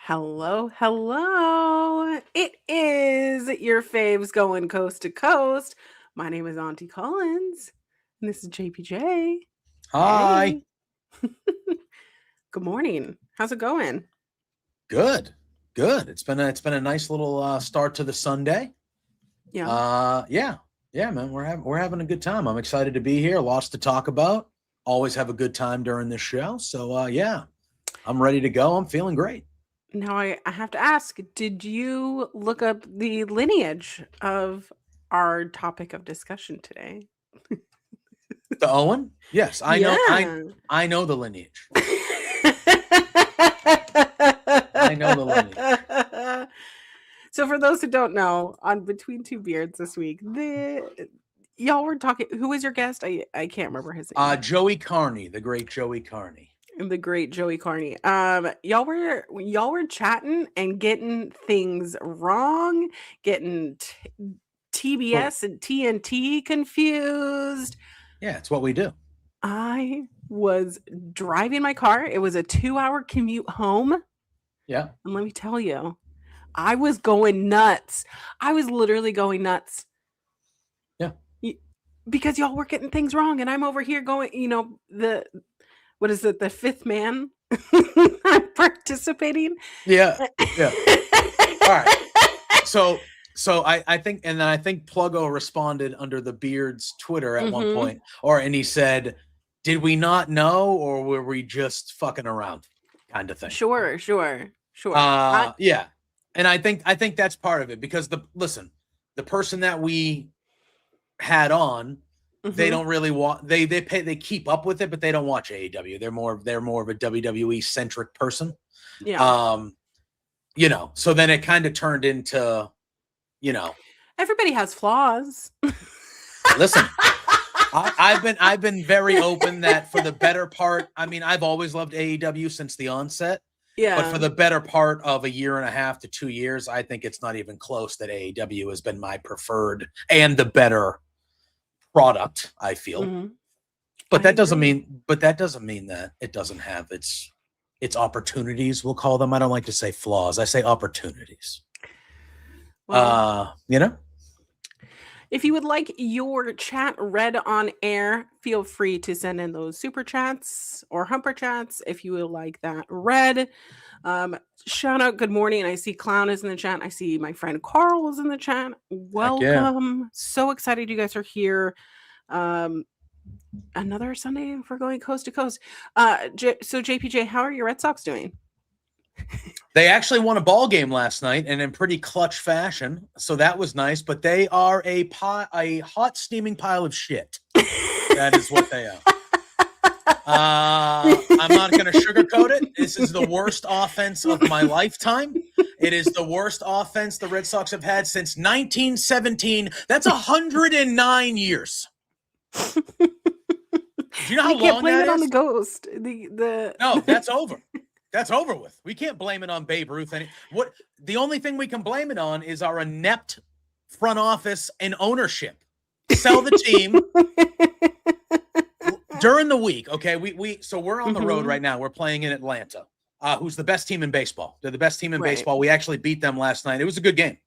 Hello, hello. It is your faves going coast to coast. My name is Auntie Collins, and this is JPJ. Hi. Hey. Good morning. How's it going? Good. Good. It's been a nice little start to the Sunday. Yeah. Yeah. Yeah, man. We're having a good time. I'm excited to be here. Lots to talk about. Always have a good time during this show. So yeah. I'm ready to go. I'm feeling great. Now I have to ask, did you look up the lineage of our topic of discussion today? The Owen? Yes, I know. I Yeah. I know the lineage. I know the lineage. So for those who don't know, on Between Two Beards this week, the y'all were talking. Who was your guest? I can't remember his name. Joey Carney, the great Joey Carney. The great Joey Carney. Y'all were chatting and getting things wrong, getting Well, TBS and TNT confused. yeah, it's what we do. I was driving my car. It was a 2-hour commute home, Yeah. and let me tell you, I was going nuts. I was literally going nuts. Yeah. Because y'all were getting things wrong, and I'm over here going, the what is it, the fifth man? I'm participating. Yeah. Yeah. All right. So I think, and then I think Pluggo responded under the Beard's Twitter at one point, and he said, "Did we not know, or were we just fucking around?" Kind of thing. Sure. Yeah, and I think that's part of it because the person that we had on, they don't really want they keep up with it, but they don't watch AEW. They're more of a WWE centric person. Yeah. So then it kind of turned into. Everybody has flaws. Listen, I've been very open that for the better part. I mean, I've always loved AEW since the onset. Yeah. But for the better part of a year and a half to 2 years, I think it's not even close that AEW has been my preferred and the better product, I feel. But that doesn't mean that it doesn't have its opportunities, we'll call them. I don't like to say flaws. I say opportunities. Well, If you would like your chat read on air, feel free to send in those super chats or humper chats if you would like that read. Shout out, good morning. I see Clown is in the chat. I see my friend Carl is in the chat. Welcome. Yeah. So excited you guys are here. Another Sunday for going coast to coast. So JPJ, how are your Red Sox doing? They actually won a ball game last night and in pretty clutch fashion, so that was nice. But they are a hot steaming pile of shit. That is what they are. I'm not going to sugarcoat it. This is the worst offense of my lifetime. It is the worst offense the Red Sox have had since 1917. That's 109 years. Do you know how long that is? You can't blame it on the ghost. No, that's over. That's over with. We can't blame it on Babe Ruth. The only thing we can blame it on is our inept front office and ownership. Sell the team during the week. Okay, so we're on the road right now. We're playing in Atlanta, who's the best team in baseball. They're the best team in baseball. We actually beat them last night. It was a good game.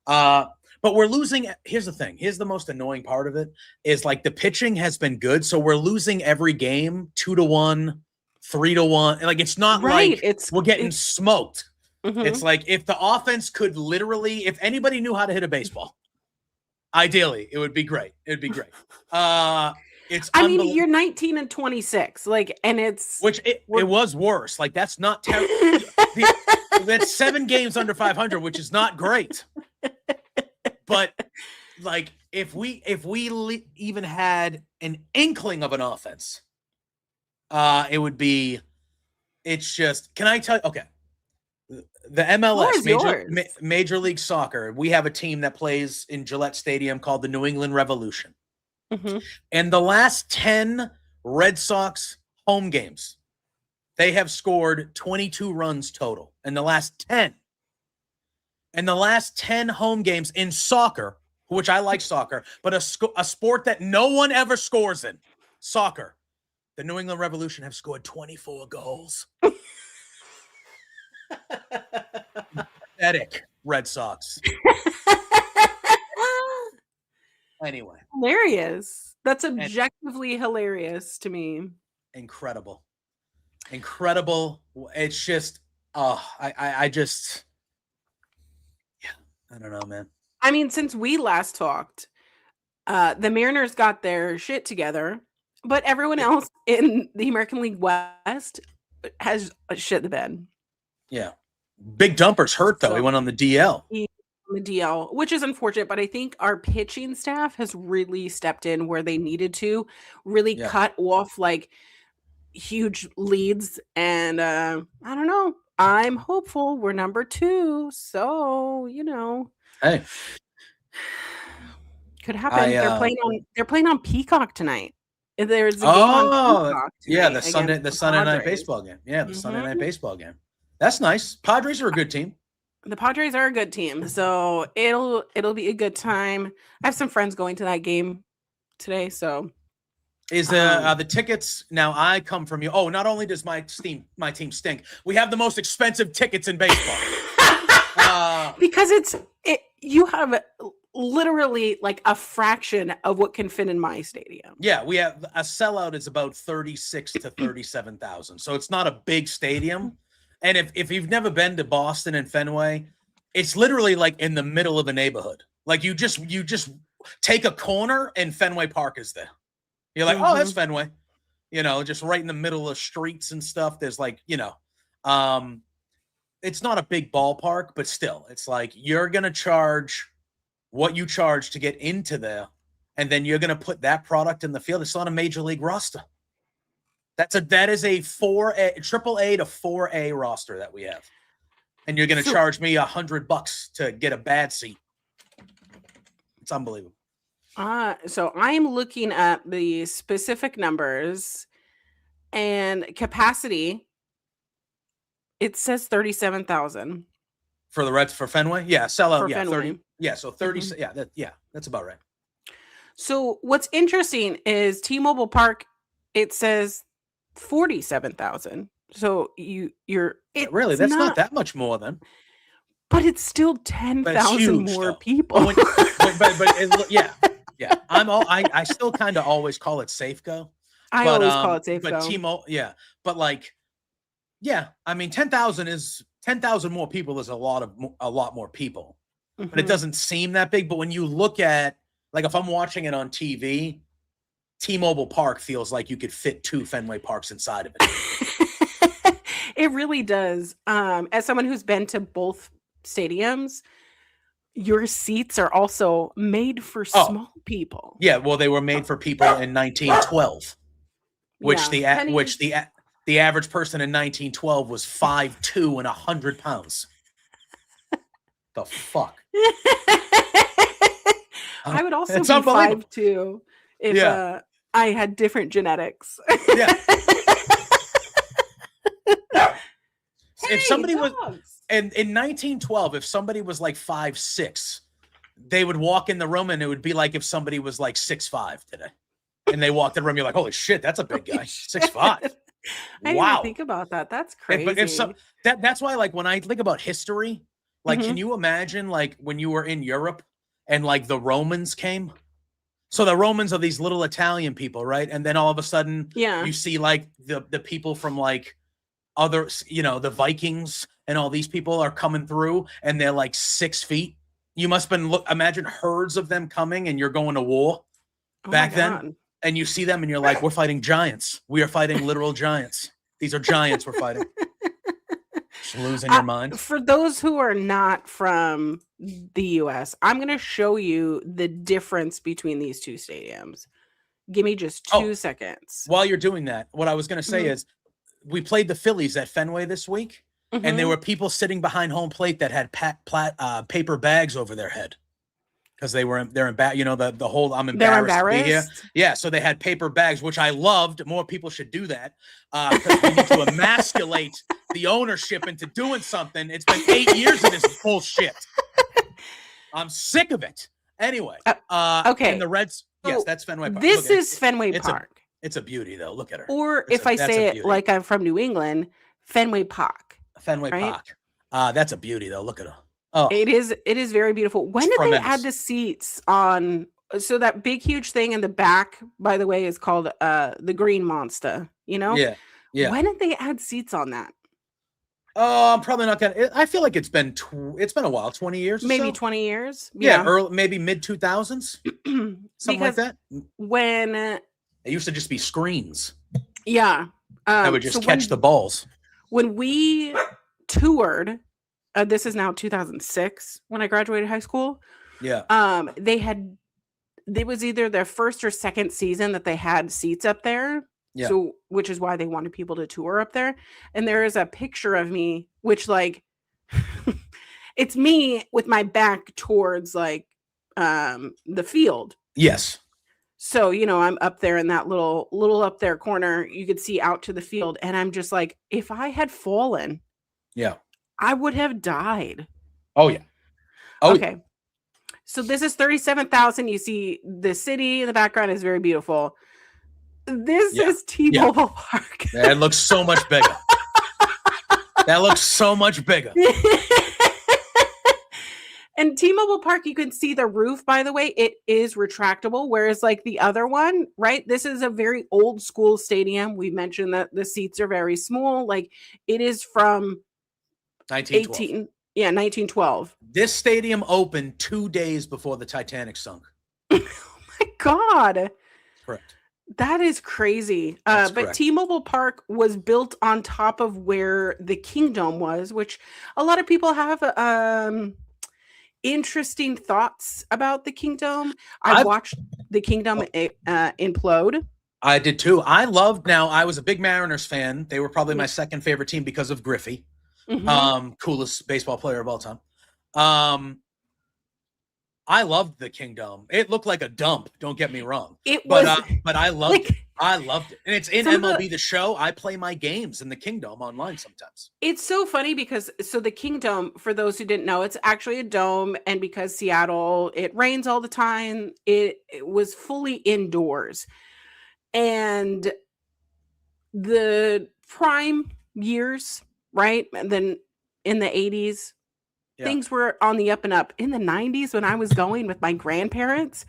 But we're losing. Here's the thing. Here's the most annoying part of it is like the pitching has been good, so we're losing every game 2-1. 3-1, like it's not like we're getting smoked. It's like if the offense could literally, if anybody knew how to hit a baseball, ideally it would be great. It would be great. I mean, you're 19 and 26, and it's it was worse. Like that's not terrible. That's 7 games under 500, which is not great. But like if we even had an inkling of an offense. It would be. It's just. Can I tell you? Okay, the MLS, Major League Soccer. We have a team that plays in Gillette Stadium called the New England Revolution. And the last 10 Red Sox home games, they have scored 22 runs total. In the last 10. And the last 10 home games in soccer, which I like soccer, but a sport that no one ever scores in, soccer. The New England Revolution have scored 24 goals. Pathetic Red Sox. Anyway. Hilarious. That's objectively hilarious to me. Incredible. It's just, I just, yeah, I don't know, man. I mean, since we last talked, the Mariners got their shit together, but everyone else in the American League West has shit the bed. Yeah. Big Dumper's hurt, though. He went on the DL. The DL, which is unfortunate, but I think our pitching staff has really stepped in where they needed to, really cut off like huge leads. And I don't know. I'm hopeful. We're number 2. So, you know. Hey. Could happen. They're playing on Peacock tonight. There's a game on Peacock tonight. Yeah, the Sunday night baseball game. Yeah, the Sunday night baseball game. That's nice. Padres are a good team. The Padres are a good team, so it'll be a good time. I have some friends going to that game today, so is the tickets now? I come from you. Oh, not only does my team stink, we have the most expensive tickets in baseball. Because you have literally like a fraction of what can fit in my stadium. Yeah, we have a sellout is about 36 to 37,000, so it's not a big stadium. And if you've never been to Boston and Fenway, it's literally like in the middle of a neighborhood. Like you just take a corner and Fenway Park is there. You're like, oh, that's Fenway. You know, just right in the middle of streets and stuff. There's like, you know, it's not a big ballpark, but still, it's like you're going to charge what you charge to get into there, and then you're going to put that product in the field. It's not a major league roster. That is a AAA to 4A roster that we have. And you're going to charge me $100 to get a bad seat. It's unbelievable. So I'm looking at the specific numbers and capacity. It says 37,000 for the Reds for Fenway. Yeah, sellout. For yeah, Fenway. 30. Yeah, so 30. Yeah, that's about right. So what's interesting is T-Mobile Park. It says 47,000. So you're really that's not that much more then. But it's still 10,000 more people. Yeah. I still kind of always call it Safeco. I always call it Safeco. But T-Mobile, yeah. But like, yeah, I mean 10,000 more people is a lot more people. But it doesn't seem that big. But when you look at, like, if I'm watching it on TV, T-Mobile Park feels like you could fit 2 Fenway Parks inside of it. It really does. As someone who's been to both stadiums, your seats are also made for small people. Yeah, well, they were made for people in 1912, which the average person in 1912 was 5'2" and 100 pounds. The fuck. I would also be 5'2" if I had different genetics. Yeah. If somebody was in 1912, if somebody was like 5'6", they would walk in the room and it would be like if somebody was like 6'5" today. And they walked in the room, you're like, holy shit, that's a big guy. 6'5". I didn't even think about that. That's crazy. But that's why, like, when I think about history, like, can you imagine, like, when you were in Europe and, like, the Romans came? So the Romans are these little Italian people, right? And then all of a sudden, you see, like, the people from, like, other, you know, the Vikings and all these people are coming through and they're, like, 6 feet. You must have been, imagine herds of them coming and you're going to war back then. And you see them and you're like, we're fighting giants. We are fighting literal giants. These are giants we're fighting. Just losing your mind. For those who are not from the U.S., I'm going to show you the difference between these two stadiums. Give me just 2 seconds. While you're doing that, what I was going to say is we played the Phillies at Fenway this week, and there were people sitting behind home plate that had paper bags over their head. Because they're embarrassed, you know, the whole I'm embarrassed to be here. Yeah, so they had paper bags, which I loved. More people should do that because we need to emasculate the ownership into doing something. It's been 8 years of this bullshit. I'm sick of it. Anyway, okay. And the Reds, yes, that's Fenway Park. This is Fenway Park. It's a beauty, though. Look at her. Or if I say it like I'm from New England, Fenway Park. Fenway Park. That's a beauty though. Look at her. Oh, It is very beautiful. When did they add tremendous. the seats on? So that big huge thing in the back, by the way, is called the Green Monster, you know? Yeah. Yeah. When did they add seats on that? Oh, I'm probably not gonna. I feel like it's been a while, 20 years or Maybe so. 20 years. Yeah, Yeah. early, maybe mid 2000s, something like Because that. when It used to just be screens yeah. that would So just catch the balls. when we toured, this is now 2006 when I graduated high school. Yeah. It was either their first or second season that they had seats up there. Yeah. So, which is why they wanted people to tour up there. And there is a picture of me, which like, it's me with my back towards like, the field. Yes. So, I'm up there in that little up there corner. You could see out to the field. And I'm just like, if I had fallen, Yeah. I would have died. Oh yeah. Oh, okay. So this is 37,000. You see the city in the background is very beautiful. This is T-Mobile Park. That looks so much bigger. That looks so much bigger. And T-Mobile Park, you can see the roof, by the way, it is retractable. Whereas like the other one, right? This is a very old school stadium. We mentioned that the seats are very small. Like it is from 1912. This stadium opened 2 days before the Titanic sunk. Oh my God. Correct. That is crazy. But T-Mobile Park was built on top of where the Kingdom was, which a lot of people have interesting thoughts about the Kingdom. I watched the Kingdom implode. I did too. I was a big Mariners fan. They were probably my second favorite team because of Griffey. Mm-hmm. Coolest baseball player of all time. I loved the Kingdom. It looked like a dump. Don't get me wrong. But I loved it. I loved it. And it's in MLB The Show. I play my games in the Kingdom online sometimes. It's so funny because the Kingdom, for those who didn't know, it's actually a dome. And because Seattle, it rains all the time, it was fully indoors. And the prime years, right? And then in the 80s, things were on the up and up. In the 90s, when I was going with my grandparents,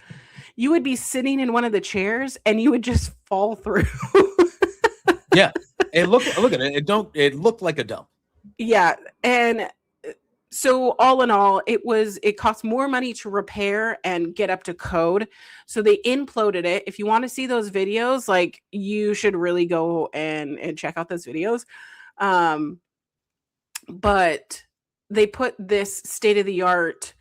you would be sitting in one of the chairs and you would just fall through. Yeah. Look at it. It looked like a dump. Yeah. And so all in all, it cost more money to repair and get up to code. So they imploded it. If you want to see those videos, like you should really go and check out those videos. But they put this state-of-the-art,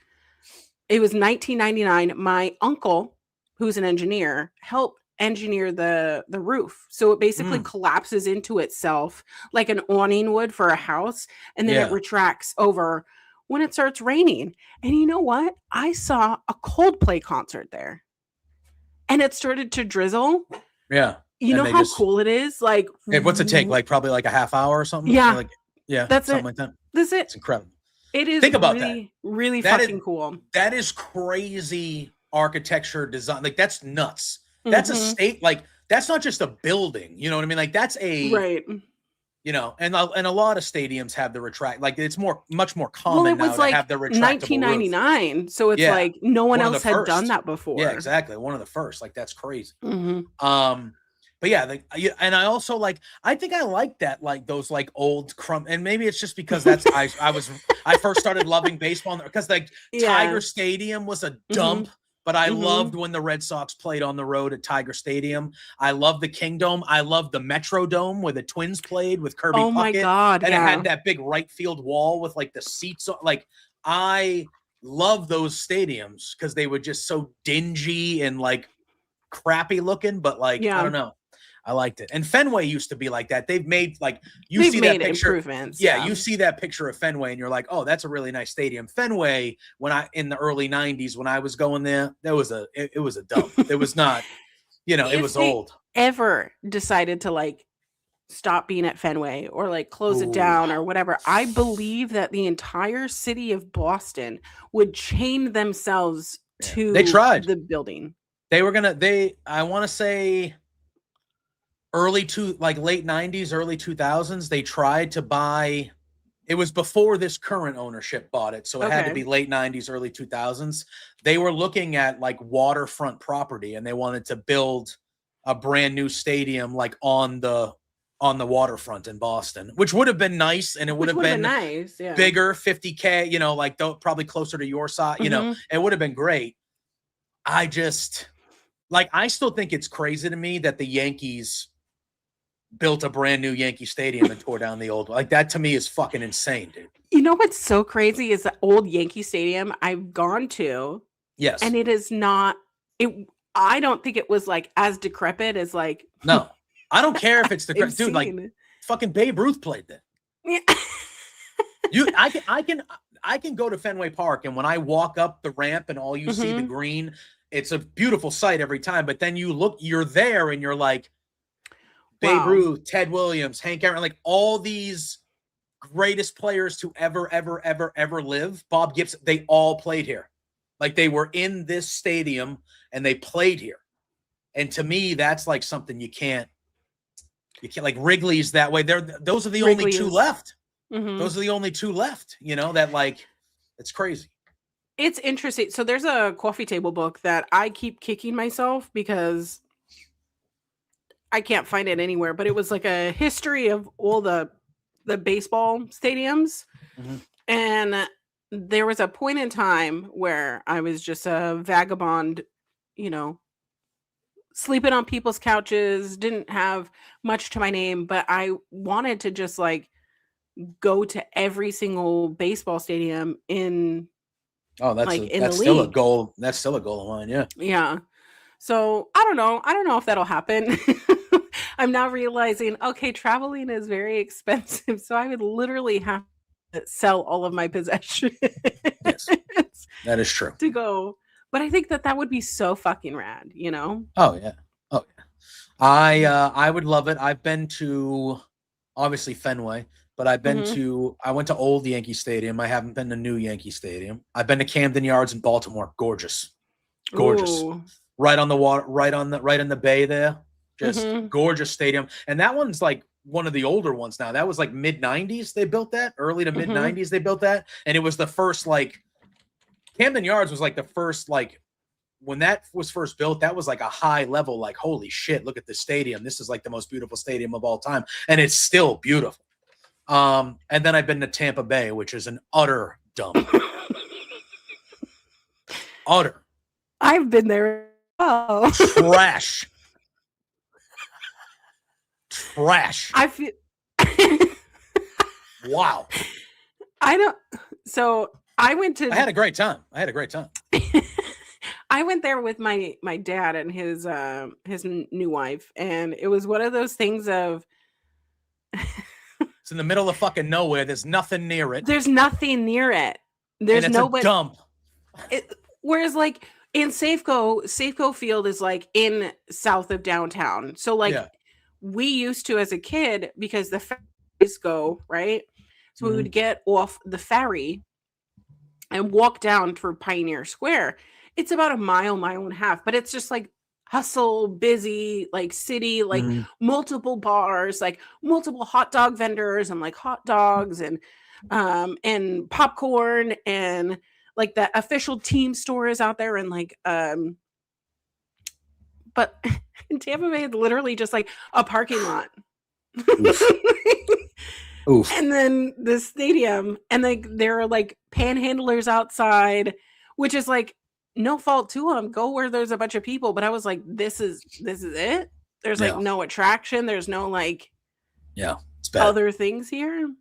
it was 1999. My uncle, who's an engineer, helped engineer the roof. So it basically collapses into itself like an awning would for a house. And then it retracts over when it starts raining. And you know what? I saw a Coldplay concert there. And it started to drizzle. Yeah. You know how cool it is? Like, what's it take? Like probably like a half hour or something? Yeah. That's something like that. That's it. It's incredible. It is. Think about really, really fucking cool. That is crazy architecture design. Like that's nuts. That's a state. Like that's not just a building. You know what I mean? Like that's right. You know, and a lot of stadiums have the retract. Like it's much more common now to have the retractable 1999. Roof. So it's like no one else had done that before. Yeah, exactly. One of the first. Like that's crazy. But yeah, and I also I think I like that, like those like old and maybe it's just because that's I first started loving baseball because Tiger Stadium was a dump, but I loved when the Red Sox played on the road at Tiger Stadium. I love the Kingdom. I love the Metrodome where the Twins played with Kirby Puckett. Oh my God. And it had that big right field wall with like the seats. Like I love those stadiums because they were just so dingy and like crappy looking, but I don't know. I liked it. And Fenway used to be like that. They've made you see that picture. Improvements. Yeah, you see that picture of Fenway and you're like, oh, that's a really nice stadium. Fenway, in the early 90s when I was going there, it was a dump. It was not, it was old. Ever decided to stop being at Fenway or close it down or whatever, I believe that the entire city of Boston would chain themselves to the building. They were I want to say late 90s, early 2000s, they tried to buy It was before this current ownership bought it, so it had to be late 90s, early 2000s. They were looking at like waterfront property, and they wanted to build a brand new stadium like on the waterfront in Boston, which would have been nice, and it would have been nice, yeah. bigger, 50K, you know, like probably closer to your side, you know, it would have been great. I still think it's crazy to me that the Yankees built a brand new Yankee Stadium and tore down the old one. Like, that to me is fucking insane, dude. You know what's so crazy is the old Yankee Stadium I've gone to. Yes. And it is not, I don't think it was like as decrepit as like. No, I don't care if it's decrepit. Dude, like fucking Babe Ruth played there. Yeah. I can go to Fenway Park, and when I walk up the ramp and all you see the green, it's a beautiful sight every time. But then you're there and you're like, Babe Ruth, Ted Williams, Hank Aaron, like all these greatest players to ever live. Bob Gibson, they all played here. Like, they were in this stadium and they played here. And to me, that's like something you can't like. Wrigley's that way. Those are the only two left. Those are the only two left, you know, that like, it's crazy. It's interesting. So there's a coffee table book that I keep kicking myself because I can't find it anywhere, but it was like a history of all the baseball stadiums. And there was a point in time where I was just a vagabond, you know, sleeping on people's couches, didn't have much to my name, but I wanted to just like go to every single baseball stadium in. Oh, that's still a goal. That's still a goal of mine. Yeah. Yeah. So I don't know if that'll happen. I'm now realizing, okay, traveling is very expensive. So I would literally have to sell all of my possessions. Yes, that is true. To go. But I think that would be so fucking rad, you know? Oh, yeah. Oh, yeah. I would love it. I've been to, obviously, Fenway, but I've been I went to old Yankee Stadium. I haven't been to new Yankee Stadium. I've been to Camden Yards in Baltimore. Gorgeous. Ooh. Right on the water, right in the bay there. Just gorgeous stadium. And that one's like one of the older ones now. That was like mid-90s they built that. Early to mid-90s they built that. And it was the first, like, Camden Yards was like the first, like, when that was first built, that was like a high level, like, holy shit, look at this stadium. This is like the most beautiful stadium of all time. And it's still beautiful. And then I've been to Tampa Bay, which is an utter dump. Utter. I've been there. Oh. Trash. I feel. Wow. So I went to. I had a great time. I went there with my dad and his new wife, and it was one of those things of. It's in the middle of fucking nowhere. There's nothing near it. There's nothing near it. There's and it's a dump. Whereas, like, in Safeco Field is like in south of downtown. So like we used to, as a kid, because the ferries go, right? So we would get off the ferry and walk down through Pioneer Square. It's about a mile and a half, but it's just like hustle, busy, like city, like multiple bars, like multiple hot dog vendors and like hot dogs and popcorn, and like the official team store is out there, and like but in Tampa Bay it's literally just like a parking lot. Oof. And then the stadium, and like there are like panhandlers outside, which is like no fault to them. Go where there's a bunch of people. But I was like, this is it. There's like no attraction. There's no like it's bad. Other things here.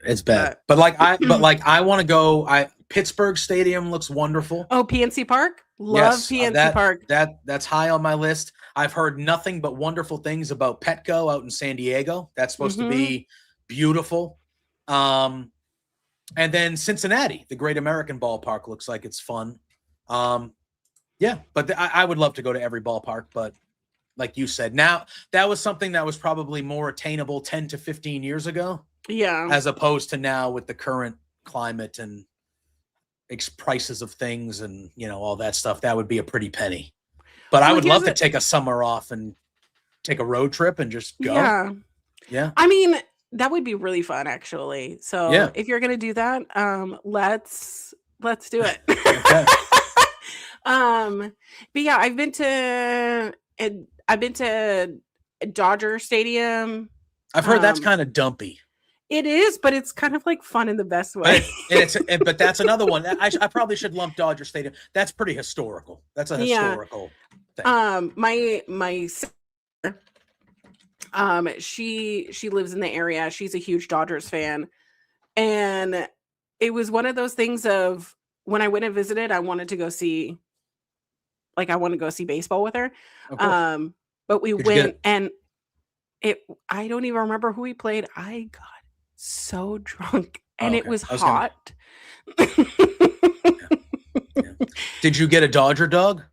It's bad. But I want to go. Pittsburgh Stadium looks wonderful. Oh, PNC Park? Love PNC Park. That's high on my list. I've heard nothing but wonderful things about Petco out in San Diego. That's supposed to be beautiful. And then Cincinnati, the Great American Ballpark, looks like it's fun. But I would love to go to every ballpark, but like you said, now that was something that was probably more attainable 10 to 15 years ago. Yeah. As opposed to now with the current climate and prices of things and, all that stuff, that would be a pretty penny. But I would love to take a summer off and take a road trip and just go. Yeah. I mean, That would be really fun, actually. So Yeah. if you're gonna do that, let's do it. Okay. But yeah, I've been to Dodger Stadium. I've heard that's kind of dumpy. It is, but it's kind of like fun in the best way. But that's another one. I probably should lump Dodger Stadium. That's pretty historical. That's a historical thing. My sister, she lives in the area. She's a huge Dodgers fan, and it was one of those things of when I went and visited, I wanted to go see, like, I want to go see baseball with her. Of course. But we Did you get went and I don't even remember who we played. I got so drunk and it okay. was I was gonna- hot. Yeah. Did you get a Dodger dog?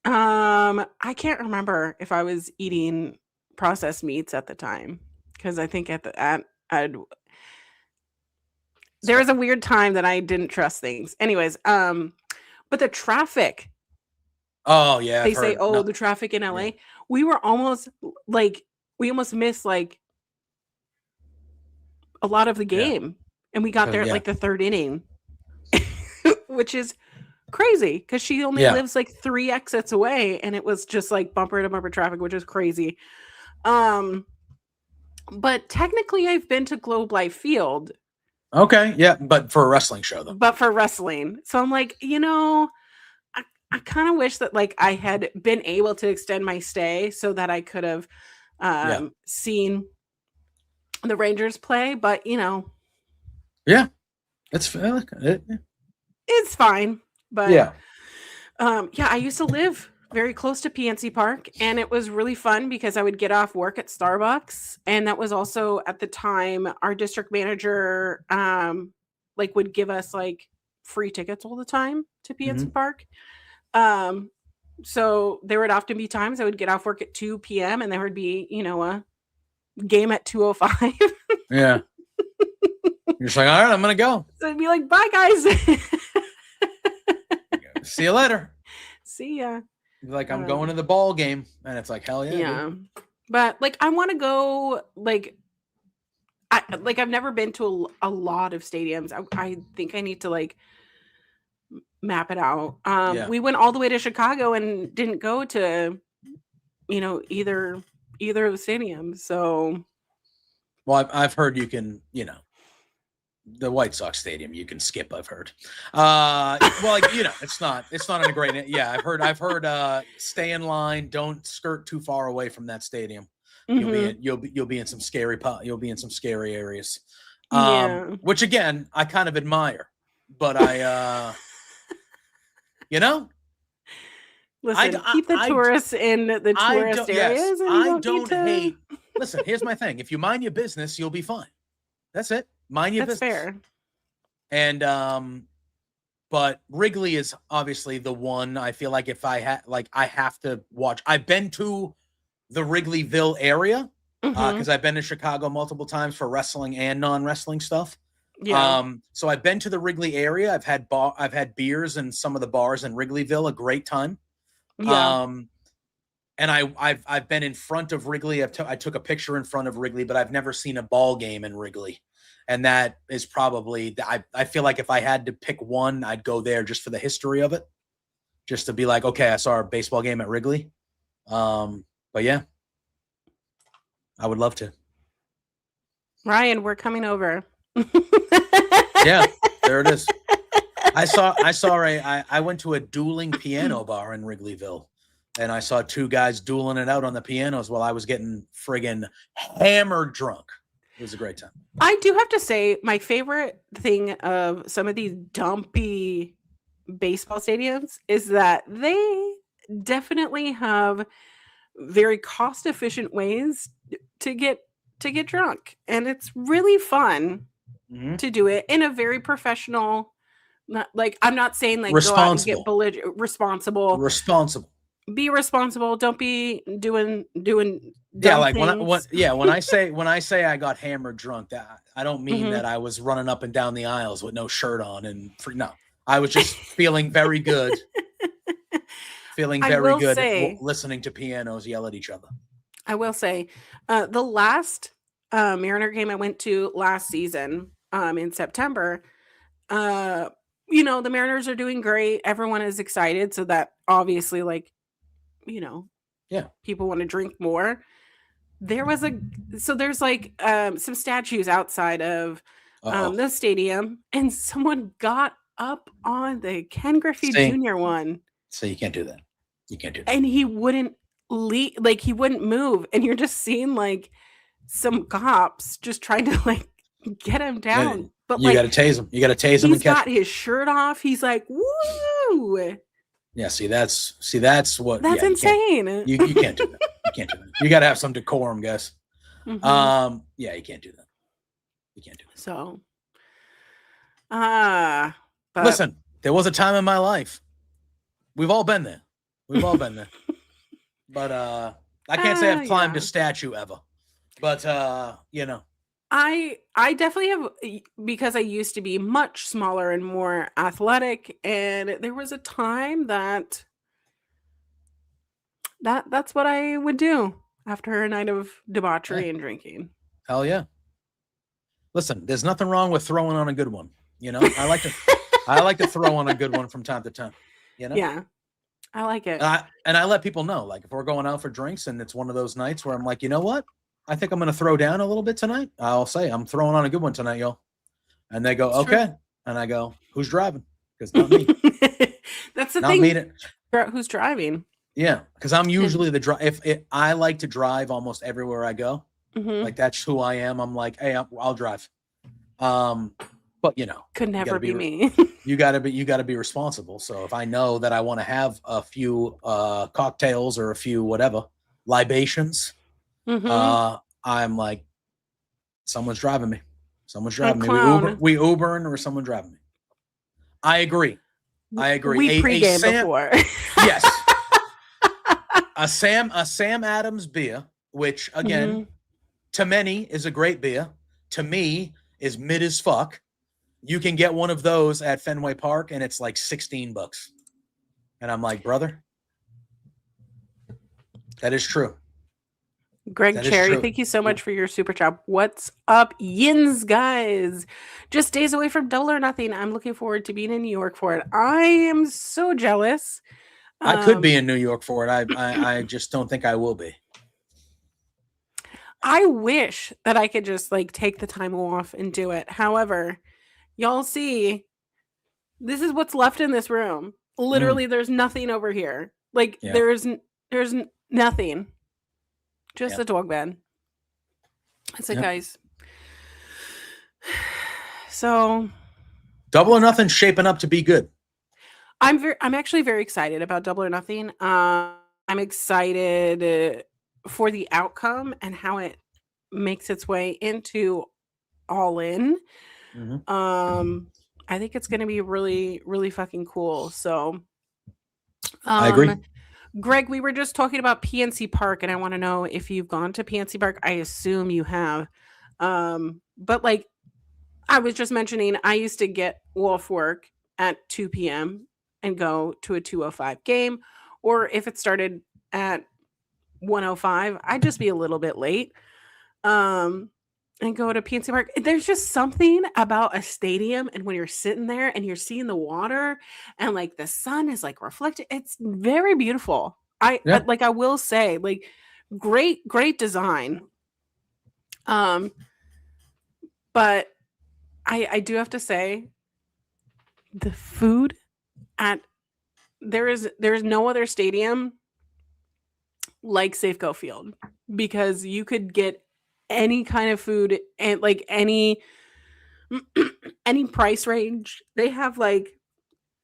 I can't remember if I was eating processed meats at the time because I think there was a weird time that I didn't trust things. Anyways, but the traffic, Oh yeah, they I've say, heard. oh, No, the traffic in LA. yeah. We were almost we almost missed like a lot of the Yeah. game, and we got there at Yeah. like the third inning, which is crazy because she only Yeah. lives like 3 exits away, and it was just like bumper to bumper traffic, which is crazy. But technically, I've been to Globe Life Field, Okay, yeah, but for a wrestling show though. but for wrestling. So I'm like, I kind of wish that like I had been able to extend my stay so that I could have seen the Rangers play, but Yeah, it's it's fine. But yeah. yeah, I used to live very close to PNC Park, and it was really fun because I would get off work at Starbucks, and that was also at the time our district manager like would give us like free tickets all the time to PNC Park. So there would often be times I would get off work at 2 p.m. and there would be, a game at 2:05. Yeah. You're just like, all right, I'm gonna go. So I'd be like, bye guys. See you later. See ya. Like, I'm going to the ball game, and it's like, hell yeah. Yeah. Dude. But like I want to go I've never been to a lot of stadiums. I think I need to like map it out. Yeah. We went all the way to Chicago and didn't go to either of the stadiums. So Well, I've heard you can, the White Sox stadium you can skip. I've heard. Well, it's not in a great. Yeah, I've heard. Stay in line. Don't skirt too far away from that stadium. You'll be in some scary areas. Yeah. Which again, I kind of admire, but Listen, keep the tourists in the tourist areas. Yes, I don't hate. Listen, here's my thing. If you mind your business, you'll be fine. That's it. Mind your business. That's fair. And but Wrigley is obviously the one. I feel like if I have to watch. I've been to the Wrigleyville area because I've been to Chicago multiple times for wrestling and non-wrestling stuff. Yeah. So I've been to the Wrigley area. I've had beers in some of the bars in Wrigleyville. A great time. Yeah. And I've been in front of Wrigley. I took a picture in front of Wrigley, but I've never seen a ball game in Wrigley. And that is probably, I feel like if I had to pick one, I'd go there just for the history of it. Just to be like, okay, I saw a baseball game at Wrigley. But yeah, I would love to. Ryan, we're coming over. Yeah, there it is. I went to a dueling piano bar in Wrigleyville, and I saw 2 guys dueling it out on the pianos while I was getting friggin' hammered drunk. It was a great time. I do have to say, my favorite thing of some of these dumpy baseball stadiums is that they definitely have very cost-efficient ways to get drunk, and it's really fun to do it in a very professional. I'm not saying like go out and get responsible. Be responsible. Don't be doing. Yeah, like when I say I got hammered drunk, that I don't mean that I was running up and down the aisles with no shirt on and no. I was just feeling very good. Listening to pianos yell at each other. I will say, the last Mariner game I went to last season in September, you know, the Mariners are doing great. Everyone is excited. So that obviously, like, you know, Yeah. people want to drink more. There was there's like some statues outside of the stadium, and someone got up on the Ken Griffey Jr. one. So you can't do that. You can't do that. And he wouldn't leave, like, he wouldn't move. And you're just seeing like some cops just trying to like get him down. But you got to tase him. You got to tase him and catch him. He's got his shirt off. He's like, woo. Yeah, that's what. That's insane. You can't do that. You can't do that. You got to have some decorum, guys. Mm-hmm. Yeah, you can't do that. You can't do that. So, but listen, there was a time in my life. We've all been there. We've all been there. But I can't say I've climbed a statue ever. But you know. I definitely have, because I used to be much smaller and more athletic, and there was a time that's what I would do after a night of debauchery and drinking. Hell yeah. Listen, there's nothing wrong with throwing on a good one. You know, I like to throw on a good one from time to time. You know? Yeah. I like it. And I let people know, like, if we're going out for drinks and it's one of those nights where I'm like, you know what? I think I'm going to throw down a little bit tonight. I'll say I'm throwing on a good one tonight, yo. And they go, okay. True. And I go, who's driving? Because not me. That's the thing. Who's driving? Yeah, because I'm usually the drive. I like to drive almost everywhere I go. Mm-hmm. Like, that's who I am. I'm like, hey, I'll drive. But you know, could never be me. you gotta be responsible. So if I know that I want to have a few cocktails or a few whatever libations, mm-hmm. I'm like, someone's driving me. Someone's driving me. We Ubering or someone driving me. I agree. We pregame before. Yes. A Sam Adams beer, which again, mm-hmm. to many is a great beer. To me is mid as fuck. You can get one of those at Fenway Park and it's like $16. And I'm like, brother, that is true. Greg Cherry, thank you so much for your super chat. What's up, yins, guys? Just days away from Double or Nothing. I'm looking forward to being in New York for it. I am so jealous. I could be in New York for it. I just don't think I will be. I wish that I could just like take the time off and do it. However, y'all see, this is what's left in this room. Literally, there's nothing over here. Like, there's nothing. Just a dog bed. That's it, guys. So, Double or Nothing shaping up to be good. I'm actually very excited about Double or Nothing. I'm excited for the outcome and how it makes its way into All In. Mm-hmm. I think it's going to be really, really fucking cool. So, I agree. Greg, we were just talking about PNC Park, and I want to know if you've gone to PNC Park. I assume you have. But like I was just mentioning, I used to get off work at 2 p.m. and go to a 2:05 game. Or if it started at 1:05, I'd just be a little bit late. And go to PNC Park. There's just something about a stadium, and when you're sitting there and you're seeing the water and like the sun is like reflected, it's very beautiful. I will say, like, great design. But I do have to say, the food at there's no other stadium like Safeco Field, because you could get any kind of food and like any price range. They have like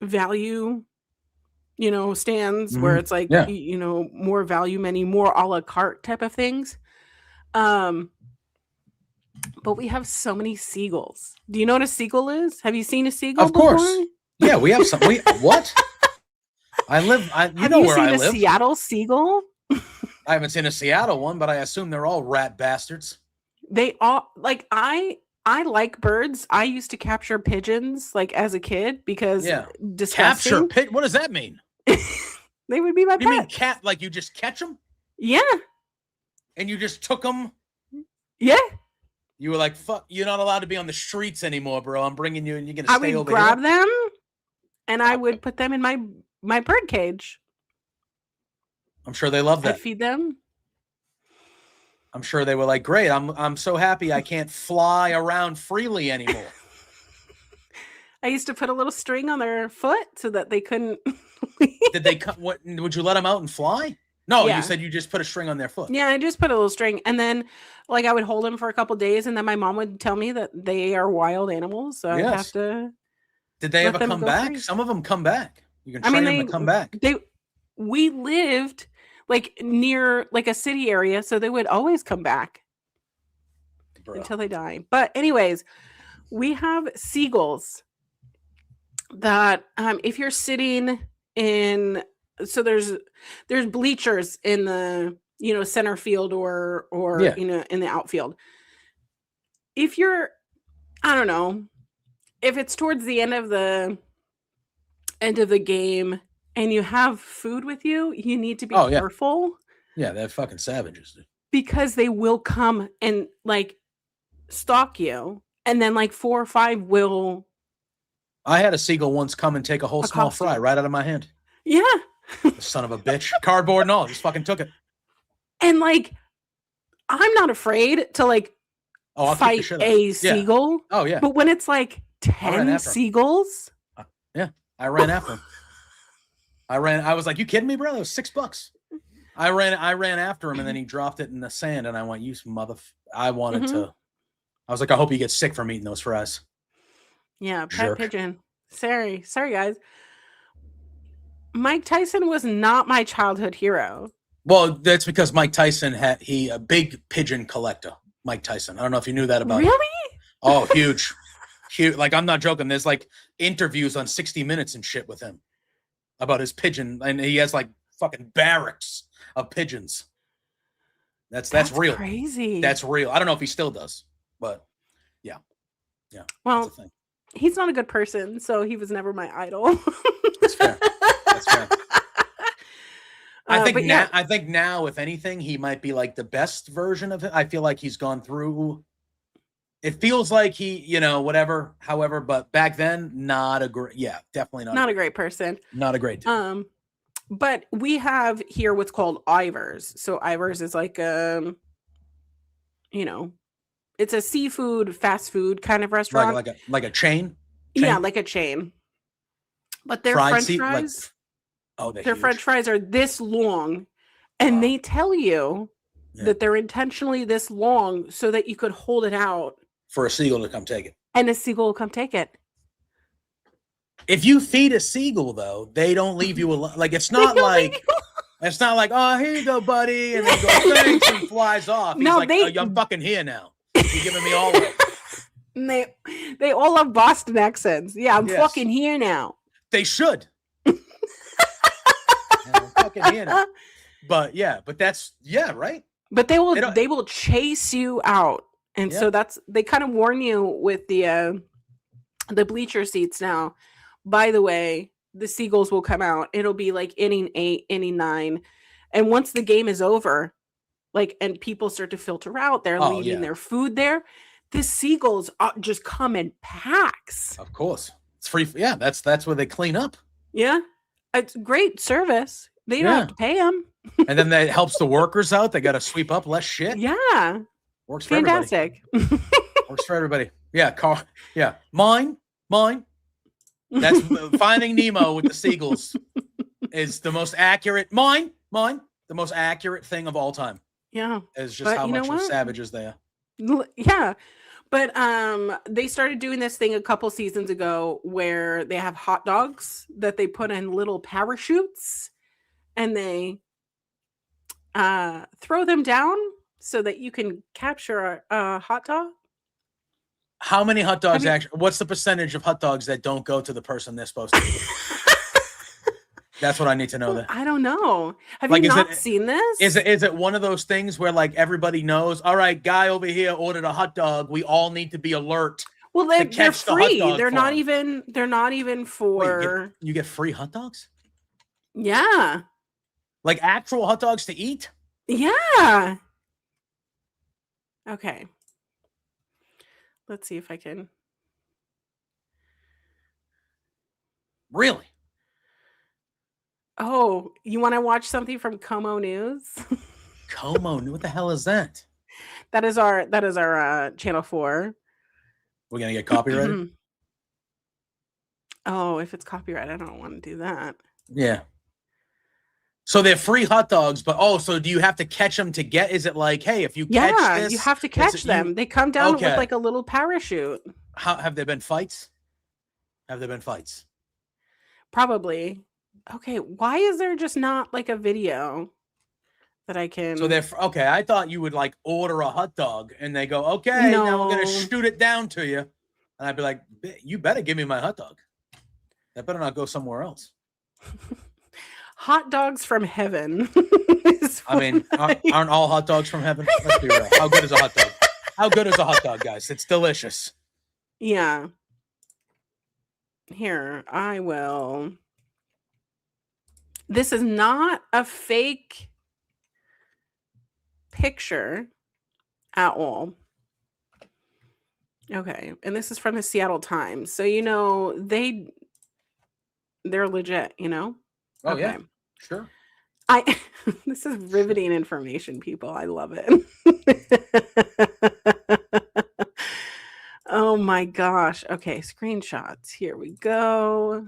value, stands mm-hmm. where it's like, more value menu, more a la carte type of things. But we have so many seagulls. Do you know what a seagull is? Have you seen a seagull before? Of course. Yeah, we have some. What? Have you seen a Seattle seagull? I haven't seen a Seattle one, but I assume they're all rat bastards. They all, like, I like birds. I used to capture pigeons, like, as a kid, because disgusting. Capture what does that mean? They would be my pet. You mean cat? Like, you just catch them? Yeah. And you just took them? Yeah. You were like, fuck, you're not allowed to be on the streets anymore, bro. I'm bringing you and you're going to I stay would over grab here. them and I would put them in my bird cage. I'm sure they love that. I'd feed them. I'm sure they were like, great. I'm so happy I can't fly around freely anymore. I used to put a little string on their foot so that they couldn't. Did they come? What would you let them out and fly? No, Yeah. You said you just put a string on their foot. Yeah, I just put a little string, and then like I would hold them for a couple days, and then my mom would tell me that they are wild animals, so I'd have to. Did they let ever them come go back? free. Some of them come back. You can train them to come back. We lived like near like a city area, so they would always come back until they die. But anyways, we have seagulls that if you're sitting in, so there's bleachers in the center field or in the outfield. If you're, I don't know, if it's towards the end of the game and you have food with you, you need to be careful. Yeah, they're fucking savages, dude. Because they will come and like stalk you, and then like 4 or 5 will. I had a seagull once come and take a whole small fry right out of my hand. Yeah. The son of a bitch. Cardboard and all. Just fucking took it. And like, I'm not afraid to like fight a seagull. Oh, yeah. But when it's like 10 seagulls. Yeah. I ran after him. I was like, you kidding me, bro? It was $6. I ran after him, and then he dropped it in the sand, and I went, you I wanted to. I was like, I hope you get sick from eating those fries. Yeah, pet pigeon. Sorry, guys. Mike Tyson was not my childhood hero. Well, that's because Mike Tyson a big pigeon collector. Mike Tyson. I don't know if you knew that about him. Really? Oh, huge. Huge. Like, I'm not joking. There's like interviews on 60 Minutes and shit with him about his pigeon, and he has like fucking barracks of pigeons. That's real. Crazy. That's real. I don't know if he still does, but yeah. Well, he's not a good person, so he was never my idol. That's fair. I think now, if anything, he might be like the best version of it. I feel like he's gone through. It feels like he, whatever. However, but back then, not a great. Yeah, definitely not a great person. Not a great dude. But we have here what's called Ivers. So Ivers is like it's a seafood fast food kind of restaurant, like a chain. Yeah, like a chain. But their French fries, their French fries are this long, and they tell you that they're intentionally this long so that you could hold it out for a seagull to come take it, and a seagull will come take it. If you feed a seagull, though, they don't leave you alone. Like, it's not like, oh, here you go, buddy, and then go, thanks, and flies off. He's I'm fucking here now. You're giving me all of it. They all have Boston accents. Yeah, I'm fucking here now. They should. I'm fucking here now. But that's, right? But they will chase you out. And so they kind of warn you with the bleacher seats now. By the way, the seagulls will come out. It'll be like inning 8, inning 9. And once the game is over, and people start to filter out, they're leaving their food there. The seagulls just come in packs. Of course. It's free. Yeah, that's where they clean up. Yeah. It's great service. They don't have to pay them. And then that helps the workers out. They got to sweep up less shit. Yeah. Works for fantastic. Everybody. Works for everybody. Yeah. Yeah. Mine. That's Finding Nemo with the seagulls is the most accurate. Mine. The most accurate thing of all time. Yeah. Is just how much of savages they are. Yeah. But they started doing this thing a couple seasons ago where they have hot dogs that they put in little parachutes and they throw them down so that you can capture a hot dog. How many hot dogs what's the percentage of hot dogs that don't go to the person they're supposed to? That's what I need to know. That I don't know. Have you not seen this? Is it one of those things where everybody knows? All right, guy over here ordered a hot dog. We all need to be alert. Well, they're free. They're not even for. Wait, you get free hot dogs? Yeah. Like actual hot dogs to eat? Yeah. Okay. Let's see if I can. Really? Oh, you want to watch something from Como News? Como, what the hell is that? That is our channel 4. We're gonna get copyrighted. Oh, if it's copyright, I don't want to do that. Yeah. So they're free hot dogs, but so do you have to catch them to get? Is it like, hey, if you catch this, you have to catch them. They come down with like a little parachute. How have there been fights? Have there been fights? Probably. Okay, why is there just not like a video that I can? So they're okay. I thought you would like order a hot dog and they go, okay, now we're gonna shoot it down to you, and I'd be like, you better give me my hot dog. That better not go somewhere else. Hot dogs from heaven. I mean, aren't all hot dogs from heaven? Let's be real. How good is a hot dog? How good is a hot dog, guys? It's delicious. Yeah. Here, I will. This is not a fake picture at all. Okay, and this is from the Seattle Times. So they're legit, Oh okay. Yeah, sure. This is riveting information, people. I love it. Oh my gosh. Okay, screenshots. Here we go.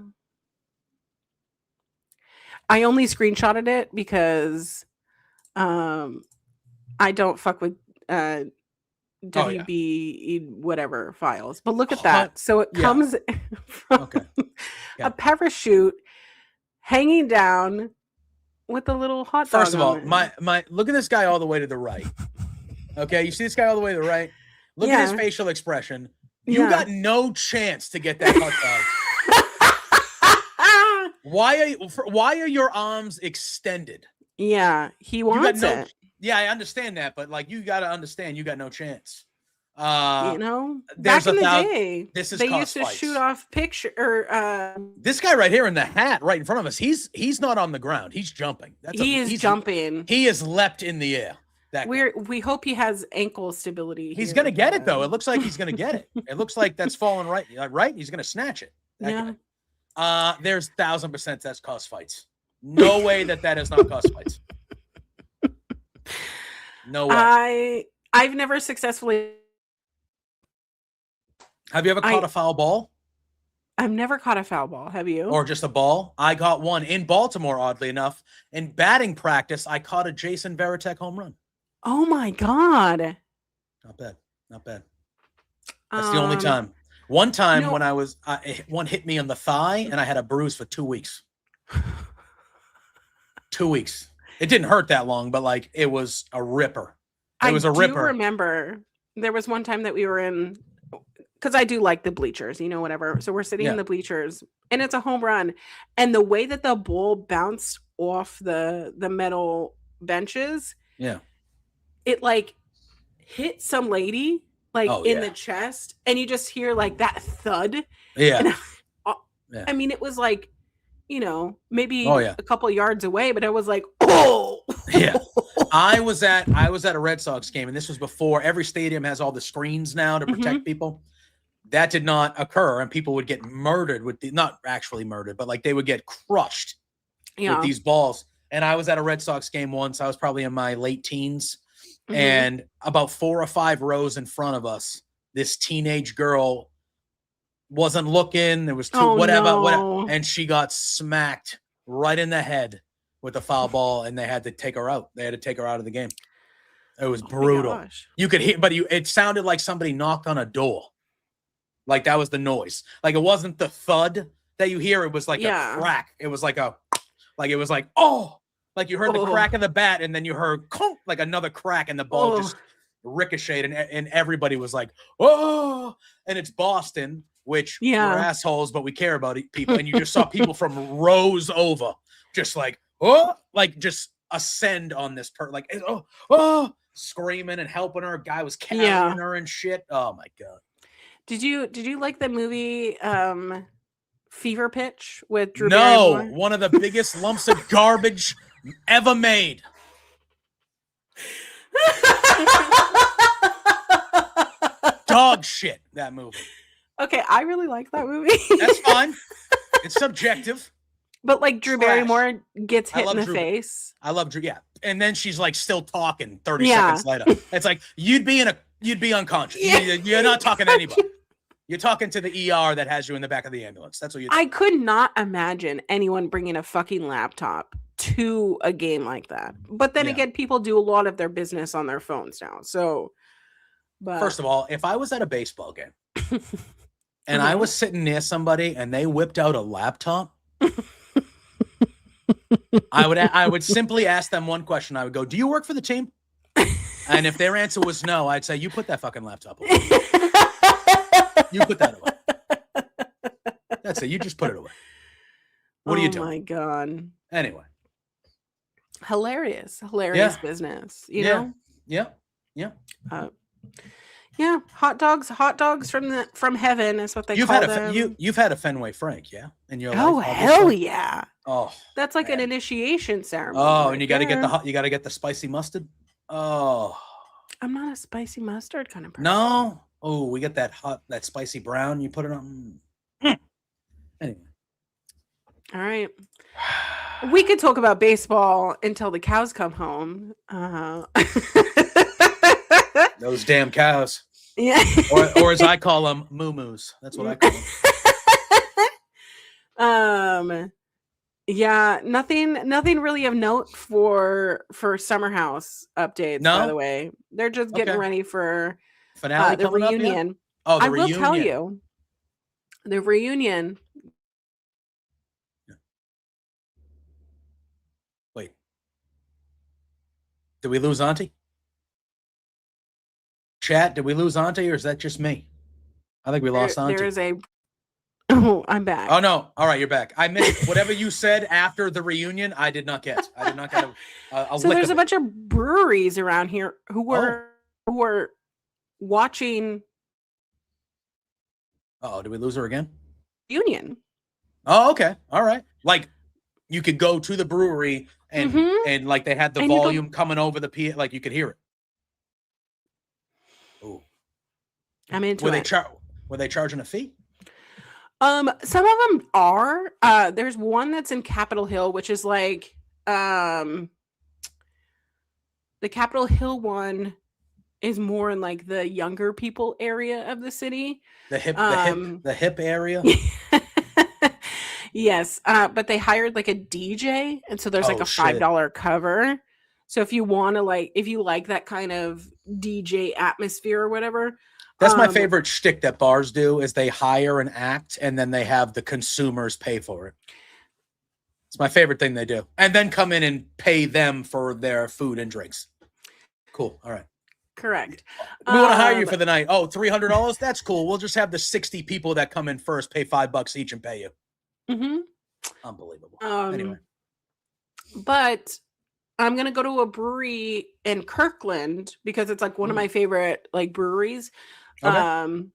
I only screenshotted it because I don't fuck with WB whatever files. But look at that. So it comes from a parachute hanging down with a little hot dog. First of all, my look at this guy all the way to the right. Okay, you see this guy all the way to the right? Look at his facial expression. You got no chance to get that hot dog. Why are your arms extended? Yeah, he wants it. Yeah, I understand that, but like you got to understand, you got no chance. Back in the day, they used to shoot off this guy right here in the hat, right in front of us. He's not on the ground. He's jumping. He's jumping. He is leapt in the air. We hope he has ankle stability. He's gonna get it though. It looks like he's gonna get it. It looks like that's falling right. Right? He's gonna snatch it. Yeah. There's 1,000% that's cost fights. No way that is not cost fights. No way. I've never successfully. Have you ever caught a foul ball? I've never caught a foul ball. Have you? Or just a ball? I got one in Baltimore, oddly enough. In batting practice, I caught a Jason Varitek home run. Oh my God. Not bad. Not bad. That's the only time. One time when I was, one hit me on the thigh and I had a bruise for 2 weeks. 2 weeks. It didn't hurt that long, but like it was a ripper. It was a ripper. I remember there was one time that we were in, because I do like the bleachers, whatever. So we're sitting in the bleachers and it's a home run. And the way that the ball bounced off the metal benches. Yeah. It like hit some lady in the chest, and you just hear like that thud. Yeah. And I mean, it was like, maybe a couple yards away, but it was like, oh yeah. I was at a Red Sox game, and this was before every stadium has all the screens now to protect people. That did not occur, and people would get murdered not actually murdered, but like they would get crushed with these balls. And I was at a Red Sox game once. I was probably in my late teens. And about 4 or 5 rows in front of us, this teenage girl wasn't looking. There was whatever, and she got smacked right in the head with a foul ball, and they had to take her out. They had to take her out of the game. It was brutal. You could hear, but it sounded like somebody knocked on a door. Like that was the noise. Like it wasn't the thud that you hear. It was like a crack. It was like oh. Like you heard the crack of the bat, and then you heard like another crack, and the ball just ricocheted, and everybody was like, oh. And it's Boston, which we're assholes, but we care about people. And you just saw people from rows over just like, just ascend on this screaming and helping her. A guy was carrying her and shit. Oh my God. Did you like the movie Fever Pitch with Drew No, Barrymore? One of the biggest lumps of garbage ever made. dog shit, that movie. Okay, I really like that movie. That's fine. It's subjective. But like Drew Trash. Barrymore gets hit in the Drew. face. I love Drew. Yeah, and then she's like still talking 30 Yeah. seconds later. It's like you'd be unconscious. Yeah. You're not talking to anybody. You're talking to the ER that has you in the back of the ambulance. That's what you're I could not imagine anyone bringing a fucking laptop to a game like that. But then again, people do a lot of their business on their phones now. So, but first of all, if I was at a baseball game and I was sitting near somebody and they whipped out a laptop, I would simply ask them one question. I would go, "Do you work for the team?" And if their answer was no, I'd say, "You put that fucking laptop away. You put that away. That's it. You just put it away. What are you doing?" Oh my God. Anyway. Hilarious business, you know? Yeah. Yeah, hot dogs from heaven is what they call them. You've had a Fenway Frank, yeah? In your life? Oh, hell yeah. Oh. That's like an initiation ceremony. Oh, and you got to get the spicy mustard. Oh. I'm not a spicy mustard kind of person. No. Oh, we get that spicy brown. You put it on. Anyway. All right. We could talk about baseball until the cows come home. Those damn cows. Yeah. or as I call them, moo-moos. That's what I call them. Yeah, nothing really of note for Summer House updates, by the way. They're just getting ready for finale the reunion. Oh, the I reunion. will tell you, the reunion. Wait. Did we lose Auntie? Chat, did we lose Auntie or is that just me? I think we lost Auntie. There is a... Oh, I'm back. Oh, no. All right, you're back. I missed whatever you said after the reunion. I did not get. I did not get a So there's a bunch of breweries around here who were watching... Oh, did we lose her again? Union. Oh, okay. All right. Like, you could go to the brewery and like they had the volume coming over the PA, like you could hear it. Oh, I'm into it. Were they charging a fee? Some of them are. There's one that's in Capitol Hill, which is like the Capitol Hill one is more in like the younger people area of the city. The hip area. Yes, but they hired like a DJ, and so there's like a $5 cover. So if you want to if you like that kind of DJ atmosphere or whatever. That's my favorite shtick that bars do is they hire an act and then they have the consumers pay for it. It's my favorite thing they do. And then come in and pay them for their food and drinks. Cool. All right. Correct. We want to hire you for the night. Oh, $300? That's cool. We'll just have the 60 people that come in first pay $5 each and pay you. Mm-hmm. Unbelievable. Anyway. But I'm going to go to a brewery in Kirkland because it's like one of my favorite like breweries. Okay. And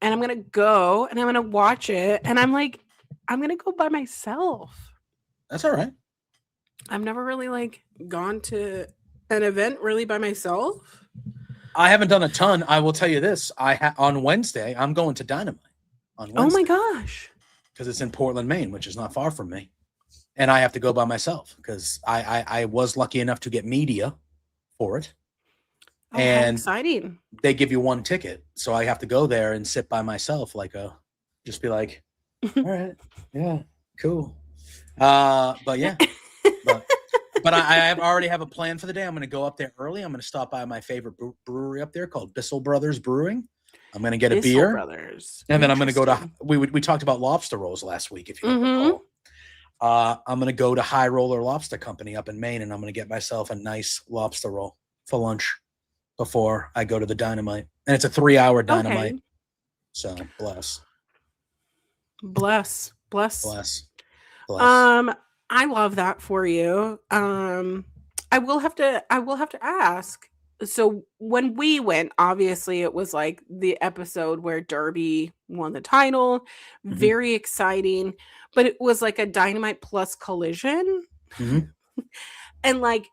I'm going to go and I'm going to watch it. And I'm going to go by myself. That's all right. I've never really like gone to an event really by myself. I haven't done a ton. I will tell you this. On Wednesday, I'm going to Dynamite. On Wednesday. Oh my gosh. Because it's in Portland, Maine, which is not far from me. And I have to go by myself because I was lucky enough to get media for it. Oh, and exciting. They give you one ticket. So I have to go there and sit by myself just be like, all right, yeah, cool. But yeah. But I already have a plan for the day. I'm going to go up there early. I'm going to stop by my favorite brewery up there called Bissell Brothers Brewing. I'm going to get a beer. Brothers. And then I'm going to go to, we talked about lobster rolls last week, if you recall. I'm going to go to High Roller Lobster Company up in Maine, and I'm going to get myself a nice lobster roll for lunch before I go to the Dynamite. And it's a 3-hour Dynamite. Okay. So bless. I love that for you. I will have to ask. So when we went, obviously it was like the episode where Darby won the title. Very exciting. But it was like a Dynamite plus Collision. And like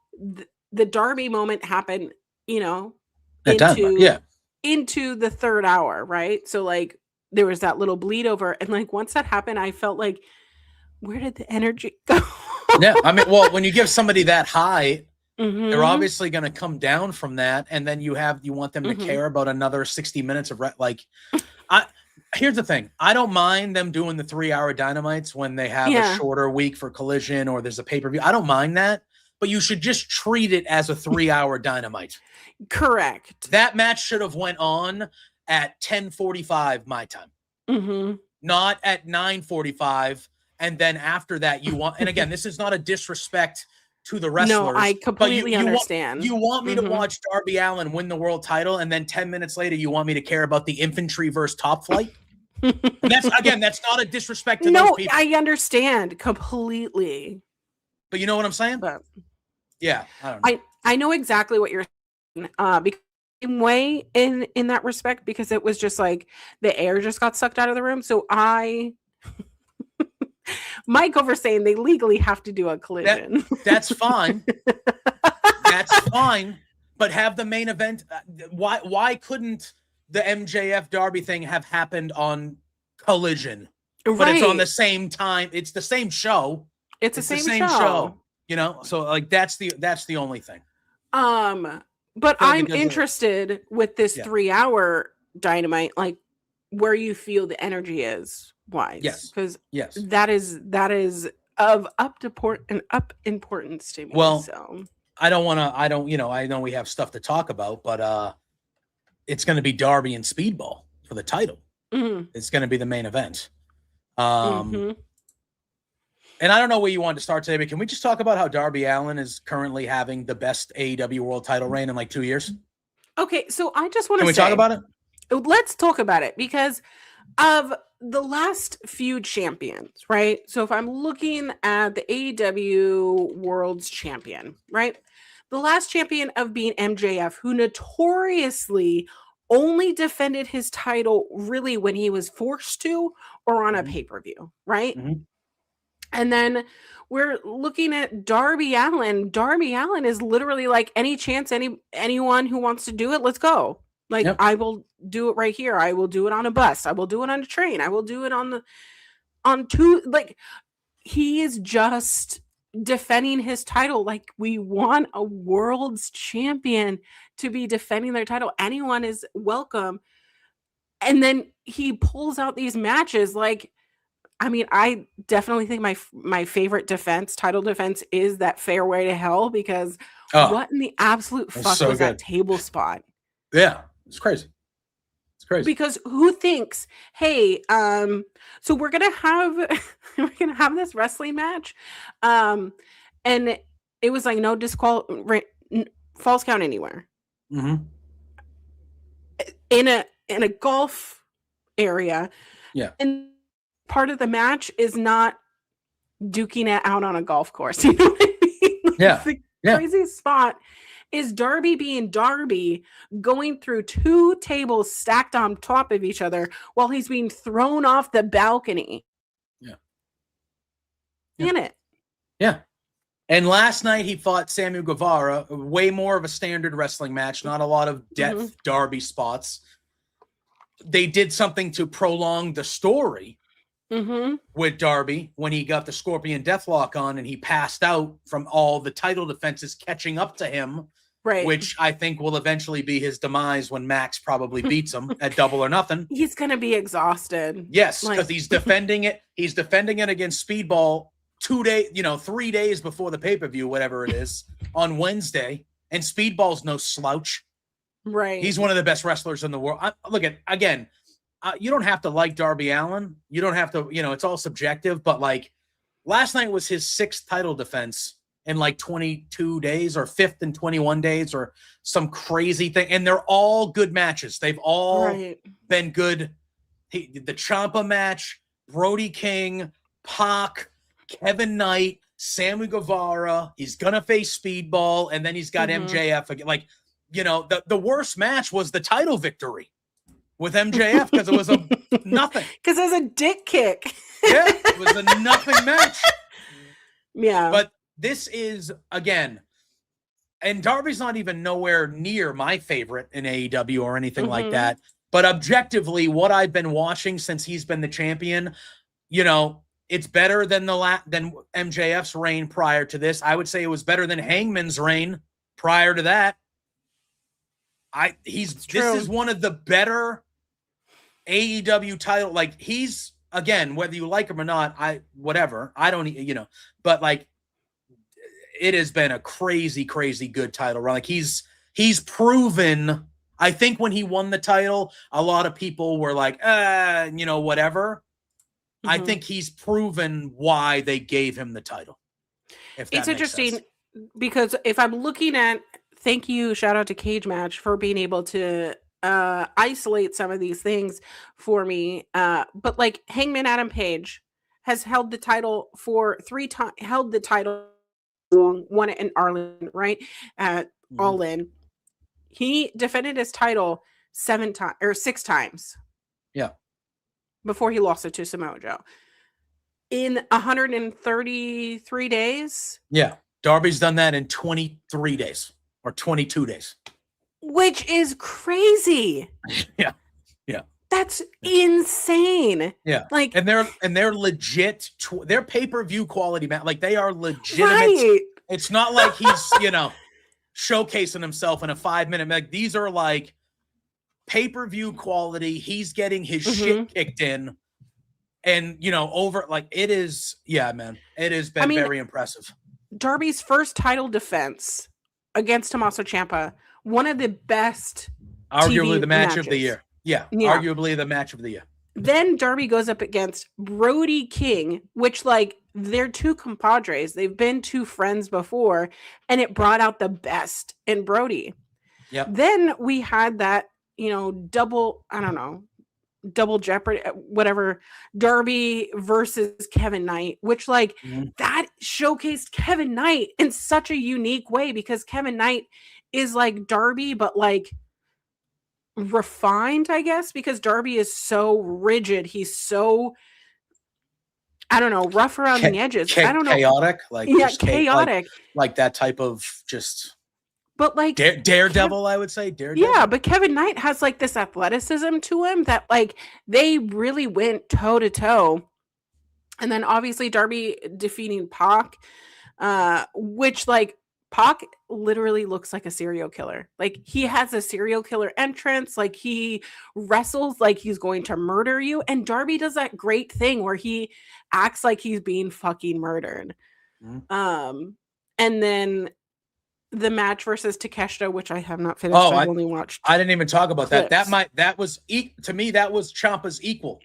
the Darby moment happened, at Dynamite, yeah. into the third hour, right? So like there was that little bleed over, and like once that happened, I felt like, where did the energy go? Yeah, I mean, well, when you give somebody that high, they're Mm-hmm. obviously going to come down from that, and then you want them to Mm-hmm. care about another 60 minutes of here's the thing. I don't mind them doing the 3-hour Dynamites when they have a Yeah, shorter week for Collision or there's a pay-per-view. I don't mind that, but you should just treat it as a 3-hour Dynamite. correct. That match should have went on at 10:45 my time, Mm-hmm. not at 9:45. And then after that, you want, and again, this is not a disrespect to the No, I wrestlers, but completely understand. you want me to Mm-hmm. watch Darby Allin win the world title, and then 10 minutes later, you want me to care about the infantry versus Top Flight? And that's not a disrespect to those No, people. I understand completely. But you know what I'm saying? But Yeah, I don't know. I know exactly what you're saying. Because same way in that respect, because it was just like the air just got sucked out of the room. So Mike over saying they legally have to do a collision. That's fine. That's fine. But have the main event. Why couldn't the MJF Darby thing have happened on Collision? But it's on the same time. It's the same show. It's the same show. You know, so like that's the only thing. But I'm interested with this 3-hour Dynamite, like where you feel the energy is wise. Yes. Because yes, that is of up importance to me. Well, so I know we have stuff to talk about, but it's going to be Darby and Speedball for the title. Mm-hmm. It's going to be the main event. Mm-hmm. And I don't know where you want to start today, but can we just talk about how Darby Allin is currently having the best AEW world title reign in like 2 years? Okay, so I just want to say, talk about it? Let's talk about it because of the last few champions, right? So if I'm looking at the AEW World's Champion, right? The last champion of being MJF, who notoriously only defended his title really when he was forced to or on a pay-per-view, right? Mm-hmm. And then we're looking at Darby Allin. Darby Allin is literally like, any chance, anyone who wants to do it, let's go. Like, yep. I will do it right here. I will do it on a bus. I will do it on a train. I will do it on two. Like, he is just defending his title. Like, we want a world's champion to be defending their title. Anyone is welcome. And then he pulls out these matches. Like, I mean, I definitely think my favorite title defense is that Fairway to Hell, because what in the absolute fuck was that table spot? Yeah, it's crazy. It's crazy. Because who thinks, hey, so we're gonna have this wrestling match, and it was like no false count anywhere. Mm-hmm. In a golf area. Yeah. And part of the match is not duking it out on a golf course. You know what I mean? Yeah. The crazy spot is Darby being Darby, going through two tables stacked on top of each other while he's being thrown off the balcony. Yeah. In it. Yeah. And last night he fought Samuel Guevara, way more of a standard wrestling match, not a lot of depth Darby spots. They did something to prolong the story with Darby when he got the Scorpion Deathlock on and he passed out from all the title defenses catching up to him, right? Which I think will eventually be his demise when Max probably beats him at Double or Nothing. He's going to be exhausted. Yes, because he's defending it. He's defending it against Speedball 3 days before the pay-per-view, whatever it is, on Wednesday. And Speedball's no slouch. Right. He's one of the best wrestlers in the world. You don't have to like Darby Allin. You don't have to, it's all subjective. But like last night was his 6th title defense in like 22 days or 5th in 21 days or some crazy thing. And they're all good matches. They've all been good. The Ciampa match, Brody King, Pac, Kevin Knight, Sammy Guevara. He's going to face Speedball. And then he's got MJF again. Like, the worst match was the title victory with MJF because it was a nothing. Because it was a dick kick. Yeah, it was a nothing match. Yeah. But this is, again, and Darby's not even nowhere near my favorite in AEW or anything like Mhm. that. But objectively, what I've been watching since he's been the champion, you know, it's better than than MJF's reign prior to this. I would say it was better than Hangman's reign prior to that. This is one of the better AEW title. Like, he's, again, whether you like him or not, whatever. I don't, you know, but like, it has been a crazy, crazy good title run. Like, he's proven. I think when he won the title, a lot of people were like, you know, whatever. Mm-hmm. I think he's proven why they gave him the title. It's interesting because if I'm looking at, thank you, shout out to Cage Match for being able to isolate some of these things for me. But like Hangman Adam Page has held the title for 3 times, won it in Arlen, right? All in. He defended his title 6 times. Yeah. Before he lost it to Samoa Joe. In 133 days. Yeah. Darby's done that in 23 days or 22 days. Which is crazy. Yeah. Yeah. That's insane. Yeah. Like, and they're legit. They're pay-per-view quality, man. Like, they are legitimate. Right. It's not like he's, you know, showcasing himself in a 5-minute. Like, these are like pay-per-view quality. He's getting his shit kicked in. And, you know, over, like, it is, yeah, man. It has been very impressive. Darby's first title defense against Tommaso Ciampa, one of the best arguably TV the match matches. of the year. Yeah, arguably the match of the year. Then Darby goes up against Brody King, which, like, they're 2 compadres. They've been 2 friends before, and it brought out the best in Brody. Yeah. Then we had that, you know, double jeopardy, whatever, Darby versus Kevin Knight, which, like, that showcased Kevin Knight in such a unique way, because Kevin Knight is like Darby, but like refined, I guess, because Darby is so rigid. He's so, I don't know, rough around the edges. I don't know. Chaotic. Like, yeah, chaotic. Like that type of just... But like Daredevil, I would say. Daredevil. Yeah, but Kevin Knight has like this athleticism to him that, like, they really went toe to toe. And then obviously Darby defeating Pac, which, like, Pac literally looks like a serial killer. Like, he has a serial killer entrance. Like, he wrestles like he's going to murder you. And Darby does that great thing where he acts like he's being fucking murdered. And then the match versus Takeshita, which I have not finished. I've only watched. I didn't even talk about clips. That was to me, that was Ciampa's equal.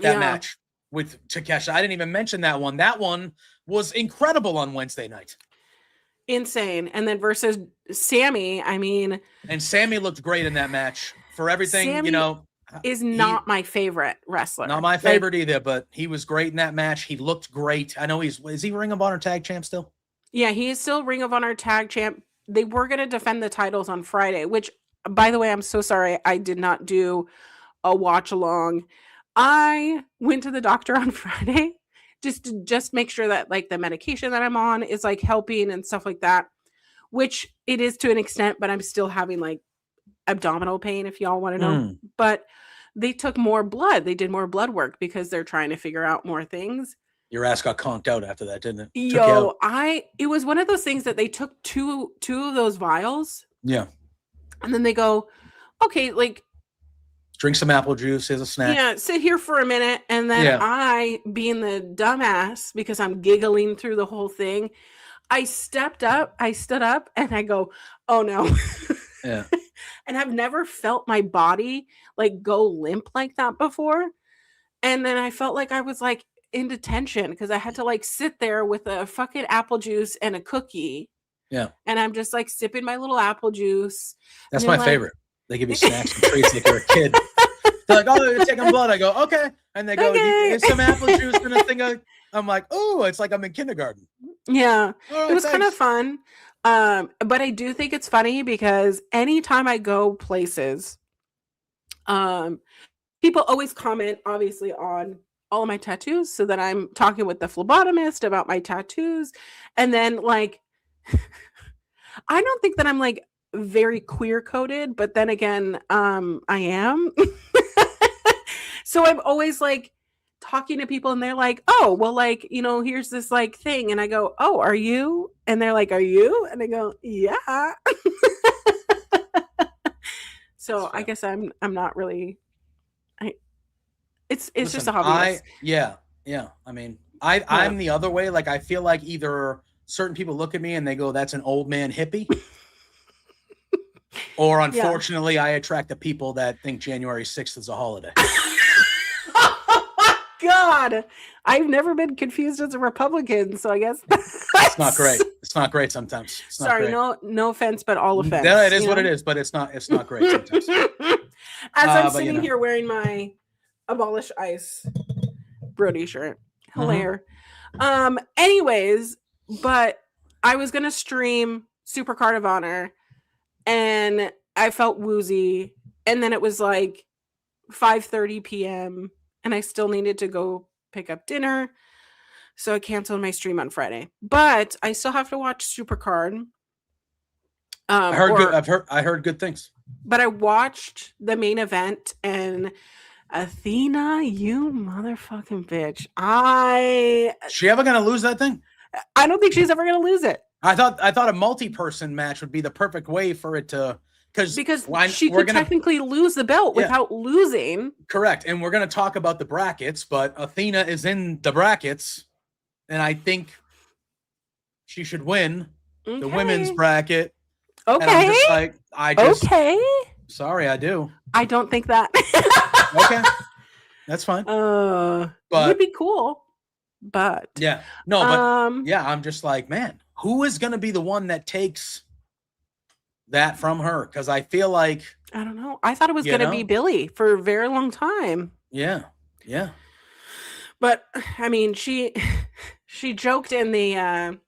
That match with Takeshita. I didn't even mention that one. That one was incredible on Wednesday night. Insane. And then versus Sammy, I mean, and Sammy looked great in that match for everything. Sammy, you know, is not my favorite wrestler. Not my favorite either, but he was great in that match. He looked great. I know is he Ring of Honor tag champ still? Yeah, he is still Ring of Honor tag champ. They were going to defend the titles on Friday, which, by the way, I'm so sorry I did not do a watch along. I went to the doctor on Friday just to make sure that, like, the medication that I'm on is, like, helping and stuff like that, which it is to an extent, but I'm still having, like, abdominal pain, if y'all want to know. But they took more blood. They did more blood work because they're trying to figure out more things. Your ass got conked out after that, didn't it? It was one of those things that they took two of those vials. Yeah. And then they go, okay, like, drink some apple juice as a snack. Yeah, sit here for a minute. And then I, being the dumbass, because I'm giggling through the whole thing, I stood up and I go, oh no. Yeah. And I've never felt my body like go limp like that before. And then I felt like I was like in detention because I had to like sit there with a fucking apple juice and a cookie. Yeah. And I'm just like sipping my little apple juice. That's my favorite. They give you snacks and treats like you're a kid. They're like, oh, you're taking blood. I go, okay. And they go, here's some apple juice and a thing. I'm like, oh, it's like I'm in kindergarten. Yeah. It was kind of fun. But I do think it's funny because anytime I go places, people always comment, obviously, on all of my tattoos, so that I'm talking with the phlebotomist about my tattoos. And then, like, I don't think that I'm like very queer coded, but then again, I am. So I'm always like talking to people and they're like, "Oh, well, like, here's this like thing." And I go, "Oh, are you?" And they're like, "Are you?" And I go, "Yeah." So I guess I'm not really it's Listen, just a hobby. yeah. I mean, I'm the other way. Like, I feel like either certain people look at me and they go, "That's an old man hippie," or unfortunately, I attract the people that think January 6th is a holiday. God, I've never been confused as a Republican, so I guess it's not great. It's not great sometimes. It's not Sorry, great. no offense, but all offense. No, it is what it is, but it's not great sometimes. As I'm sitting here wearing my Abolish ICE Brody shirt. Hilarious. Anyways, but I was gonna stream Super Card of Honor and I felt woozy, and then it was like 5:30 p.m. and I still needed to go pick up dinner. So I canceled my stream on Friday. But I still have to watch Supercard. I heard good things. But I watched the main event, and Athena, you motherfucking bitch. She ever gonna lose that thing? I don't think she's ever gonna lose it. I thought a multi-person match would be the perfect way for it to because she could technically lose the belt without losing. Correct. And we're gonna talk about the brackets, but Athena is in the brackets, and I think she should win the women's bracket. Okay. And I'm just like, okay. Sorry, I do. I don't think that. Okay. That's fine. But it would be cool. But I'm just like, man, who is gonna be the one that takes that from her? Because I feel like I don't know. I thought it was gonna be Billy for a very long time. Yeah. But I mean, she joked in the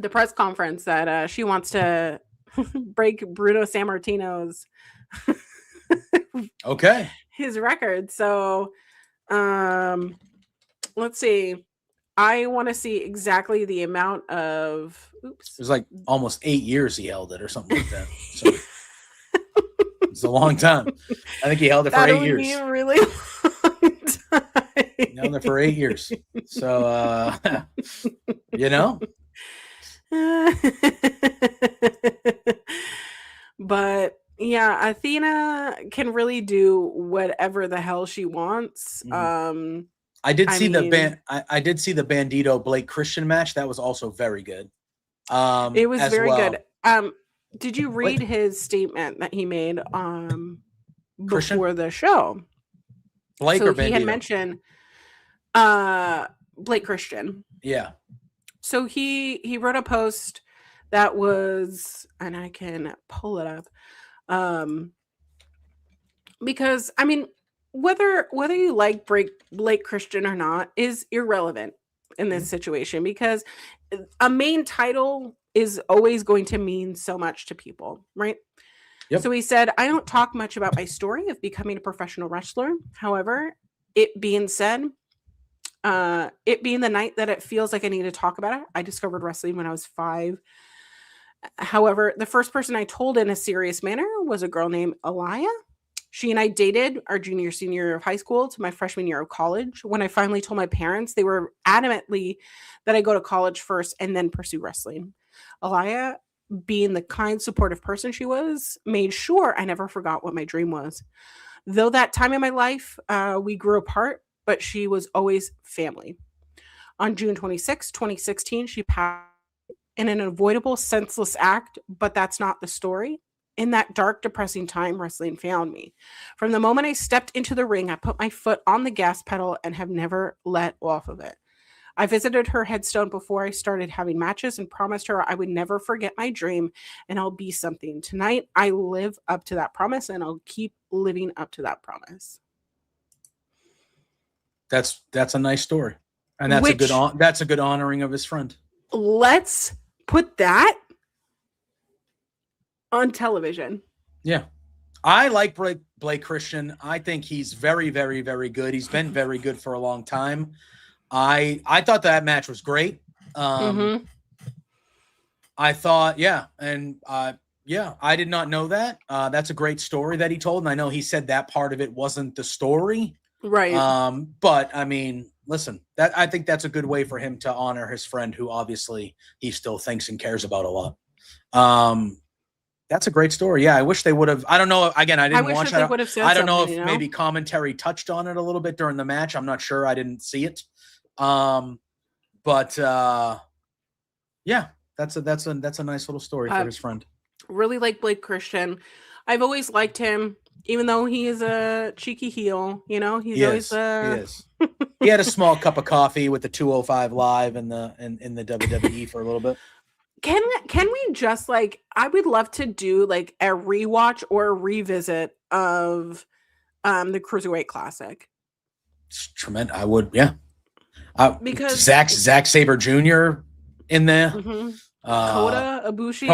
press conference that she wants to break Bruno Sammartino's his record. So let's see. I want to see exactly the amount of It was like almost 8 years he held it or something like that. So it's a long time. I think he held it for 8 years. Be a really long time. He held it for 8 years. So But yeah, Athena can really do whatever the hell she wants. I did see the Bandito Blake Christian match. That was also very good. It was very good. Did you read his statement that he made before the show? Blake or Bandito? He had mentioned Blake Christian. Yeah. So he wrote a post that was, and I can pull it up, because I mean, whether you like Blake Christian or not is irrelevant in this situation, because a main title is always going to mean so much to people, right? Yep. So he said, "I don't talk much about my story of becoming a professional wrestler. However, it being said, it being the night that it feels like I need to talk about it, I discovered wrestling when I was 5. However, the first person I told in a serious manner was a girl named Aliyah. She and I dated our junior, senior year of high school to my freshman year of college. When I finally told my parents, they were adamantly that I go to college first and then pursue wrestling. Aliyah, being the kind, supportive person she was, made sure I never forgot what my dream was. Though that time in my life, we grew apart, but she was always family. On June 26, 2016, she passed in an avoidable, senseless act, but that's not the story. In that dark, depressing time, wrestling found me. From the moment I stepped into the ring, I put my foot on the gas pedal and have never let off of it. I visited her headstone before I started having matches and promised her I would never forget my dream and I'll be something. Tonight, I live up to that promise and I'll keep living up to that promise." That's a nice story. And that's a good honoring of his friend. Let's put that on television. Yeah. I like Blake Christian. I think he's very, very, very good. He's been very good for a long time. I thought that match was great. I thought, yeah. And yeah, I did not know that. That's a great story that he told. And I know he said that part of it wasn't the story. Right. But I mean, listen, that I think that's a good way for him to honor his friend who obviously he still thinks and cares about a lot. That's a great story. Yeah, I wish they would have. I don't know. Again, I didn't wish watch that they it. would have said I don't know if something, you know? maybe commentary touched on it a little bit during the match. I'm not sure. I didn't see it. But yeah, that's a nice little story for his friend. Really like Blake Christian. I've always liked him, even though he is a cheeky heel. You know, he's always He is. He had a small cup of coffee with the 205 live in the WWE for a little bit. Can we just like, I would love to do like a rewatch or a revisit of the Cruiserweight Classic. It's tremendous. I would, yeah. Because Zack Sabre Jr. in there. Kota Ibushi.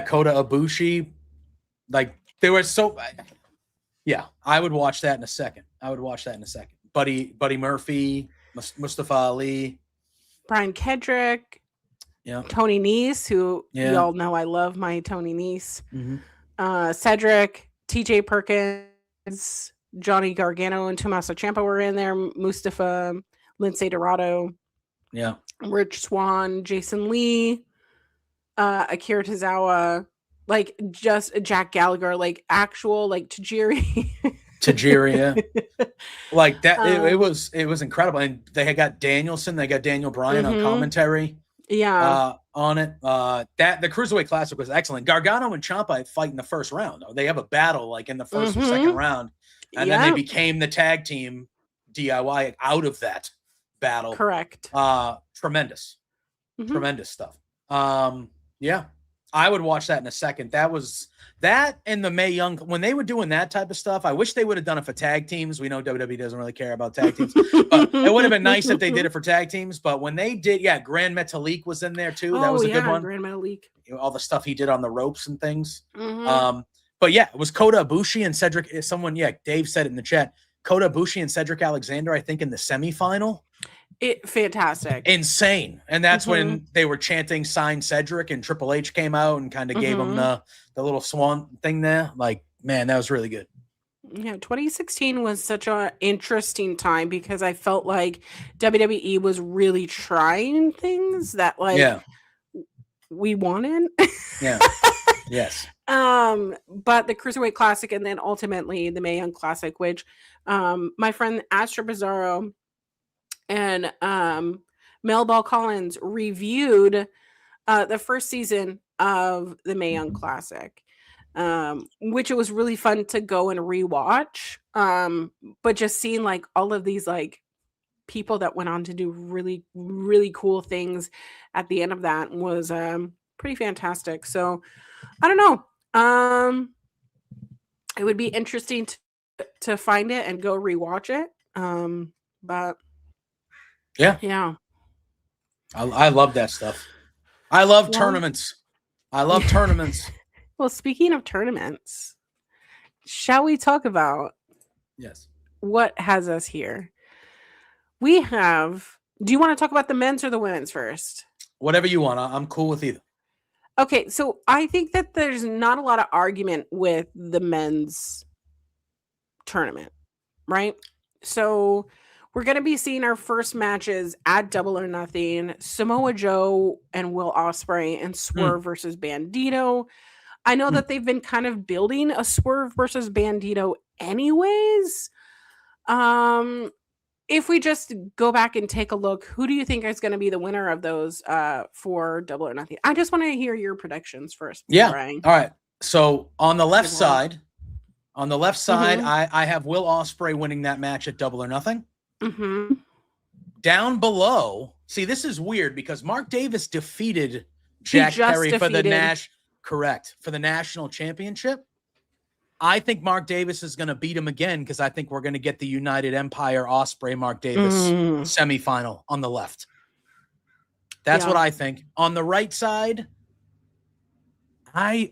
Kota Ibushi. Like they were so. Yeah, I would watch that in a second. Buddy Murphy, Mustafa Ali, Brian Kedrick. Yeah. Tony Nese, who y'all know I love my Tony Nese. Mm-hmm. Cedric, TJ Perkins, Johnny Gargano, and Tommaso Ciampa were in there. Mustafa, Lindsay Dorado. Yeah. Rich Swann, Jason Lee, Akira Tozawa, like just Jack Gallagher, like actual like Tajiri. Yeah. Like that it was incredible. And they had got Danielson, they got Daniel Bryan on commentary. Yeah. On it. That the Cruiserweight Classic was excellent. Gargano and Ciampa fight in the first round. They have a battle like in the first or second round. And then they became the tag team DIY out of that battle. Correct. Tremendous. Tremendous stuff. Yeah. I would watch that in a second. That was that and the Mae Young when they were doing that type of stuff. I wish they would have done it for tag teams. We know WWE doesn't really care about tag teams, but it would have been nice if they did it for tag teams. But when they did, Grand Metalik was in there too. That was a good one. Grand Metalik. All the stuff he did on the ropes and things. But yeah, it was Kota Ibushi and Cedric. Dave said it in the chat. Kota Ibushi and Cedric Alexander, I think, in the semifinal. Fantastic. Insane. And that's when they were chanting "Sign Cedric" and Triple H came out and kind of gave him the little swan thing there. Like, man, that was really good. Yeah, 2016 was such an interesting time because I felt like WWE was really trying things that like we wanted. Yeah. Yes. But the Cruiserweight Classic and then ultimately the Mae Young Classic, which my friend Astra Bizarro and Mel Ball Collins reviewed the first season of the Mae Young Classic, which it was really fun to go and rewatch. But just seeing like all of these like people that went on to do really, really cool things at the end of that was pretty fantastic. So I don't know. It would be interesting to find it and go rewatch it. But yeah. I love that stuff. I love tournaments. Well, speaking of tournaments, shall we talk about what has us here? We have. Do you want to talk about the men's or the women's first? Whatever you want. I'm cool with either. Okay, so I think that there's not a lot of argument with the men's tournament, right? So we're going to be seeing our first matches at Double or Nothing. Samoa Joe and Will Ospreay and Swerve versus Bandito. I know that they've been kind of building a Swerve versus Bandito anyways. If we just go back and take a look, who do you think is going to be the winner of those for Double or Nothing? I just want to hear your predictions first. All right. So on the left side, I have Will Ospreay winning that match at Double or Nothing. Down below, see, this is weird because Mark Davis defeated Jack Perry for the national championship. I think Mark Davis is going to beat him again because I think we're going to get the United Empire Ospreay Mark Davis semifinal on the left. That's what I think. On the right side,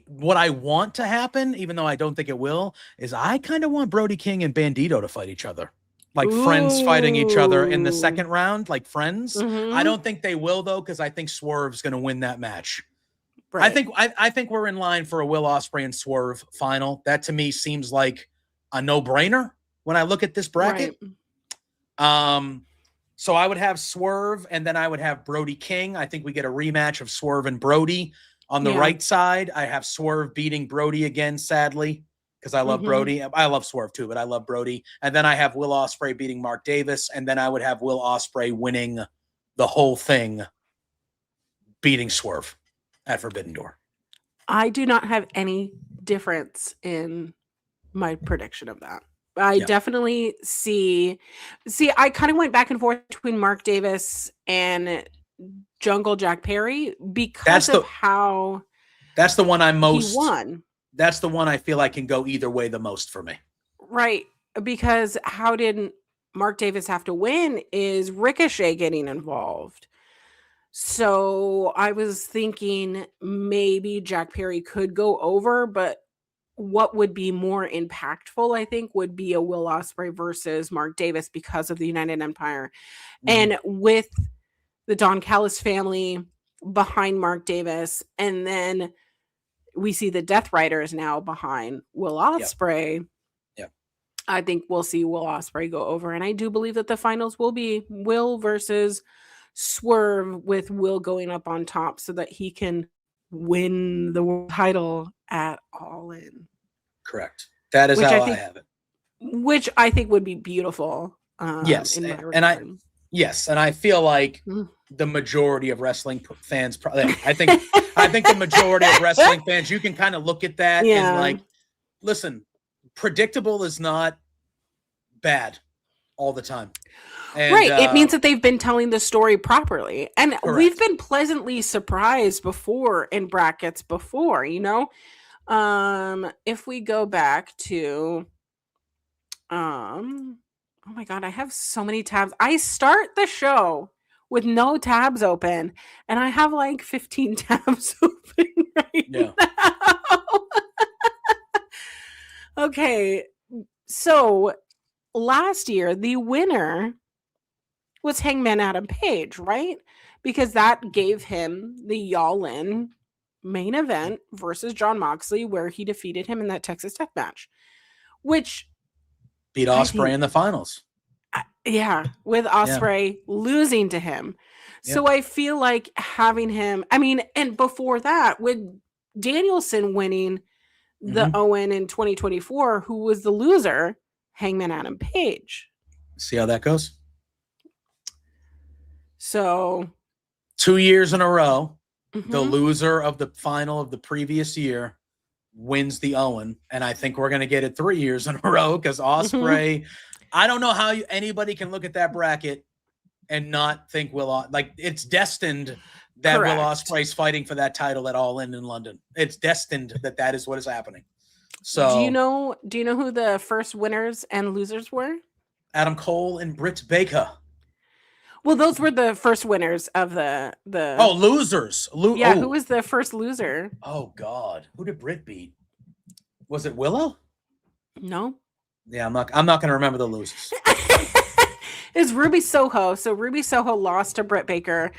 what I want to happen, even though I don't think it will, is I kind of want Brody King and Bandito to fight each other. Like friends fighting each other in the second round, like friends. I don't think they will, though, because I think Swerve's going to win that match. I think we're in line for a Will Ospreay and Swerve final. That to me seems like a no-brainer when I look at this bracket. Right. So I would have Swerve, and then I would have Brody King. I think we get a rematch of Swerve and Brody. On the right side, I have Swerve beating Brody again, sadly, because I love Brody. I love Swerve too, but I love Brody. And then I have Will Ospreay beating Mark Davis, and then I would have Will Ospreay winning the whole thing, beating Swerve at Forbidden Door. I do not have any difference in my prediction of that. I definitely see, I kind of went back and forth between Mark Davis and Jungle Jack Perry because of how that's the one I'm most he won. That's the one I feel like can go either way the most for me. Right. Because how did Mark Davis have to win is Ricochet getting involved. So I was thinking maybe Jack Perry could go over, but what would be more impactful, I think, would be a Will Ospreay versus Mark Davis because of the United Empire. And with the Don Callis family behind Mark Davis, and then we see the Death Riders now behind Will Ospreay. Yep. I think we'll see Will Ospreay go over. And I do believe that the finals will be Will versus Swerve, with Will going up on top so that he can win the world title at All In. Correct. That is how I have it. Which I think would be beautiful. Yes. And I feel like the majority of wrestling fans probably, I think the majority of wrestling fans, you can kind of look at that and like, listen, predictable is not bad all the time. And, it means that they've been telling the story properly. And correct. We've been pleasantly surprised before in brackets before, you know? If we go back to, oh my God, I have so many tabs. I start the show with no tabs open, and I have like 15 tabs open right now. Okay, so last year, the winner was Hangman Adam Page, right? Because that gave him the Y'all In main event versus Jon Moxley, where he defeated him in that Texas Tech match, which beat Ospreay in the finals. With Ospreay losing to him. So I feel like having him, and before that, with Danielson winning the Owen in 2024, who was the loser, Hangman Adam Page. See how that goes? So 2 years in a row, the loser of the final of the previous year wins the Owen. And I think we're going to get it 3 years in a row because Ospreay, I don't know how anybody can look at that bracket and not think it's destined that Will Ospreay's fighting for that title at All In London. It's destined that is what is happening. So do you know who the first winners and losers were? Adam Cole and Britt Baker. Well, those were the first winners of the losers. Who was the first loser? Oh God, who did Britt beat? Was it Willow? No. Yeah, I'm not going to remember the losers. It's Ruby Soho. So Ruby Soho lost to Britt Baker,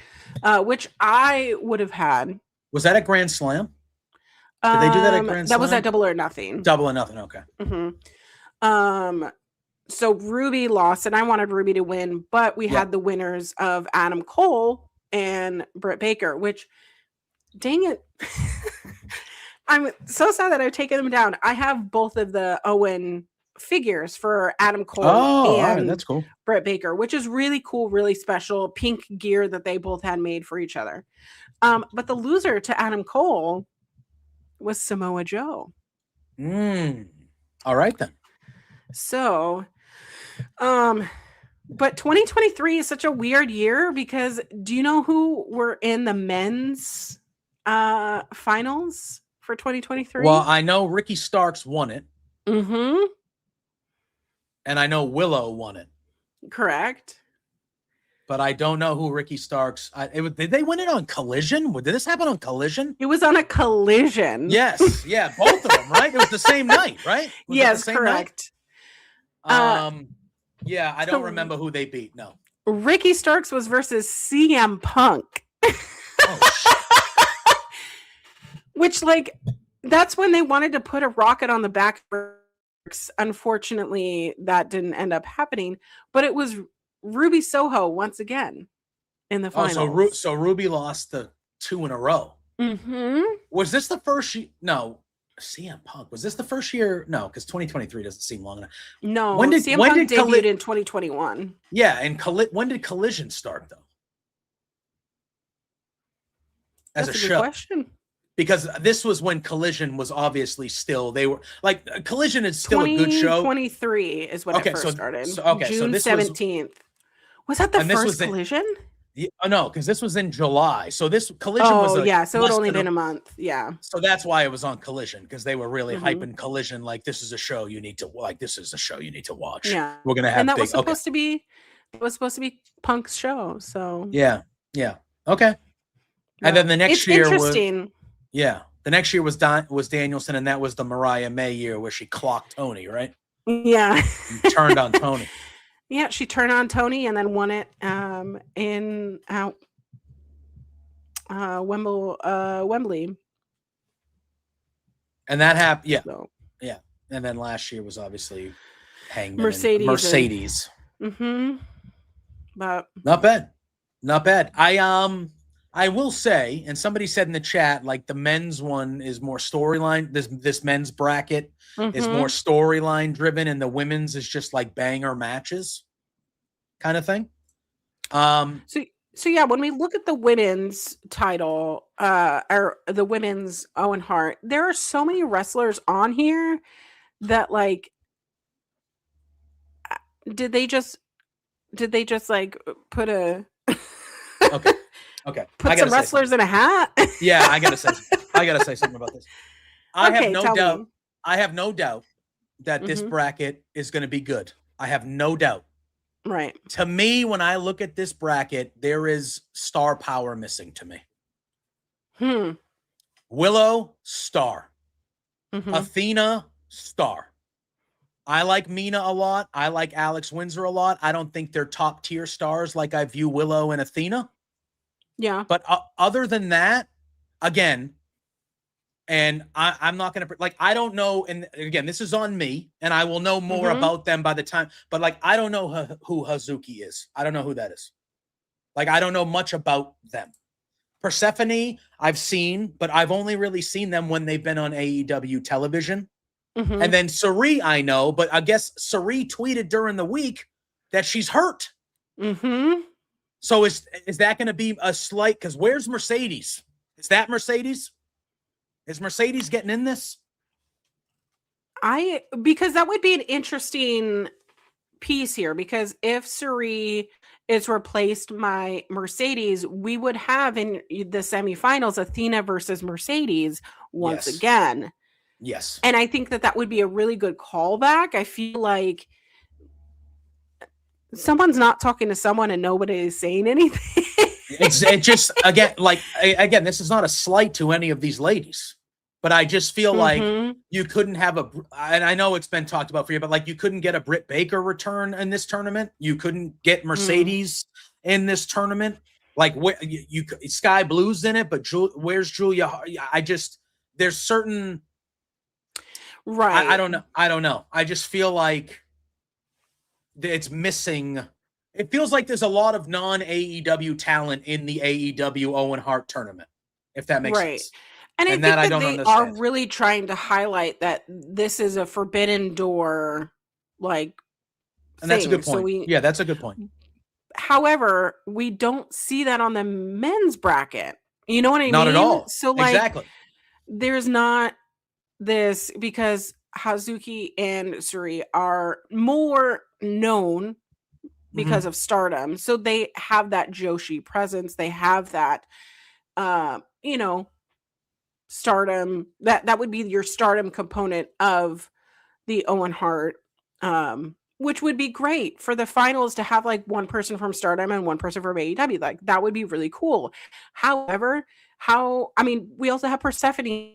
which I would have had. Was that at Grand Slam? Did they do that at Grand Slam? That was at Double or Nothing. Double or Nothing. Okay. So Ruby lost, and I wanted Ruby to win, but we had the winners of Adam Cole and Britt Baker, which, dang it. I'm so sad that I've taken them down. I have both of the Owen figures for Adam Cole and all right, that's cool. Britt Baker, which is really cool, really special pink gear that they both had made for each other. But the loser to Adam Cole was Samoa Joe. All right then. So, but 2023 is such a weird year because do you know who were in the men's finals for 2023? Well, I know Ricky Starks won it. And I know Willow won it. Correct. But I don't know who Ricky Starks. Did they win it on Collision? Did this happen on Collision? It was on a Collision. Yes. Yeah, both of them, right? It was the same night, right? Yes, correct. Yeah, I don't remember who they beat. No. Ricky Starks was versus CM Punk. Which, like, that's when they wanted to put a rocket on the back. Unfortunately, that didn't end up happening, but it was Ruby Soho once again in the Oh, finals. so Ruby lost the 2 in a row. Mm-hmm. Was this the first year? No, CM Punk. Was this the first year? No, because 2023 doesn't seem long enough. No, When did CM when Punk did debuted in 2021. Yeah, and when did Collision start though? As That's a a good show. question. Because this was when Collision was obviously still, they were like, Collision is still a good show. 2023 is when it first started. So June this 17th. Was that the and this first was Collision? no, because this was in July. So this Collision was so it only been a month. Yeah. So that's why it was on Collision, because they were really Mhm. hyping Collision like, this is a show you need to watch. Yeah. We're gonna have And that big, was supposed to be Punk's show. So yeah. Okay. And then the next it's year interesting. the next year was Danielson, and that was the Mariah May year where she clocked Tony, right? Yeah. And turned on Tony. Yeah, she turned on Tony and then won it in Wembley. And that happened. Yeah. So. Yeah. And then last year was obviously Hangman Mercedes. Mm-hmm. But not bad. I will say, and somebody said in the chat, like, the men's one is more storyline. This men's bracket is more storyline driven, and the women's is just like banger matches kind of thing. So yeah, when we look at the women's title, or the women's Owen Hart, there are so many wrestlers on here that, like, did they just like put a Okay. Put some wrestlers in a hat? Yeah, I gotta say something about this. I have no doubt that this bracket is going to be good. I have no doubt. Right. To me, when I look at this bracket, there is star power missing to me. Willow, star. Athena, star. I like Mina a lot. I like Alex Windsor a lot. I don't think they're top tier stars like I view Willow and Athena. Yeah. But other than that, again, and I'm not going to, like, I don't know. And again, this is on me, and I will know more about them by the time. But, like, I don't know who Hazuki is. I don't know who that is. Like, I don't know much about them. Persephone, I've seen, but I've only really seen them when they've been on AEW television. And then Sari, I know, but I guess Sari tweeted during the week that she's hurt. So is that going to be a slight? Because where's Mercedes? Is that Mercedes? Is Mercedes getting in this? Because that would be an interesting piece here. Because if Sari is replaced by Mercedes, we would have in the semifinals Athena versus Mercedes once again. Yes. And I think that would be a really good callback. I feel like someone's not talking to someone and nobody is saying anything. It just, again, this is not a slight to any of these ladies, but I just feel like you couldn't have and I know it's been talked about for you, but, like, you couldn't get a Britt Baker return in this tournament. You couldn't get Mercedes in this tournament. Like, where you Sky Blue's in it, but where's Julia? There's certain, right. I don't know. I just feel like it's missing. It feels like there's a lot of non-AEW talent in the AEW Owen Hart tournament, if that makes sense. And I think that they are really trying to highlight that this is a forbidden door, like, and that's a good point. So that's a good point. However, we don't see that on the men's bracket. You know what I mean? Not at all. So, like, there's not this, because Hazuki and Suri are more known because of Stardom. So they have that Joshi presence. They have that, Stardom. That would be your Stardom component of the Owen Hart, which would be great for the finals to have, like, one person from Stardom and one person from AEW. Like, that would be really cool. However, we also have Persephone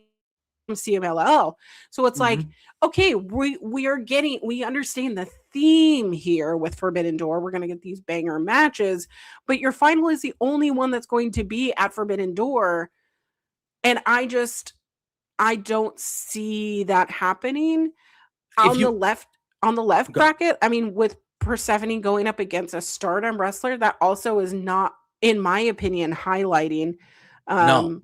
from CMLL. So it's like, okay, we understand the theme here with Forbidden Door. We're going to get these banger matches, but your final is the only one that's going to be at Forbidden Door. And I just, I don't see that happening If on you the left go, bracket. I mean, with Persephone going up against a Stardom wrestler, that also is not, in my opinion, highlighting no,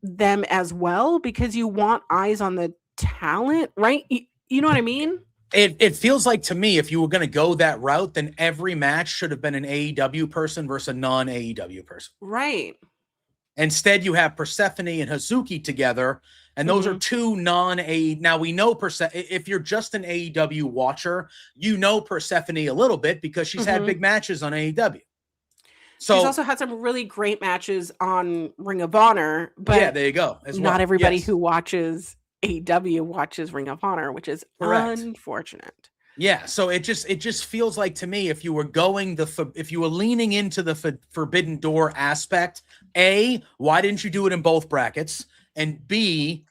them as well, because you want eyes on the talent, right? You know what I mean? it feels like to me, if you were going to go that route, then every match should have been an AEW person versus a non AEW person. Right. Instead, you have Persephone and Hazuki together, and those are two non-A. Now we know if you're just an AEW watcher, you know Persephone a little bit because she's had big matches on AEW. So she's also had some really great matches on Ring of Honor, but yeah, there you go. Not everybody who watches AEW watches Ring of Honor, which is unfortunate. Yeah, so it just feels like to me, if you were leaning into the Forbidden Door aspect, A, why didn't you do it in both brackets? And B,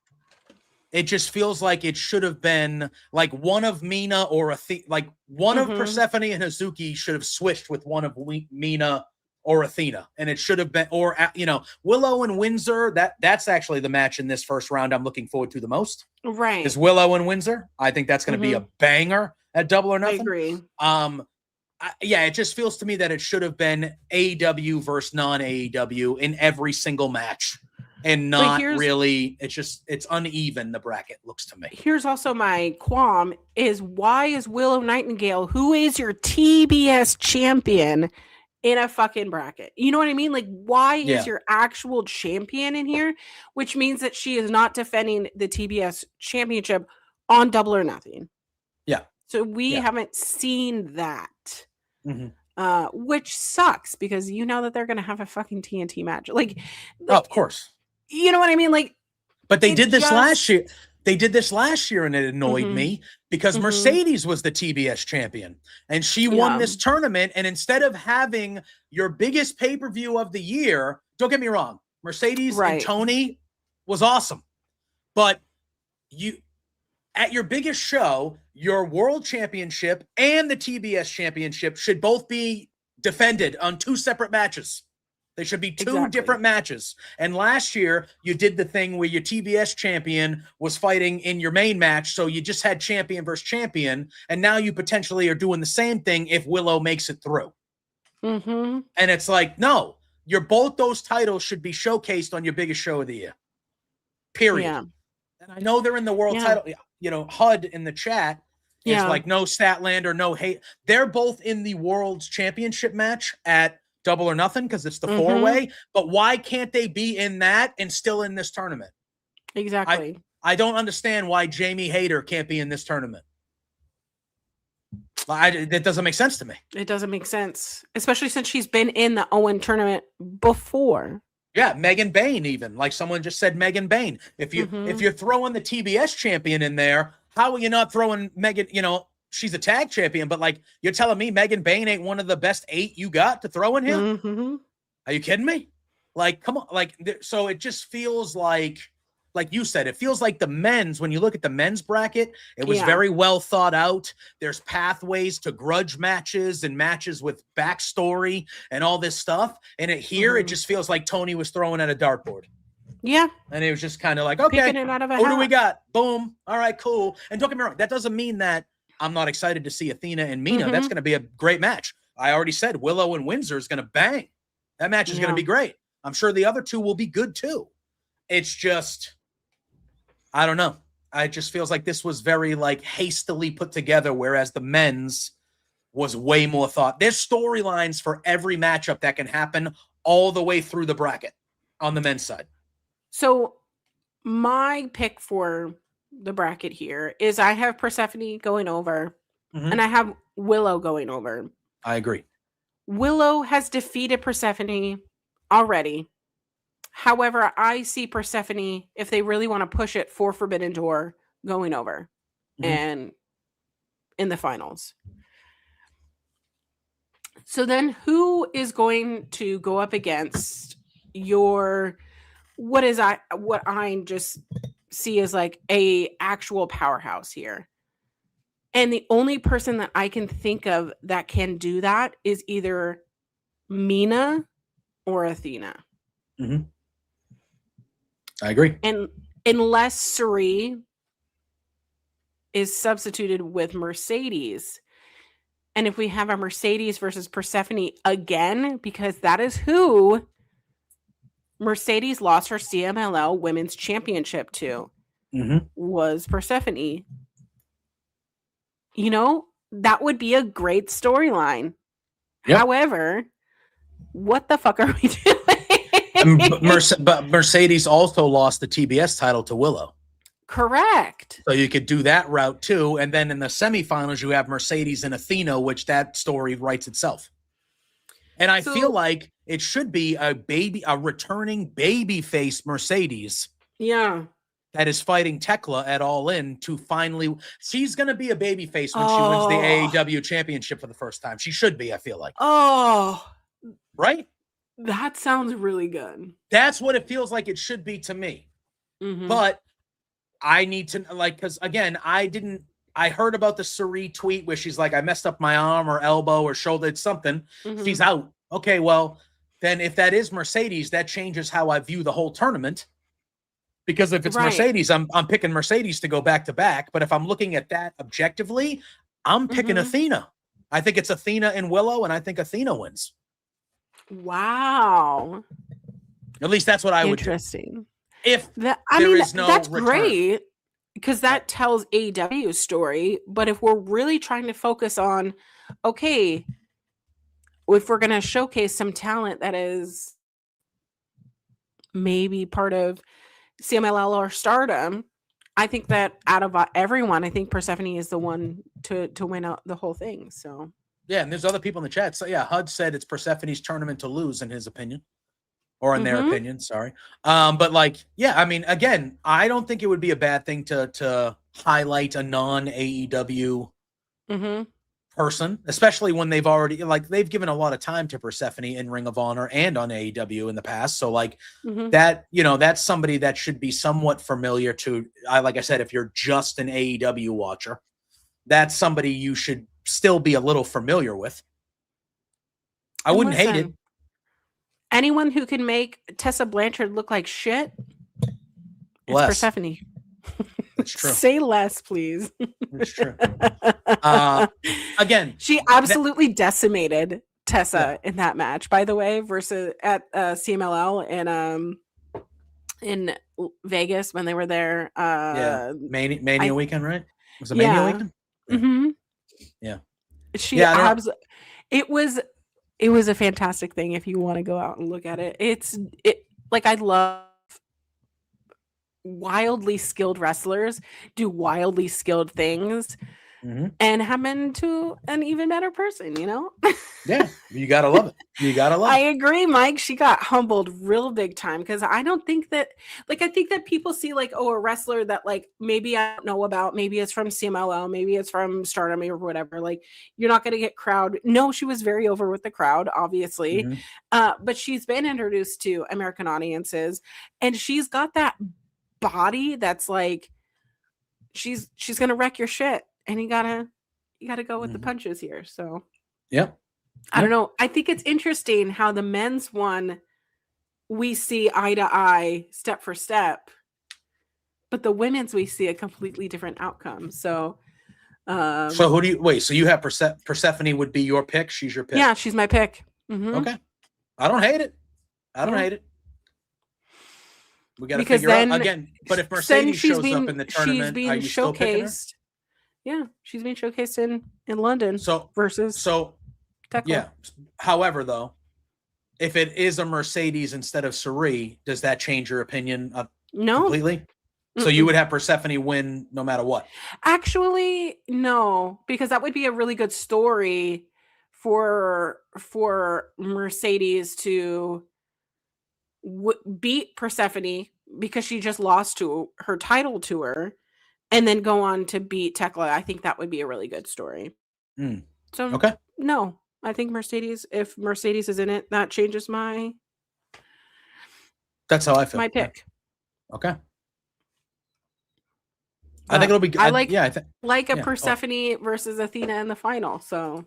it just feels like it should have been like one of Mina or of Persephone and Hazuki should have switched with one of Mina or Athena, and it should have been, or Willow and Windsor. That's actually the match in this first round I'm looking forward to the most. Right, is Willow and Windsor. I think that's going to be a banger at Double or Nothing. I agree. Yeah, it just feels to me that it should have been AEW versus non-AEW in every single match, and not really. It's uneven. The bracket looks to me. Here's also my qualm: is why is Willow Nightingale, who is your TBS champion, in a fucking bracket? You know what I mean? Like, why is your actual champion in here? Which means that she is not defending the TBS championship on Double or Nothing. Yeah. So we haven't seen that, which sucks, because you know that they're going to have a fucking TNT match. Like, of course. You know what I mean? Like, but they did this last year. They did this last year, and it annoyed me because Mercedes was the TBS champion, and she won this tournament. And instead of having your biggest pay-per-view of the year, don't get me wrong, Mercedes and Tony was awesome. But at your biggest show, your world championship and the TBS championship should both be defended on two separate matches. They should be two different matches. And last year, you did the thing where your TBS champion was fighting in your main match, so you just had champion versus champion, and now you potentially are doing the same thing if Willow makes it through. And it's like, no, both those titles should be showcased on your biggest show of the year. Period. Yeah. And I know they're in the world title. HUD in the chat is like, no Statlander, no hate. They're both in the World's Championship match at Double or Nothing because it's the four-way. But why can't they be in that and still in this tournament? Exactly. I don't understand why Jamie Hayter can't be in this tournament. That doesn't make sense to me. It doesn't make sense, especially since she's been in the Owen tournament before. Yeah, Megan Bain even. Like someone just said Megan Bain. If you're throwing the TBS champion in there, how are you not throwing Megan, she's a tag champion, but like you're telling me Megan Bain ain't one of the best 8 you got to throw in here? Are you kidding me? Like, come on. Like, so it just feels like you said, it feels like the men's, when you look at the men's bracket, it was very well thought out. There's pathways to grudge matches and matches with backstory and all this stuff. And here, it just feels like Tony was throwing at a dartboard. Yeah. And it was just kind of like, okay, who do we got? Boom. All right, cool. And don't get me wrong, that doesn't mean that I'm not excited to see Athena and Mina. That's going to be a great match. I already said Willow and Windsor is going to bang. That match is going to be great. I'm sure the other two will be good too. It's just, I don't know. It just feels like this was very hastily put together, whereas the men's was way more thought. There's storylines for every matchup that can happen all the way through the bracket on the men's side. So my pick for the bracket here is I have Persephone going over and I have Willow going over. I agree. Willow has defeated Persephone already. However, I see Persephone, if they really want to push it for Forbidden Door, going over and in the finals. So then who is going to go up against your what I just see as like a actual powerhouse here? And the only person that I can think of that can do that is either Mina or Athena. I agree. And unless Suri is substituted with Mercedes. And if we have a Mercedes versus Persephone again, because that is who Mercedes lost her CMLL Women's Championship to, was Persephone. You know, that would be a great storyline. Yep. However, what the fuck are we doing? But Mercedes also lost the TBS title to Willow. Correct. So you could do that route too. And then in the semifinals, you have Mercedes and Athena, which that story writes itself. And I feel like it should be a returning babyface Mercedes. Yeah. That is fighting Tekla at All In to finally. She's going to be a babyface when she wins the AEW championship for the first time. She should be, I feel like. Oh. Right? That sounds really good. That's what it feels like it should be to me. Mm-hmm. But I need to, like, because again, I heard about the Suri tweet where she's like, I messed up my arm or elbow or shoulder. It's something. Mm-hmm. She's out. Okay, well, then if that is Mercedes, that changes how I view the whole tournament. Because if it's Mercedes, I'm picking Mercedes to go back to back. But if I'm looking at that objectively, I'm picking Athena. I think it's Athena and Willow, and I think Athena wins. Wow. At least that's what I would do. Interesting. If is no that's return. Great because that tells AEW's story. But if we're really trying to focus on, okay, if we're going to showcase some talent that is maybe part of CMLL or Stardom, I think that out of everyone, I think Persephone is the one to win out the whole thing. So yeah, and there's other people in the chat. So yeah, HUD said it's Persephone's tournament to lose in his opinion. Or in their opinion, sorry. But like, yeah, I mean, again, I don't think it would be a bad thing to highlight a non-AEW person, especially when they've already, like, they've given a lot of time to Persephone in Ring of Honor and on AEW in the past. So like that, you know, that's somebody that should be somewhat familiar to, like I said, if you're just an AEW watcher, that's somebody you should still be a little familiar with. I wouldn't hate it. Anyone who can make Tessa Blanchard look like shit is Persephone. That's true. Say less, please. That's true. Again, she absolutely decimated Tessa in that match, by the way, versus at CMLL and in Vegas when they were there. Mania weekend, right? Was it Mania weekend? Mm-hmm. Yeah. It was a fantastic thing if you want to go out and look at it. It's like, I love wildly skilled wrestlers do wildly skilled things and happen to an even better person, you know? Yeah, you gotta love it. You gotta love it. I agree, Mike. She got humbled real big time because I don't think that, like, I think that people see, like, oh, a wrestler that, like, maybe I don't know about, maybe it's from CMLL, maybe it's from Stardom or whatever. Like, you're not going to get crowd. No, she was very over with the crowd, obviously. But she's been introduced to American audiences and she's got that body that's like, she's going to wreck your shit. And you gotta go with the punches here. So I don't know. I think it's interesting how the men's one, we see eye to eye, step for step, but the women's, we see a completely different outcome. So who do you so you have Persephone would be your pick? She's your pick. Yeah, she's my pick. Okay. I don't hate it. hate it. We got to figure out again. But if Mercedes shows up in the tournament, are you still picking her? Yeah, she's being showcased in London. Versus Tekla. Yeah. However, though, if it is a Mercedes instead of Suri, does that change your opinion completely? So you would have Persephone win no matter what? Actually, no, because that would be a really good story for Mercedes to beat Persephone because she just lost to her title to her and then go on to beat Tekla. I think that would be a really good story. So no, I think if Mercedes is in it, that changes that's how I feel. My pick. Okay. I think it'll be good. I like a Persephone versus Athena in the final. So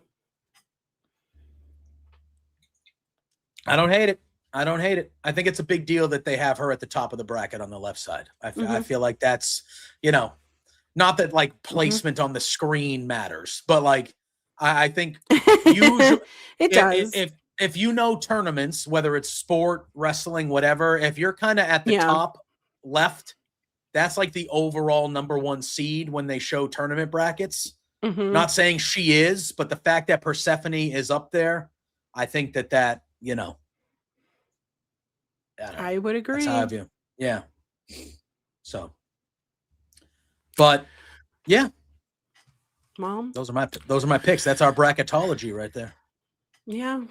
I don't hate it. I don't hate it. I think it's a big deal that they have her at the top of the bracket on the left side. I feel like that's, not that like placement on the screen matters, but like I think usually it does. If you know tournaments, whether it's sport, wrestling, whatever, if you're kind of at the top left, that's like the overall number one seed when they show tournament brackets. Not saying she is, but the fact that Persephone is up there, I think that I would agree. That's how I view. Yeah. So, but yeah, Mom, those are my picks. That's our bracketology right there. Yeah,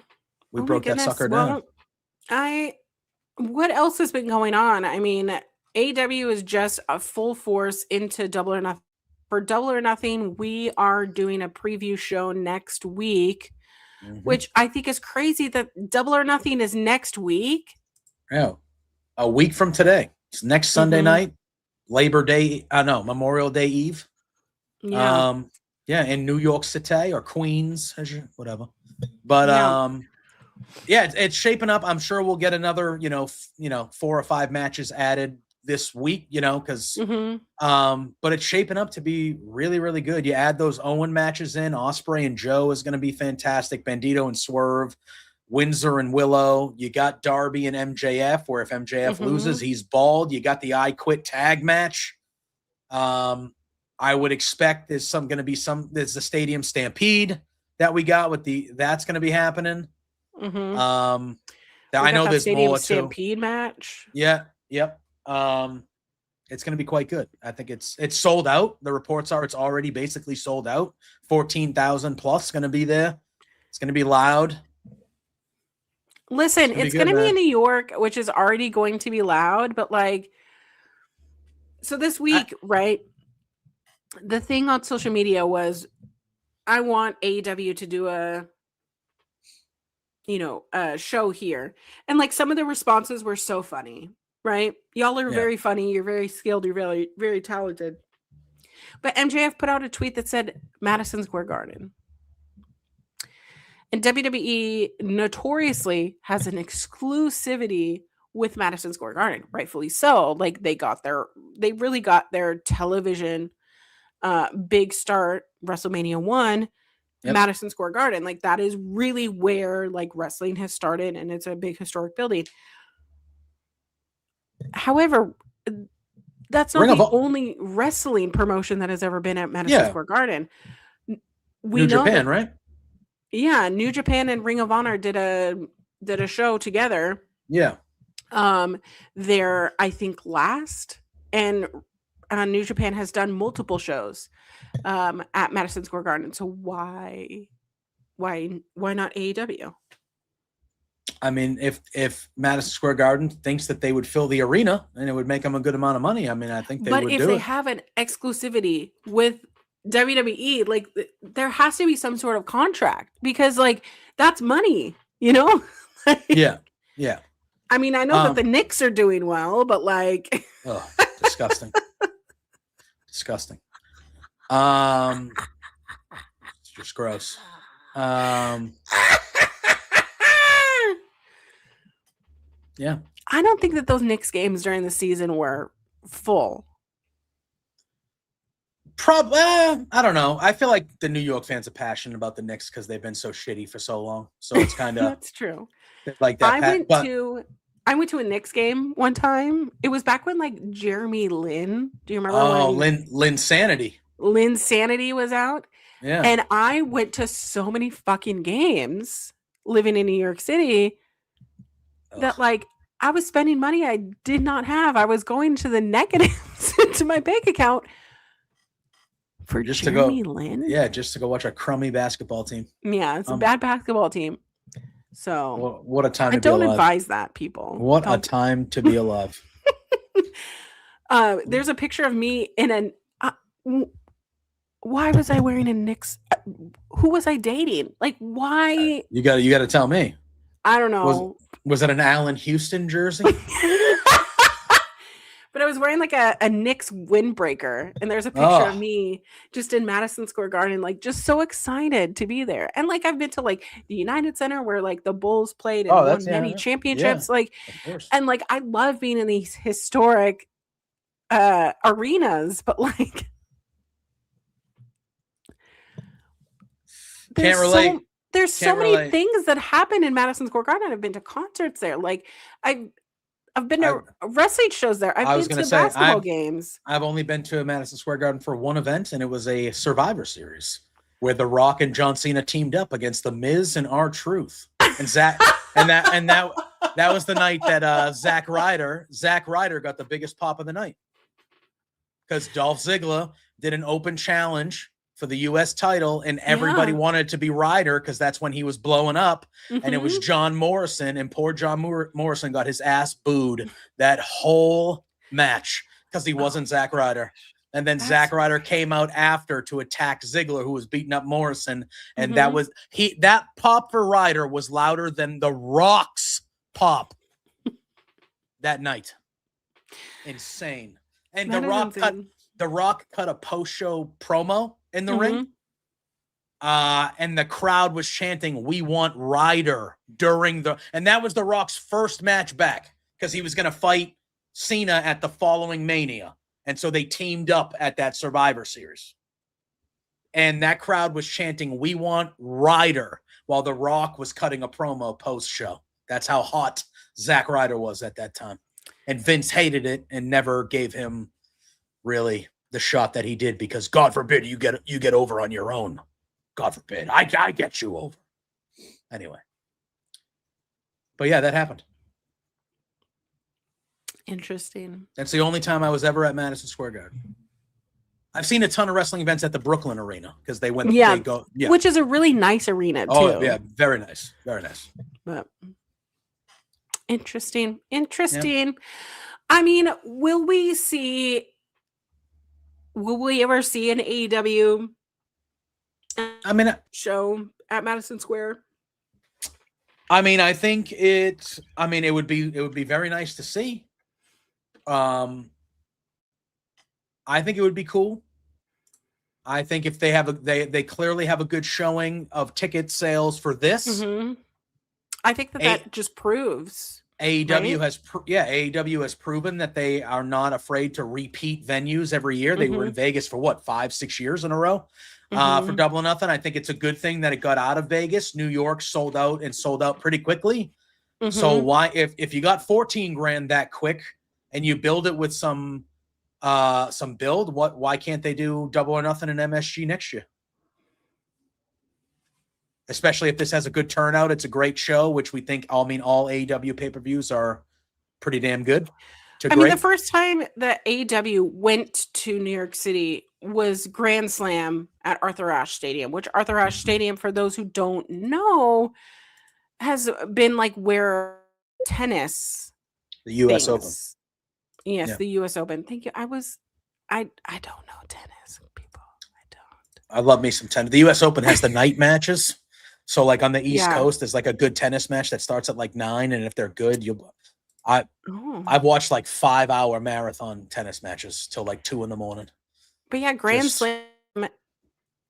we broke that sucker down. What else has been going on? I mean, AEW is just a full force into Double or Nothing. For Double or Nothing, we are doing a preview show next week, which I think is crazy that Double or Nothing is next week. Yeah, a week from today. It's next Sunday night, Labor Day. Memorial Day Eve. Yeah. In New York City or Queens, whatever. But it's shaping up. I'm sure we'll get another, 4 or 5 matches added this week, because but it's shaping up to be really, really good. You add those Owen matches in, Ospreay and Joe is going to be fantastic. Bandito and Swerve, Windsor and Willow. You got Darby and MJF, where if MJF loses, he's bald. You got the I Quit tag match. I would expect there's the Stadium Stampede that we got that's going to be happening. I know there's Stadium more Stampede match. Yeah. Yep. It's going to be quite good. I think it's sold out. The reports are it's already basically sold out. 14,000 plus going to be there. It's going to be loud. Listen, it's going to be in New York, which is already going to be loud, but so this week, right? The thing on social media was, I want AEW to do a show here. And some of the responses were so funny, right? Y'all are very funny. You're very skilled. You're very, very talented. But MJF put out a tweet that said Madison Square Garden. And WWE notoriously has an exclusivity with Madison Square Garden, rightfully so. They really got their television big start, WrestleMania 1, Madison Square Garden. That is really where wrestling has started, and it's a big historic building. However, that's not the only wrestling promotion that has ever been at Madison Square Garden. New Japan, right? Yeah, New Japan and Ring of Honor did a show together. Yeah. They're, I think, last, and New Japan has done multiple shows at Madison Square Garden. So why not AEW? I mean, if Madison Square Garden thinks that they would fill the arena and it would make them a good amount of money, I mean, I think they would do it. But if they have an exclusivity with WWE, there has to be some sort of contract, because that's money, Yeah. I mean, I know that the Knicks are doing well, but oh, disgusting. Disgusting. It's just gross. Yeah. I don't think that those Knicks games during the season were full. Probably, I don't know. I feel like the New York fans are passionate about the Knicks because they've been so shitty for so long. So it's kind of that's true. Like that. I went to a Knicks game one time. It was back when Jeremy Lin. Do you remember? Oh, Lin Sanity. Lin Sanity was out. Yeah. And I went to so many fucking games living in New York City that I was spending money I did not have. I was going to the negatives into my bank account for just Jeremy Lin. Yeah, just to go watch a crummy basketball team. Yeah, it's a bad basketball team. So what a time to be alive. I don't advise that, people. A time to be alive. There's a picture of me in why was I wearing a Knicks? Who was I dating? Why? You got to tell me. I don't know. Was it an Allen Houston jersey? But I was wearing like a Knicks windbreaker, and there's a picture of me just in Madison Square Garden, like just so excited to be there. And like I've been to like the United Center where like the Bulls played and won many championships. Like, of course. and like I love being in these historic arenas, but like Can't relate. There's so many things that happen in Madison Square Garden. I've been to concerts there. Like I've been to wrestling shows there. I've been to basketball games. I've only been to Madison Square Garden for one event, and it was a Survivor Series where The Rock and John Cena teamed up against The Miz and R-Truth. And that was the night that Zack Ryder got the biggest pop of the night. Because Dolph Ziggler did an open challenge for the U.S. title, and everybody wanted to be Ryder because that's when he was blowing up, and it was John Morrison, and poor John Morrison got his ass booed that whole match because he wasn't Zack Ryder. And then Zack Ryder came out after to attack Ziggler, who was beating up Morrison, and that pop for Ryder was louder than The Rock's pop that night. Insane. And The Rock cut a post-show promo in the ring. And the crowd was chanting, "We want Ryder" and that was The Rock's first match back because he was going to fight Cena at the following Mania. And so they teamed up at that Survivor Series. And that crowd was chanting, "We want Ryder," while The Rock was cutting a promo post-show. That's how hot Zack Ryder was at that time. And Vince hated it and never gave him really the shot that he did because God forbid you get over on your own. God forbid. I get you over. Anyway. But yeah, that happened. Interesting. That's the only time I was ever at Madison Square Garden. I've seen a ton of wrestling events at the Brooklyn Arena because they went. Which is a really nice arena too. Oh yeah, very nice, very nice. But interesting. Yeah. I mean, will we ever see an AEW? Show at Madison Square. I mean, I think it would be very nice to see. I think it would be cool. I think if they have they clearly have a good showing of ticket sales for this. I think that just proves AEW has proven that they are not afraid to repeat venues every year. They were in Vegas for 5-6 years in a row for Double or Nothing. I think it's a good thing that it got out of Vegas. New York sold out pretty quickly. So why, if you got 14 grand that quick and you build it with some build, why can't they do Double or Nothing in MSG next year? Especially if this has a good turnout. It's a great show, which we think, all AEW pay-per-views are pretty damn good. The first time that AEW went to New York City was Grand Slam at Arthur Ashe Stadium, which Arthur Ashe Stadium, for those who don't know, has been like where tennis. The U.S. Open. Yes, the U.S. Open. Thank you. I don't know tennis, people. I don't. I love me some tennis. The U.S. Open has the night matches. So like on the East Coast, there's like a good tennis match that starts at like 9. And if they're good, I've watched like 5-hour marathon tennis matches till like 2 a.m. But yeah, Grand Slam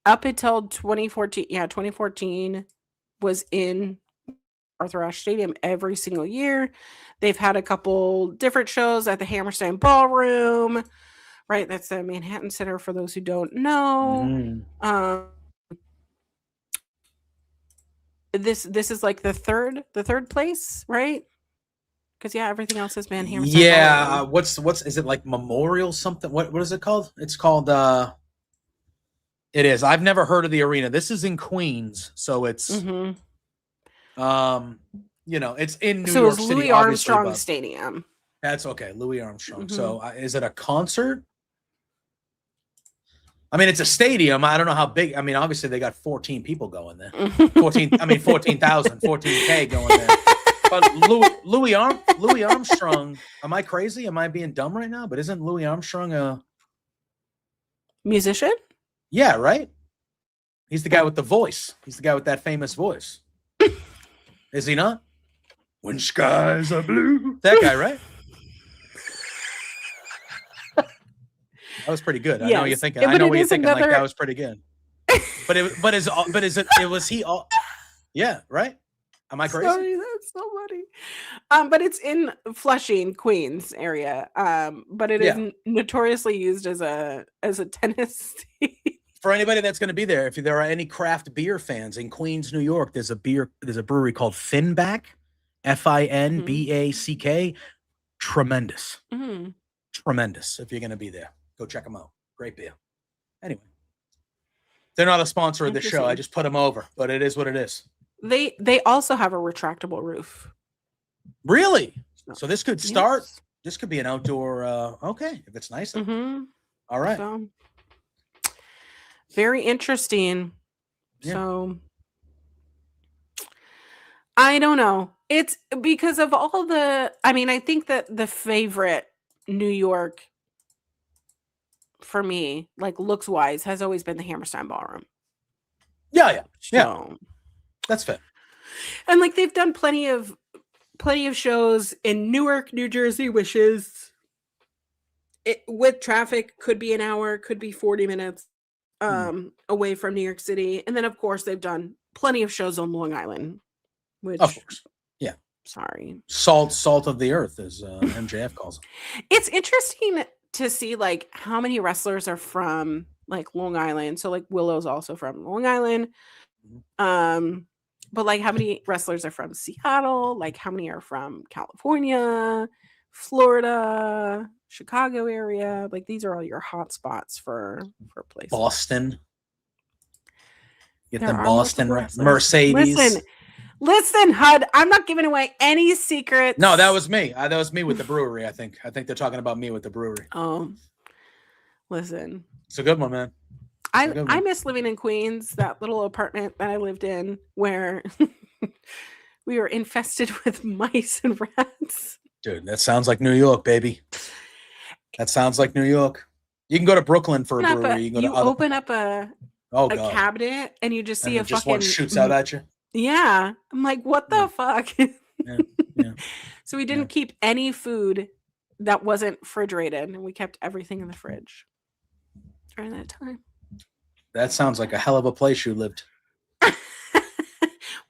up until 2014. Yeah, 2014 was in Arthur Ashe Stadium every single year. They've had a couple different shows at the Hammerstein Ballroom, right? That's the Manhattan Center for those who don't know. This is like the third place, right? Because everything else has been Hammerstein. Yeah, what's is it like Memorial something? What is it called? It's called it is. I've never heard of the arena. This is in Queens, so it's it's in New York City. Louis Armstrong Stadium. That's okay, Louis Armstrong. So is it a concert? It's a stadium. I don't know how big. Obviously they got 14 people going there. 14,000, 14K going there. But Louis Armstrong, am I crazy? Am I being dumb right now? But isn't Louis Armstrong a musician? Yeah, right? He's the guy with the voice. He's the guy with that famous voice. Is he not? When skies are blue. That guy, right? That was pretty good. I know you're Yes, thinking. but I know it what you're is thinking. Like that another. was pretty good. But it was he all? Yeah, right. Am I crazy? Sorry, that's so funny. But it's in Flushing, Queens area. But it is Yeah. notoriously used as a tennis tee. For anybody that's going to be there, if there are any craft beer fans in Queens, New York, there's a brewery called Finback, Finback. Tremendous. Mhm. Tremendous. If you're going to be there, go check them out. Great beer. Anyway, they're not a sponsor of the show. I Interesting. just put them over, but it is what it is. They also have a retractable roof. Really? So this could start. Yes. This could be an outdoor. Okay, if it's nice. Mm-hmm. All right. So, very interesting. Yeah. So I don't know. It's because of all the. I mean, I think that the favorite New York for me, like looks wise, has always been the Hammerstein Ballroom. Yeah. So, That's fair. and like they've done plenty of shows in Newark, New Jersey, which is with traffic could be an hour, could be 40 minutes away from New York City. And then of course they've done plenty of shows on Long Island, which Of course. Yeah. Sorry. Salt of the earth, as MJF calls it. It's interesting to see like how many wrestlers are from like Long Island. So like Willow's also from Long Island. But like how many wrestlers are from Seattle? Like how many are from California, Florida, Chicago area? Like these are all your hot spots for places. Boston. Get There them are Boston multiple right. wrestlers. Mercedes. Listen, HUD. I'm not giving away any secrets. No, that was me. That was me with the brewery. I think they're talking about me with the brewery. Oh, listen. It's a good one, man. I miss living in Queens, that little apartment that I lived in where we were infested with mice and rats. Dude, that sounds like New York, baby. That sounds like New York. You can go to Brooklyn for a brewery. You open up a cabinet and you just see and just one shoots out at you. Yeah. I'm like, what the fuck? Yeah. So we didn't keep any food that wasn't refrigerated, and we kept everything in the fridge during that time. That sounds like a hell of a place you lived.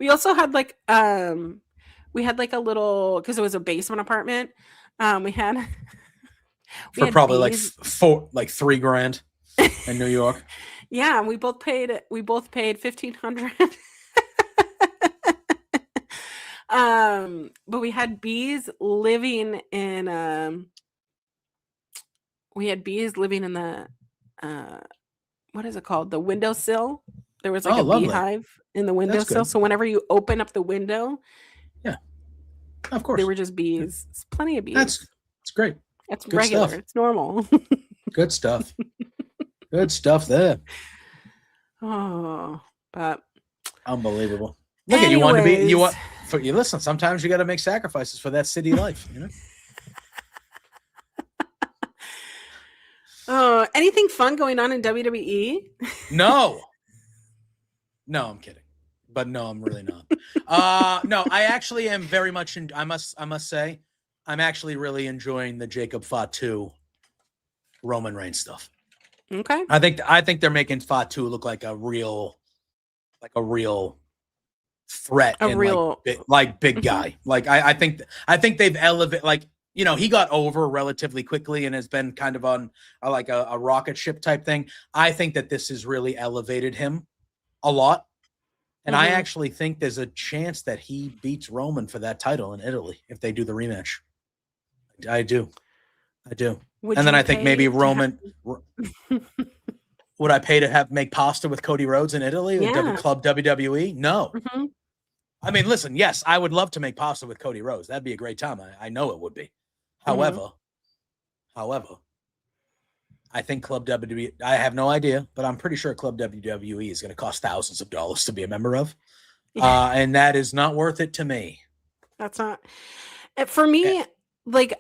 We also had like a little, because it was a basement apartment. We had probably bees. like $3,000 in New York. Yeah, we both paid $1,500. But we had bees living in the what is it called? The windowsill. There was like a beehive in the windowsill. So whenever you open up the window, yeah, of course, there were just bees. It's plenty of bees. That's great. It's good regular. Stuff. It's normal. Good stuff. Good stuff there. Oh, but unbelievable. Look at you want to be you listen. Sometimes you got to make sacrifices for that city life, you know. Oh, anything fun going on in WWE? No, I'm kidding, but no, I'm really not. No, I actually am very much. I must say, I'm actually really enjoying the Jacob Fatu Roman Reigns stuff. Okay, I think they're making Fatu look like a real threat, big guy. Like I think they've elevated, like, you know, he got over relatively quickly and has been kind of on a rocket ship type thing. I think that this has really elevated him a lot. And I actually think there's a chance that he beats Roman for that title in Italy if they do the rematch. I do. And then I think maybe Roman would I pay to make pasta with Cody Rhodes in Italy? Yeah. Club WWE? No. I mean, listen, yes, I would love to make pasta with Cody Rhodes. That'd be a great time. I know it would be. However, I think Club WWE, I have no idea, but I'm pretty sure Club WWE is going to cost thousands of dollars to be a member of. Yeah. And that is not worth it to me. That's not. For me, like,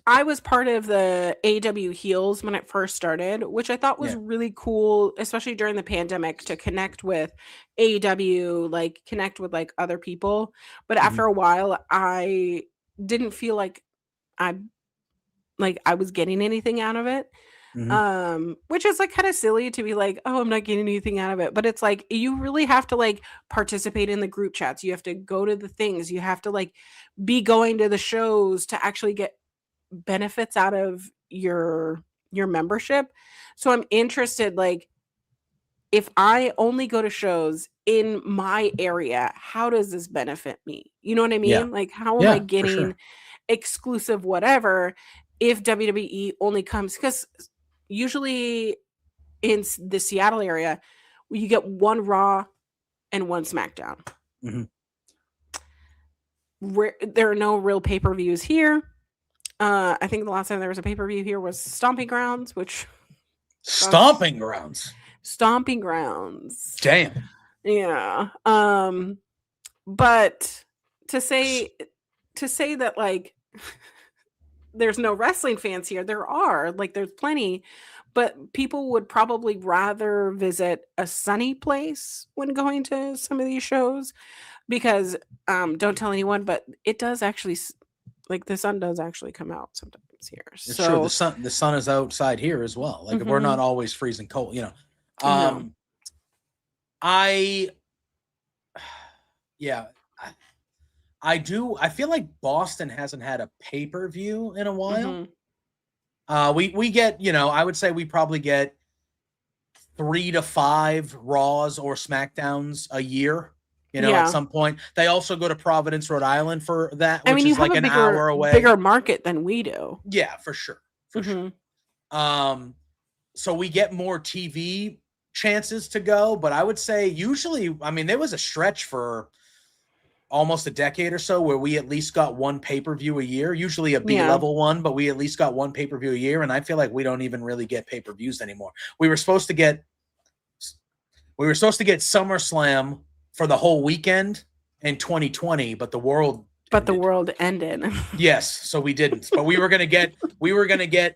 I was part of the AEW Heels when it first started, which I thought was really cool, especially during the pandemic, to connect with AEW, like connect with like other people. But after a while, I didn't feel like I was getting anything out of it. Which is like kind of silly to be like, oh, I'm not getting anything out of it. But it's like you really have to like participate in the group chats. You have to go to the things. You have to like be going to the shows to actually get benefits out of your membership. So I'm interested, like, if I only go to shows in my area, how does this benefit me? You know what I Yeah. mean? Like, how am I Yeah, for getting sure. exclusive whatever if WWE only comes? Because usually in the Seattle area, you get one Raw and one SmackDown. Mhm. There are no real pay-per-views here. I think the last time there was a pay-per-view here was Stomping Grounds, which Stomping grounds. Stomping Grounds. Damn. Yeah. But to say that like there's no wrestling fans here, there are. Like there's plenty, but people would probably rather visit a sunny place when going to some of these shows because don't tell anyone, but it does actually like the sun does actually come out sometimes here. It's true. So The sun is outside here as well. Like we're not mhm, always freezing cold, you know. no. I yeah, I do. I feel like Boston hasn't had a pay-per-view in a while. Mhm. We get, you know, I would say we probably get 3 to 5 Raws or SmackDowns a year. You know, at Yeah. some point. They also go to Providence, Rhode Island for that, I which mean, you is have like a an hour bigger away. market than we do. Yeah, for sure. For sure. Mhm. So we get more TV chances to go, but I would say usually, I mean, there was a stretch for almost a decade or so where we at least got one pay-per-view a year, usually a B Yeah. level one, but we at least got one pay-per-view a year. And I feel like we don't even really get pay-per-views anymore. We were supposed to get SummerSlam for the whole weekend in 2020, but the world But the ended. world ended. Yes, so we didn't. But we were gonna get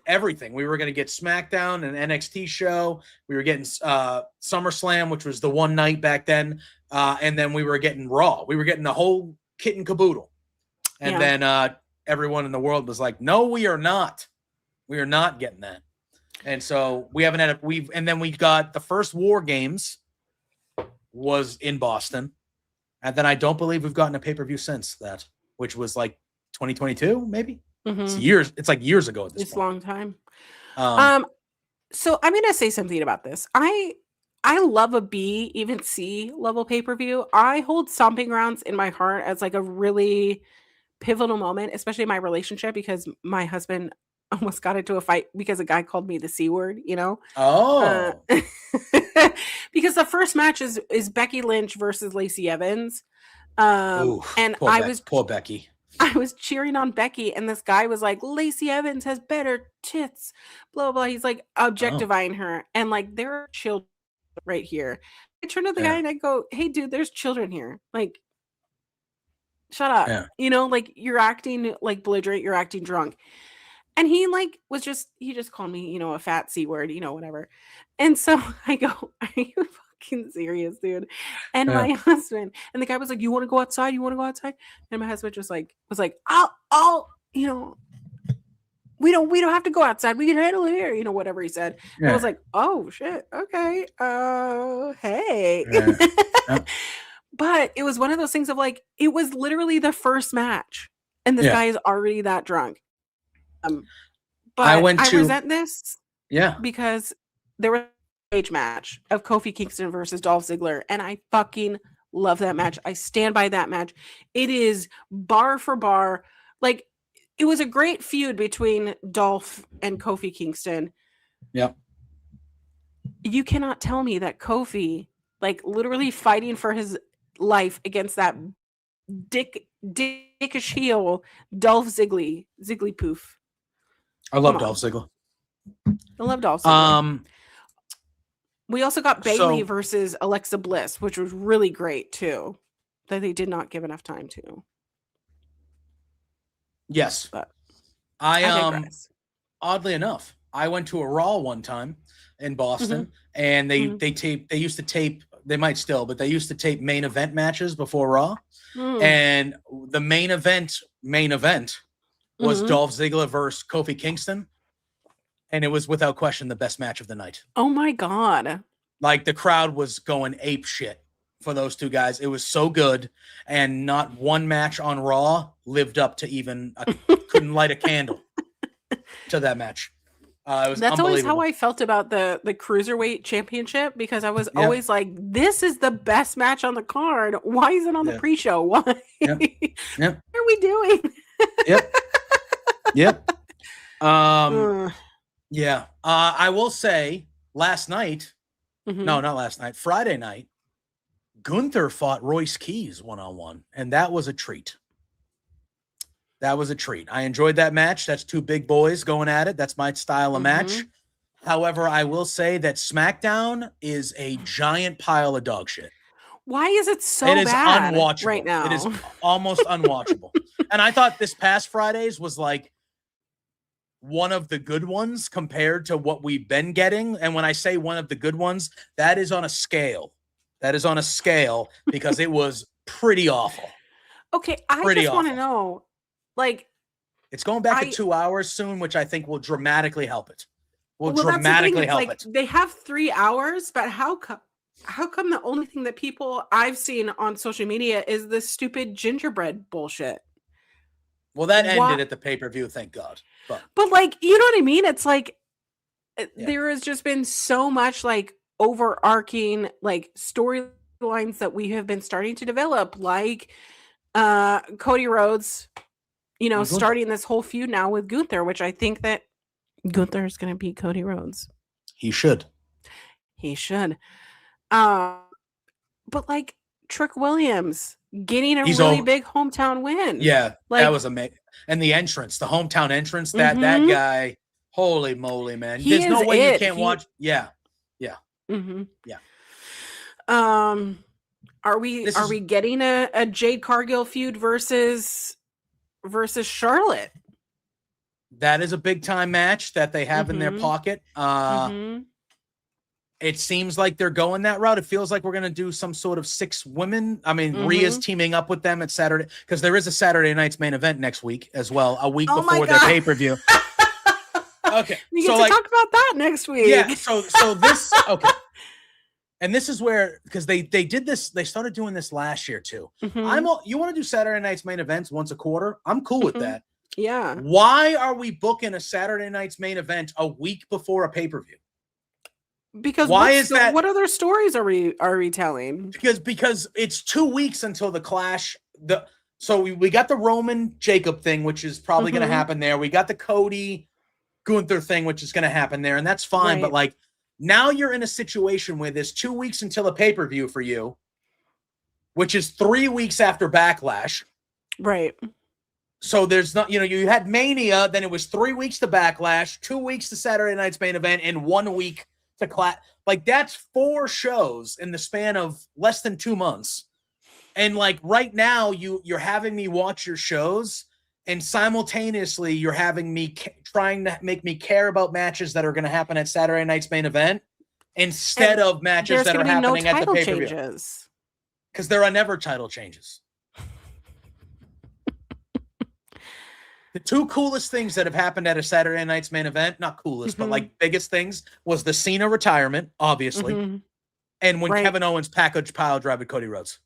everything. We were gonna get SmackDown and NXT show. We were getting SummerSlam, which was the one night back then, and then we were getting Raw. We were getting the whole kit and caboodle. And Yeah. then everyone in the world was like, "No, we are not. We are not getting that." And so we haven't had and then we got the first War Games was in Boston, and then I don't believe we've gotten a pay-per-view since that, which was like 2022, maybe. It's Mhm. years. It's like years ago at this It's a point. long time. Um, Um, so I'm gonna say something about this. I love a B, even C level pay-per-view. I hold Stomping Grounds in my heart as like a really pivotal moment, especially in my relationship, because my husband almost got into a fight because a guy called me the C word, you know? Uh, oh, because the first match is Becky Lynch versus Lacey Evans. ooh, And poor Becky. I was cheering on Becky, and this guy was like, Lacey Evans has better tits, blah, blah, blah. He's like Oh, objectifying her. And like, there are children right here. I turn to the guy yeah, and I go, hey, dude, there's children here. Like, shut up. yeah, You know, like you're acting like belligerent, you're acting drunk. And he like he just called me, you know, a fat C word, you know, whatever. And so I go, are you fucking serious, dude? And yeah. my husband, and the guy was like, you want to go outside? You want to go outside? And my husband just like was like, you know, we don't have to go outside. We can handle it here, you know, whatever he said. And I was Yeah. like, oh shit, okay. Hey. Yeah. Yeah. But it was one of those things of like, it was literally the first match, and this Yeah. guy is already that drunk. I But went I to resent this yeah. because there was a cage match of Kofi Kingston versus Dolph Ziggler, and I fucking love that match. I stand by that match. It is bar for bar. Like, it was a great feud between Dolph and Kofi Kingston. Yep. You cannot tell me that Kofi, like, literally fighting for his life against that dickish heel Dolph Ziggly Poof. I love Come on. Dolph Ziggler. I love Dolph Ziggler. Um, We also got Bailey so versus Alexa Bliss, which was really great too. That they did not give enough time to. yes, But I I digress. oddly enough, I went to a Raw one time in Boston, Mhm, and they mhm, they used to tape. They might still, but they used to tape main event matches before Raw. mm, And the main event was mhm. Dolph Ziggler versus Kofi Kingston. and it was without question the best match of the night. Oh my God. Like the crowd was going ape shit for those two guys. It was so good, and not one match on Raw lived up to even couldn't light a candle to that match. It was That's always how unbelievable. I felt about the Cruiserweight Championship, because I was Yeah. always like, this is the best match on the card. Why is it on the Yeah. pre-show? Why? Yeah. Yeah. What are we doing? Yep. Yep. Ugh. Yeah. I will say last night, Mhm. no, not last night, Friday night, Gunther fought Royce Keys one-on-one, and that was a treat. That was a treat. I enjoyed that match. That's two big boys going at it. That's my style of match. However, I will say that SmackDown is a giant pile of dog shit. Why is it so It is bad unwatchable right now? It is almost unwatchable. And I thought this past Friday's was like one of the good ones compared to what we've been getting. And when I say one of the good ones, that is on a scale. That is on a scale because it was pretty awful. Okay, I Pretty just want to awful. know, like, It's going back to 2 hours soon, which I think will dramatically help it. Will dramatically help it. They have 3 hours, but how come the only thing that people I've seen on social media is this stupid gingerbread bullshit? Well, that Why- ended at the pay-per-view, thank God. But like, you know what I mean? It's like Yeah. there has just been so much like overarching like storylines that we have been starting to develop, like Cody Rhodes, Gunther. starting this whole feud now with Gunther, which I think that Gunther is going to beat Cody Rhodes. He should. He should. But like Trick Williams getting a really big hometown win. Yeah, like, that was amazing. And the entrance, the hometown entrance, that guy, holy moly, man. There's no way you can't watch. Yeah. Yeah. Mm-hmm. Yeah. Are we getting a Jade Cargill feud versus Charlotte? That is a big time match that they have in their pocket. It seems like they're going that route. It feels like we're going to do some sort of 6 women. I mean, Rhea's teaming up with them at Saturday, because there is a Saturday night's main event next week as well, a week before their pay-per-view. Okay. We get to talk about that next week. Yeah. So this, okay. And this is where, because they did this, they started doing this last year too. You want to do Saturday night's main events once a quarter? I'm cool with that. Yeah. Why are we booking a Saturday night's main event a week before a pay-per-view? Because what other stories are we telling? Because it's 2 weeks until the Clash. So we got the Roman Jacob thing, which is probably going to happen there. We got the Cody Gunther thing, which is going to happen there, and that's fine. Right. But like, now you're in a situation where there's 2 weeks until a pay-per-view for you, which is 3 weeks after Backlash. Right. So there's not, you had Mania, then it was 3 weeks to Backlash, 2 weeks to Saturday night's main event, and 1 week to Clash. Like, that's 4 shows in the span of less than 2 months. And like right now, you're having me watch your shows, and simultaneously you're having me trying to make me care about matches that are going to happen at Saturday night's main event instead of matches that are happening at the pay-per-view. Because there are never title changes. The 2 coolest things that have happened at a Saturday night's main event, not coolest, but like biggest things, was the Cena retirement, obviously, and when Kevin Owens package pile drive with Cody Rhodes.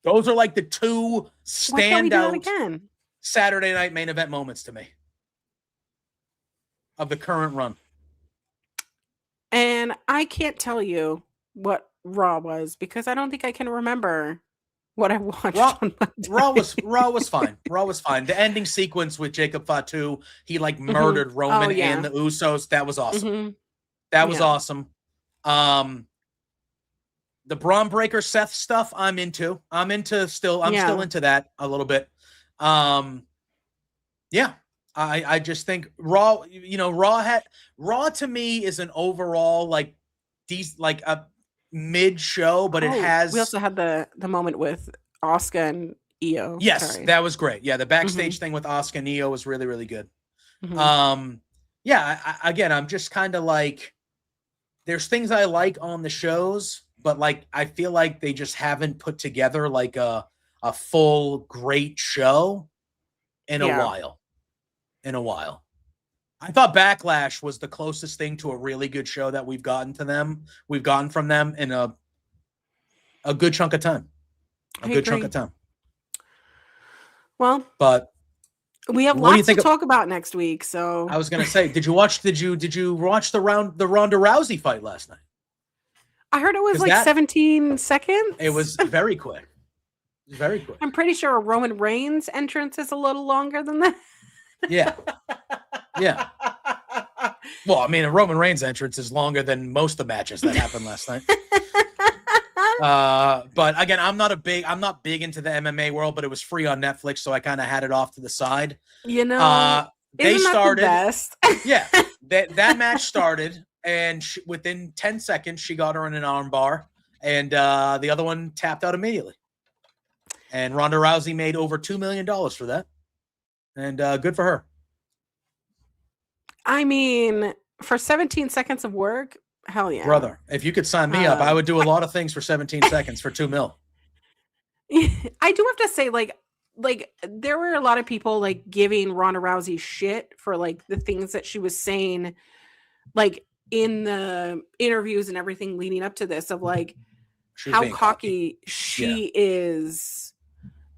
Those are like the 2 standout Saturday night main event moments to me of the current run. And I can't tell you what Raw was, because I don't think I can remember what I watched. Raw was fine. Raw was fine. The ending sequence with Jacob Fatu, he like murdered Roman and the Usos. That was awesome. That was awesome. The Braun Breaker Seth stuff, I'm into. Still into that a little bit. Yeah. I just think Raw, Raw to me is an overall like a mid show, but it has. We also had the moment with Asuka and Io. Yes, that was great. Yeah, the backstage thing with Asuka and Io was really, really good. Yeah, again, I'm just kind of like, there's things I like on the shows, but like I feel like they just haven't put together like a full great show in a while. I thought Backlash was the closest thing to a really good show that we've gotten from them in a good chunk of time. Chunk of time. Well, but we have lots to talk about next week. So I was gonna say, did you watch the Ronda Rousey fight last night? I heard it was like 17 seconds. It was very quick. Very quick. I'm pretty sure a Roman Reigns entrance is a little longer than that. Yeah. Yeah. Well, I mean, a Roman Reigns entrance is longer than most of the matches that happened last night. But again, I'm not big into the MMA world, but it was free on Netflix, so I kind of had it off to the side. You know, they started. The best? Yeah, that match started, and within 10 seconds, she got her in an armbar, and the other one tapped out immediately. And Ronda Rousey made over $2 million for that, and good for her. I mean, for 17 seconds of work, hell yeah. Brother, if you could sign me up, I would do a lot of things for 17 seconds for $2 million. I do have to say, like there were a lot of people like giving Ronda Rousey shit for like the things that she was saying, like in the interviews and everything leading up to this, of like how cocky she is.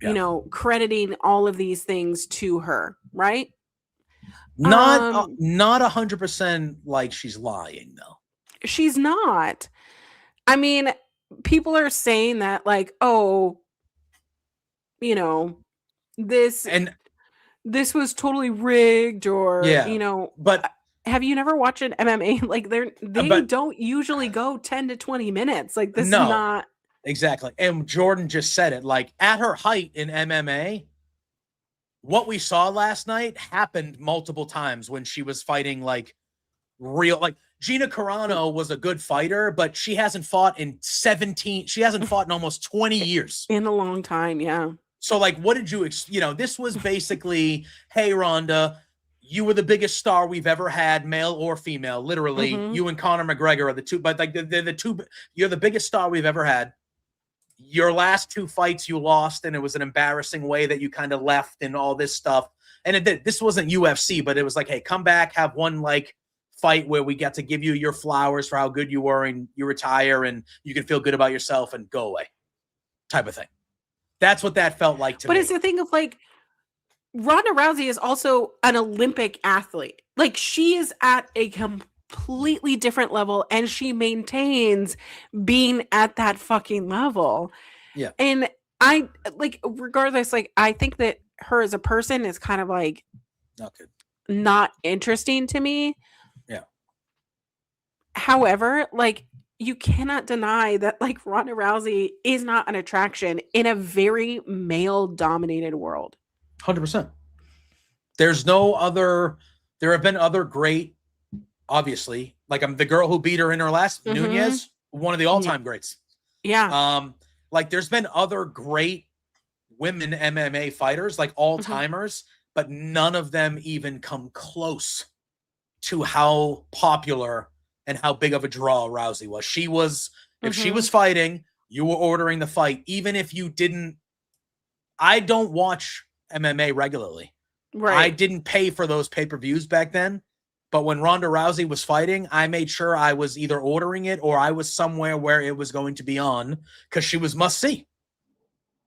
You know, crediting all of these things to her, right? Not 100% like she's lying, though. She's not. I mean, people are saying that, like, oh, you know, this was totally rigged, or you know. But have you never watched an MMA? Like, they don't usually go 10 to 20 minutes. Like, this is not. Exactly. And Jordan just said it. Like, at her height in MMA, what we saw last night happened multiple times when she was fighting like real, like Gina Carano was a good fighter, but she hasn't fought in almost 20 years. In a long time, yeah. So like, what did you, this was basically, hey, Ronda, you were the biggest star we've ever had, male or female. Literally, you and Conor McGregor are the two, but like they're the two, you're the biggest star we've ever had. Your last two fights you lost, and it was an embarrassing way that you kind of left and all this stuff. And this wasn't UFC, but it was like, hey, come back, have one like fight where we get to give you your flowers for how good you were, and you retire and you can feel good about yourself and go away type of thing. That's what that felt like to me. But it's the thing of like, Ronda Rousey is also an Olympic athlete. Like, she is at a completely different level, and she maintains being at that fucking level. Yeah. And I like, regardless, like, I think that her as a person is kind of like not interesting to me. Yeah. However, like, you cannot deny that like Ronda Rousey is not an attraction in a very male dominated world. 100%. There have been other great, obviously, like the girl who beat her in her last, Nunez, one of the all-time greats. Yeah. Like there's been other great women MMA fighters, like all-timers, but none of them even come close to how popular and how big of a draw Rousey was. She was, if she was fighting, you were ordering the fight, even if you didn't. I don't watch MMA regularly. Right. I didn't pay for those pay-per-views back then. But when Ronda Rousey was fighting, I made sure I was either ordering it or I was somewhere where it was going to be on, because she was must-see.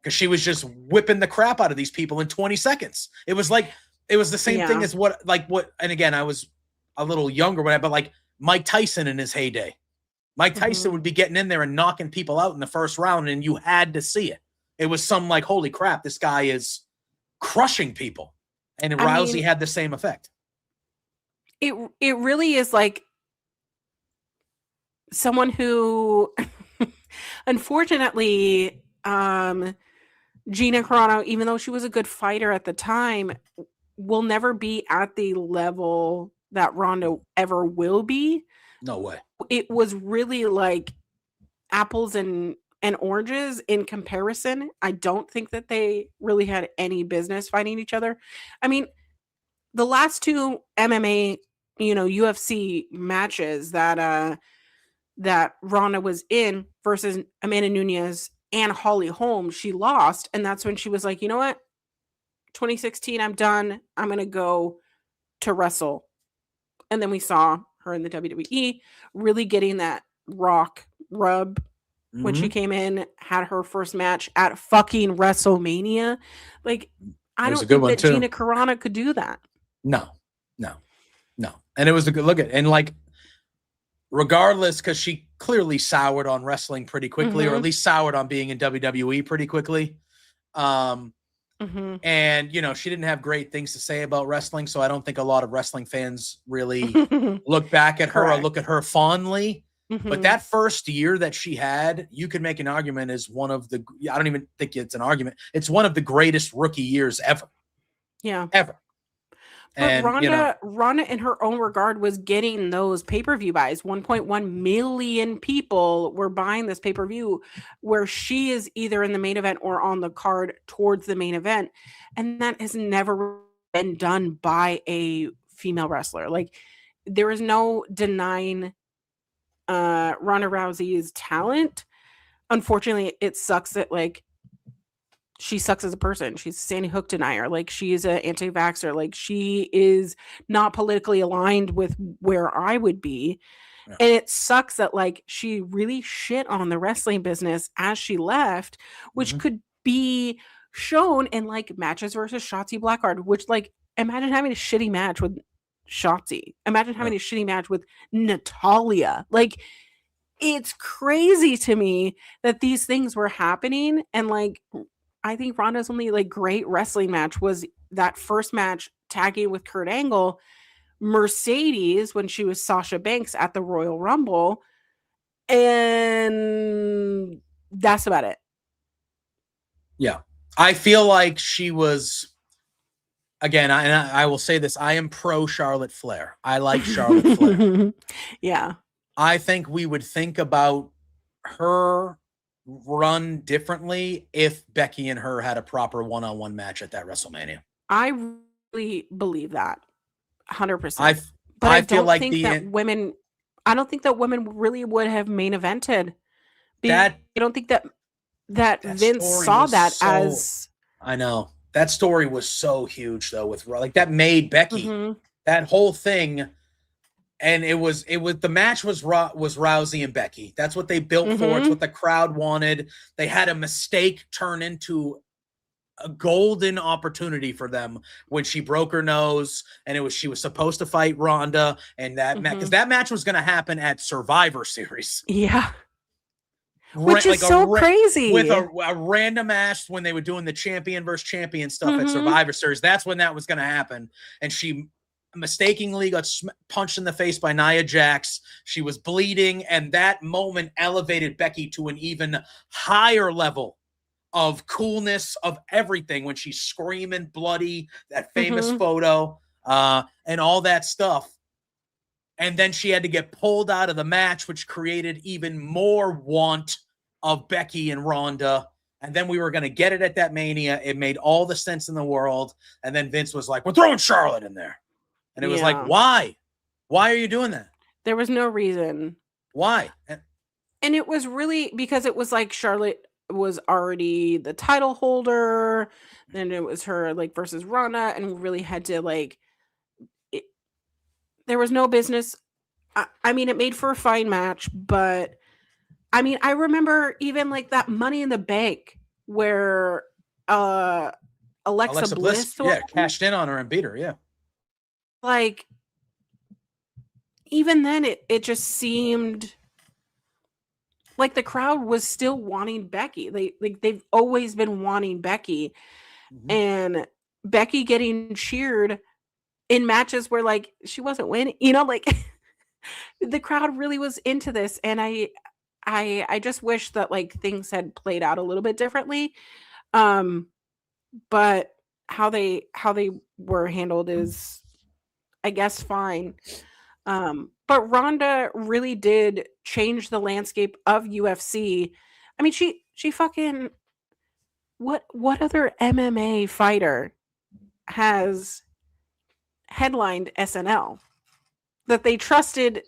Because she was just whipping the crap out of these people in 20 seconds. It was the same thing as and again, I was a little younger, but like Mike Tyson in his heyday. Mike Tyson would be getting in there and knocking people out in the first round, and you had to see it. It was some like, holy crap, this guy is crushing people. And Rousey had the same effect. It really is like someone who unfortunately Gina Carano, even though she was a good fighter at the time, will never be at the level that Ronda ever will be. No way. It was really like apples and oranges in comparison. I don't think that they really had any business fighting each other. I mean, the last two MMA, UFC matches that Ronda was in versus Amanda Nunes and Holly Holm, she lost. And that's when she was like, you know what? 2016, I'm done. I'm going to go to wrestle And then we saw her in the WWE really getting that Rock rub when she came in, had her first match at fucking WrestleMania. Like, I It was a don't good think one, that too. Gina Carano could do that. No. And it was a good look at, and like, regardless, because she clearly soured on wrestling pretty quickly, or at least soured on being in WWE pretty quickly. And, she didn't have great things to say about wrestling, so I don't think a lot of wrestling fans really look back at her or look at her fondly. But that first year that she had, you could make an argument as one of the, I don't even think it's an argument, it's one of the greatest rookie years ever. Yeah. Ever. But and Ronda in her own regard was getting those pay-per-view buys. 1.1 million people were buying this pay-per-view where she is either in the main event or on the card towards the main event. And that has never been done by a female wrestler. Like, there is no denying Ronda Rousey's talent. Unfortunately, it sucks that, like, she sucks as a person. She's a Sandy Hook denier. Like, she is an anti-vaxxer. Like, she is not politically aligned with where I would be. Yeah. And it sucks that, like, she really shit on the wrestling business as she left, which could be shown in, like, matches versus Shotzi Blackheart, which, like, imagine having a shitty match with Shotzi. Imagine having a shitty match with Natalya. Like, it's crazy to me that these things were happening. And, like, I think Ronda's only, like, great wrestling match was that first match tagging with Kurt Angle, Mercedes when she was Sasha Banks at the Royal Rumble, and that's about it. Yeah. I feel like she was, again, I will say this, I am pro Charlotte Flair. I like Charlotte Flair. Yeah. I think we would think about her run differently if Becky and her had a proper one-on-one match at that WrestleMania. I really believe that 100%. But I feel like I don't think that women really would have main evented. I don't think that Vince saw that as. I know that story was so huge though, with like that made Becky that whole thing. And it was the match was Rousey and Becky. That's what they built for. It's what the crowd wanted. They had a mistake turn into a golden opportunity for them when she broke her nose, and she was supposed to fight Ronda, and that because that match was going to happen at Survivor Series. Yeah. Which is so crazy. With a random ass when they were doing the champion versus champion stuff at Survivor Series. That's when that was going to happen. And she mistakenly got punched in the face by Nia Jax. She was bleeding, and that moment elevated Becky to an even higher level of coolness, of everything, when she's screaming bloody, that famous photo, and all that stuff. And then she had to get pulled out of the match, which created even more want of Becky and Ronda. And then we were going to get it at that Mania. It made all the sense in the world. And then Vince was like, we're throwing Charlotte in there. And it was like, why? Why are you doing that? There was no reason. Why? And it was really because it was like Charlotte was already the title holder. Then it was her, like, versus Ronda, and we really had to, like, there was no business. I mean, it made for a fine match, but I mean, I remember even like that Money in the Bank where Alexa Bliss cashed in on her and beat her. Yeah. Like, even then it just seemed like the crowd was still wanting Becky. They've always been wanting Becky, and Becky getting cheered in matches where, like, she wasn't winning, like the crowd really was into this. And I just wish that, like, things had played out a little bit differently. But how they were handled is, I guess, fine. But Ronda really did change the landscape of UFC. I mean, she fucking, what other MMA fighter has headlined SNL that they trusted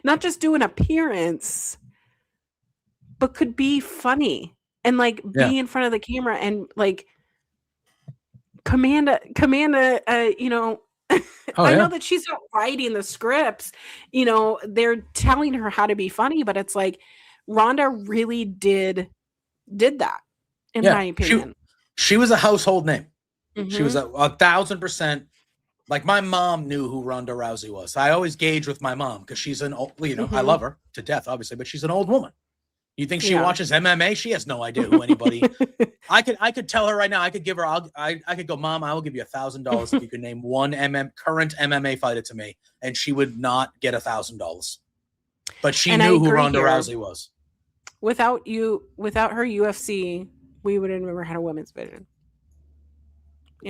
not just do an appearance, but could be funny and, like, be in front of the camera and, like, command a Oh, I yeah. know that she's not writing the scripts. They're telling her how to be funny, but it's like Ronda really did that, in my Yeah. opinion. She was a household name. She was Mhm. 1,000%. Like, my mom knew who Ronda Rousey was. I always gauge with my mom because she's an old, I love her to death, obviously, but she's an old woman. You think she Yeah. watches MMA? She has no idea who anybody. I could tell her right now. I could give her. I could go, Mom. I will give you $1,000 if you can name one current MMA fighter to me, and she would not get $1,000. But she And I knew who agree Ronda here. Rousey was. Without her UFC, we would have never had a women's division.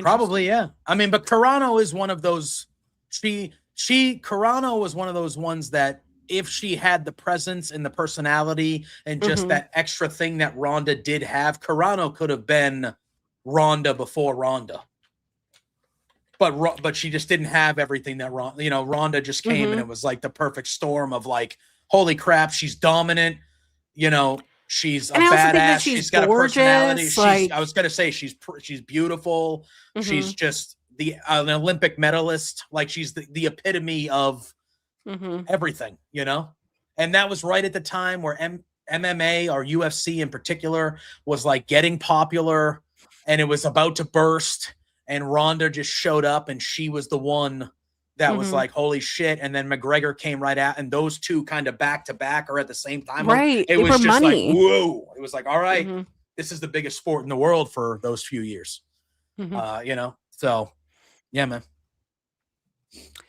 Probably, yeah. I mean, but Carano is one of those. Carano was one of those ones that if she had the presence and the personality and just that extra thing that Ronda did have, Carano could have been Ronda before Ronda. But she just didn't have everything that Ronda just came and it was like the perfect storm of like, holy crap, she's dominant. She's a badass. She's got gorgeous, a personality. I was gonna say she's beautiful. She's just an Olympic medalist. Like, she's the epitome of everything. And that was right at the time where MMA or UFC in particular was like getting popular, and it was about to burst. And Ronda just showed up, and she was the one that was like, holy shit. And then McGregor came right out, and those two kind of back to back or at the same time. Right. It was just money. Like, whoa. It was like, all right, this is the biggest sport in the world for those few years. So yeah, man.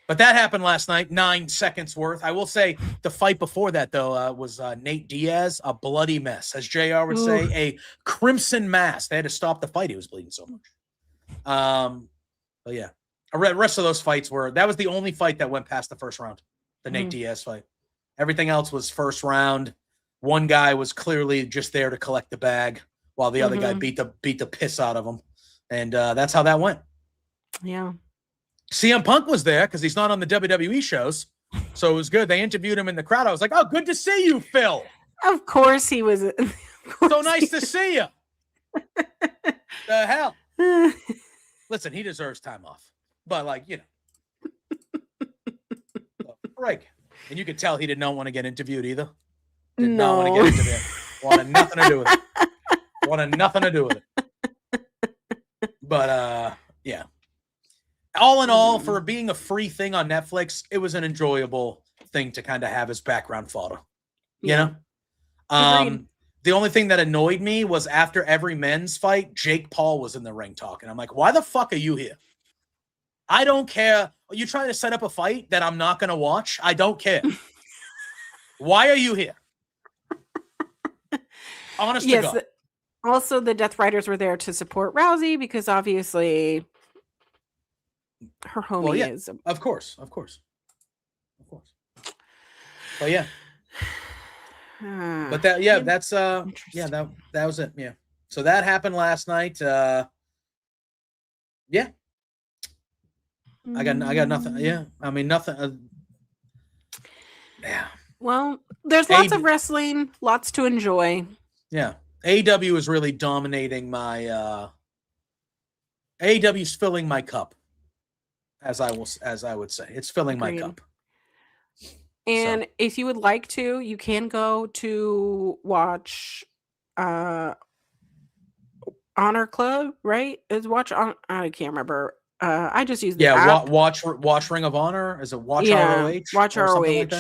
But that happened last night, 9 seconds worth. I will say the fight before that, though, was Nate Diaz, a bloody mess. As JR would say, a crimson mass. They had to stop the fight. He was bleeding so much. But yeah, the rest of those fights that was the only fight that went past the first round, the Nate Diaz fight. Everything else was first round. One guy was clearly just there to collect the bag while the other guy beat the piss out of him. And that's how that went. Yeah. CM Punk was there because he's not on the WWE shows. So it was good. They interviewed him in the crowd. I was like, oh, good to see you, Phil. Of course he was. So nice to see you. The hell? Listen, he deserves time off. But, break. And you could tell he did not want to get interviewed either. Did not want to get interviewed. Wanted nothing to do with it. Wanted nothing to do with it. But, yeah. All in all, for being a free thing on Netflix, it was an enjoyable thing to kind of have as background fodder. You know? The only thing that annoyed me was after every men's fight, Jake Paul was in the ring talking. I'm like, why the fuck are you here? I don't care. Are you trying to set up a fight that I'm not going to watch? I don't care. Why are you here? Honest to God. Also, the Death Riders were there to support Rousey because obviously her homie is. Of course. But yeah. But that's that was it. Yeah. So that happened last night. Yeah. I got nothing. Yeah. I mean, nothing. Yeah. Well, there's lots of wrestling, lots to enjoy. Yeah. AEW is really dominating my AEW's filling my cup. As I would say. It's filling my cup. And if you would like to, you can go to watch Honor Club, right? I can't remember. I just used the app. watch Ring of Honor. Is it Watch ROH? Watch ROH. Like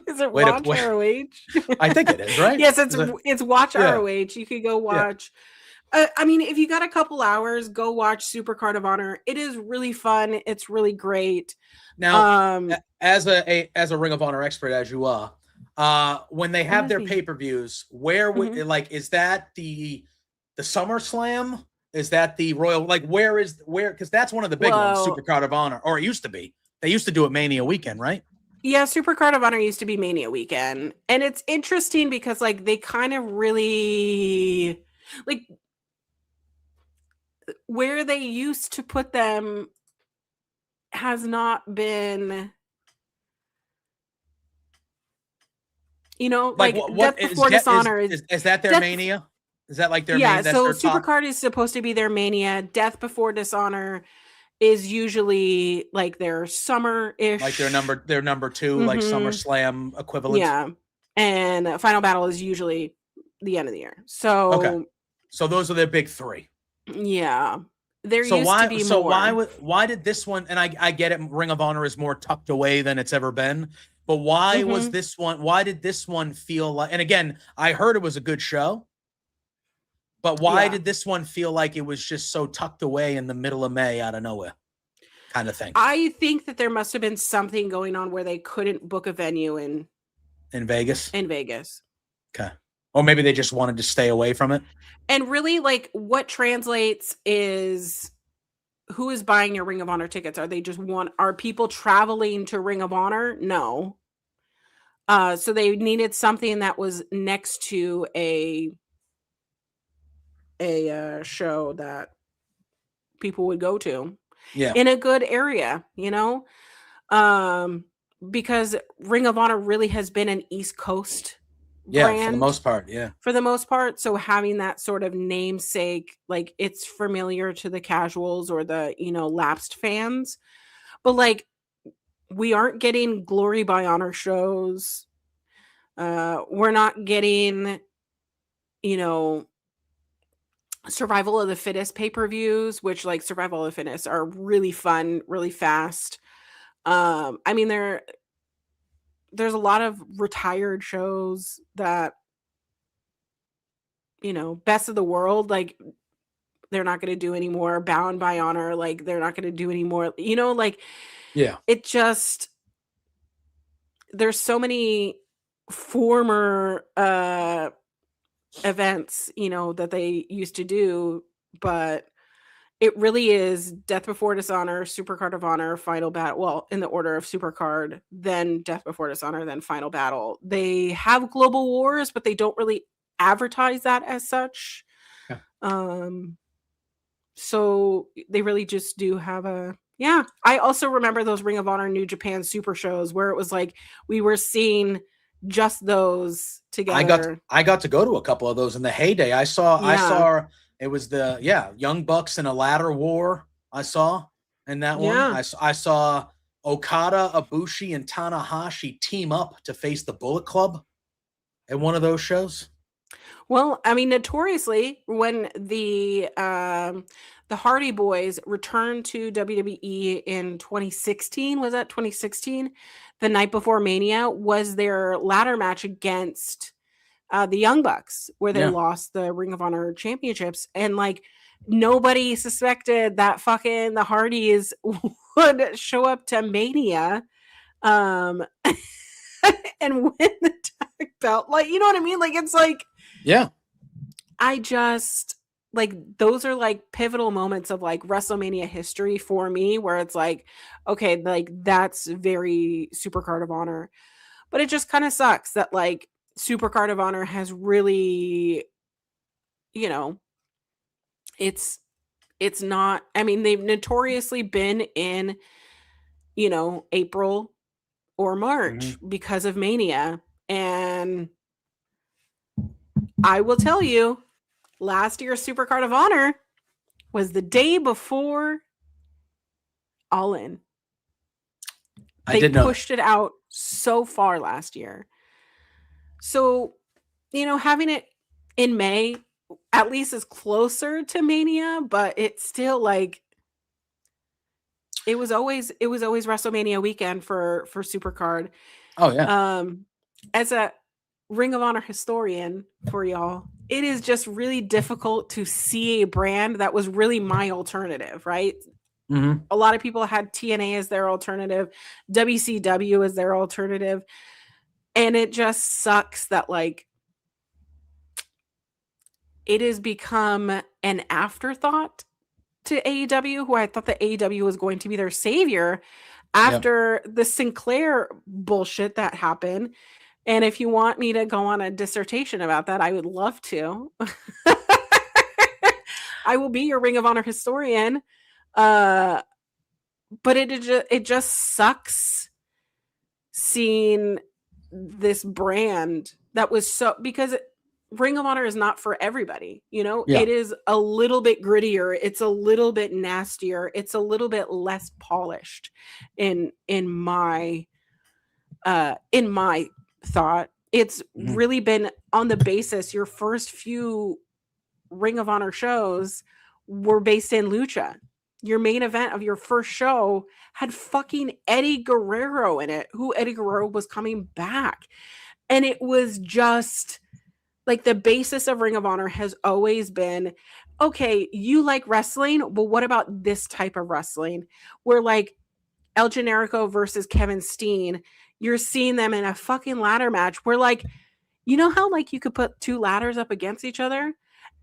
is it Watch ROH? I think it is, right? Yes, it's Watch ROH. You could go watch. I mean, if you got a couple hours, go watch Supercard of Honor. It is really fun. It's really great. Now, as a Ring of Honor expert as you are, when they have their pay-per-views, where would is that the SummerSlam? Is that the Royal? Where? Because that's one of the big ones, Supercard of Honor, or it used to be. They used to do it Mania weekend, right? Yeah, Supercard of Honor used to be Mania weekend, and it's interesting because they kind of really where they used to put them has not been, Death Before Dishonor is that their Mania? Is that their Supercard is supposed to be their Mania. Death Before Dishonor is usually like their summer-ish. Like their number two, like Mhm. SummerSlam equivalent. Yeah. And Final Battle is usually the end of the year. Okay. So So those are their big three. yeah. There So used to be more. why did this one, and I get it, Ring of Honor is more tucked away than it's ever been, but why was Mhm. this one, why did this one feel like, and again, I heard it was a good show, but why Yeah. did this one feel like it was just so tucked away in the middle of May out of nowhere kind of thing I think that there must have been something going on where they couldn't book a venue in Vegas? Vegas. Okay. Or maybe they just wanted to stay away from it. And really, like, what translates is who is buying your Ring of Honor tickets? Are people traveling to Ring of Honor? No. So they needed something that was next to a show that people would go to Yeah. in a good area, you know? Um, because Ring of Honor really has been an East Coast Yeah, for the brand most part. Yeah. for the most part. So having that sort of namesake, like it's familiar to the casuals or the, lapsed fans. But like we aren't getting Glory by Honor shows. We're not getting, you know, Survival of the Fittest pay-per-views, which like Survival of the Fittest are really fun, really fast. I mean, there's a lot of retired shows that, Best of the World, like they're not going to do anymore. Bound by Honor, like they're not going to do anymore. Like Yeah. it just there's so many former events, that they used to do, but it really is Death Before Dishonor, Supercard of Honor, Final Battle. Well, in the order of Supercard, then Death Before Dishonor, then Final Battle. They have Global Wars, but they don't really advertise that as such. Yeah. So they really just do have yeah. I also remember those Ring of Honor New Japan Super shows where it was like we were seeing just those together. I got to go to a couple of those in the heyday. I saw it was the Young Bucks in a ladder war. I saw in that one. I saw Okada, Ibushi, and Tanahashi team up to face the Bullet Club at one of those shows. Well, I mean, notoriously, when the Hardy Boys returned to WWE in 2016, was that 2016? The night before Mania was their ladder match against the Young Bucks, where they lost the Ring of Honor championships, and like nobody suspected that fucking the Hardys would show up to Mania, and win the tag belt. Like, you know what I mean? Like, it's like. Yeah. I just like those are like pivotal moments of like WrestleMania history for me where it's like, okay, like that's very Supercard of Honor. But it just kind of sucks that like Supercard of Honor has really, it's not, I mean, they've notoriously been in, April or March because of Mania. And I will tell you, last year's Supercard of Honor was the day before All In. They pushed it out so far last year. So, having it in May at least is closer to Mania, but it's still like it was always WrestleMania weekend for Supercard. Oh yeah. As a Ring of Honor historian for y'all, it is just really difficult to see a brand that was really my alternative, right? Mm-hmm. A lot of people had TNA as their alternative, WCW as their alternative, and it just sucks that like it has become an afterthought to AEW, who I thought that AEW was going to be their savior after the Sinclair bullshit that happened. And if you want me to go on a dissertation about that, I would love to. I will be your Ring of Honor historian. But it just sucks seeing this brand that was so, because Ring of Honor is not for everybody. You know, Yeah. it is a little bit grittier. It's a little bit nastier. It's a little bit less polished in my thought. It's really been on the basis, your first few Ring of Honor shows were based in lucha. Your main event of your first show had fucking Eddie Guerrero in it, who Eddie Guerrero was coming back. And it was just like the basis of Ring of Honor has always been, okay, you like wrestling, but what about this type of wrestling? Where like El Generico versus Kevin Steen, you're seeing them in a fucking ladder match where like, you know how like you could put two ladders up against each other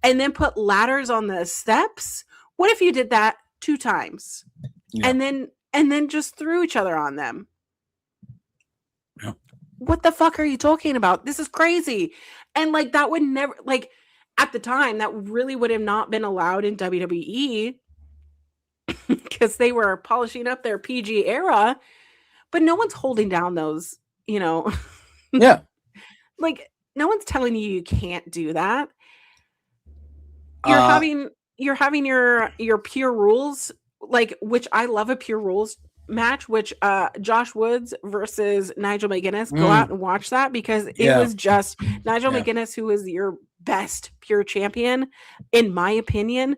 and then put ladders on the steps? What if you did that 2 times? Yeah. And then just threw each other on them? Yeah. What the fuck are you talking about? This is crazy. And like that would never, like at the time, that really would have not been allowed in WWE because they were polishing up their PG era, but no one's holding down those, you know. Yeah. Like no one's telling you can't do that. You're having your pure rules, like, which I love a pure rules match, which Josh Woods versus Nigel McGuinness. Go out and watch that because it was just Nigel McGuinness, who is your best pure champion, in my opinion,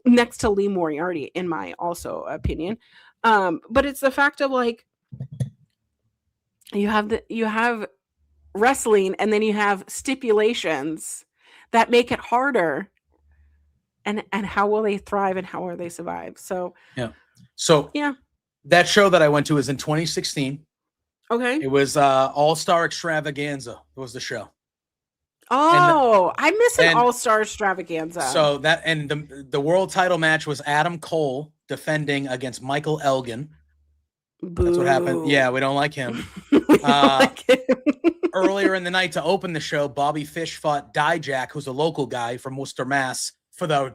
next to Lee Moriarty, in my also opinion. But it's the fact of like you have wrestling and then you have stipulations that make it harder. And how will they thrive and how will they survive? So that show that I went to was in 2016. Okay. It was All-Star Extravaganza. It was the show. Oh, I miss an All-Star Extravaganza. So that, and the world title match was Adam Cole defending against Michael Elgin. Boo. That's what happened. Yeah, we don't like him. Earlier in the night to open the show, Bobby Fish fought Dijak, who's a local guy from Worcester, Mass, for the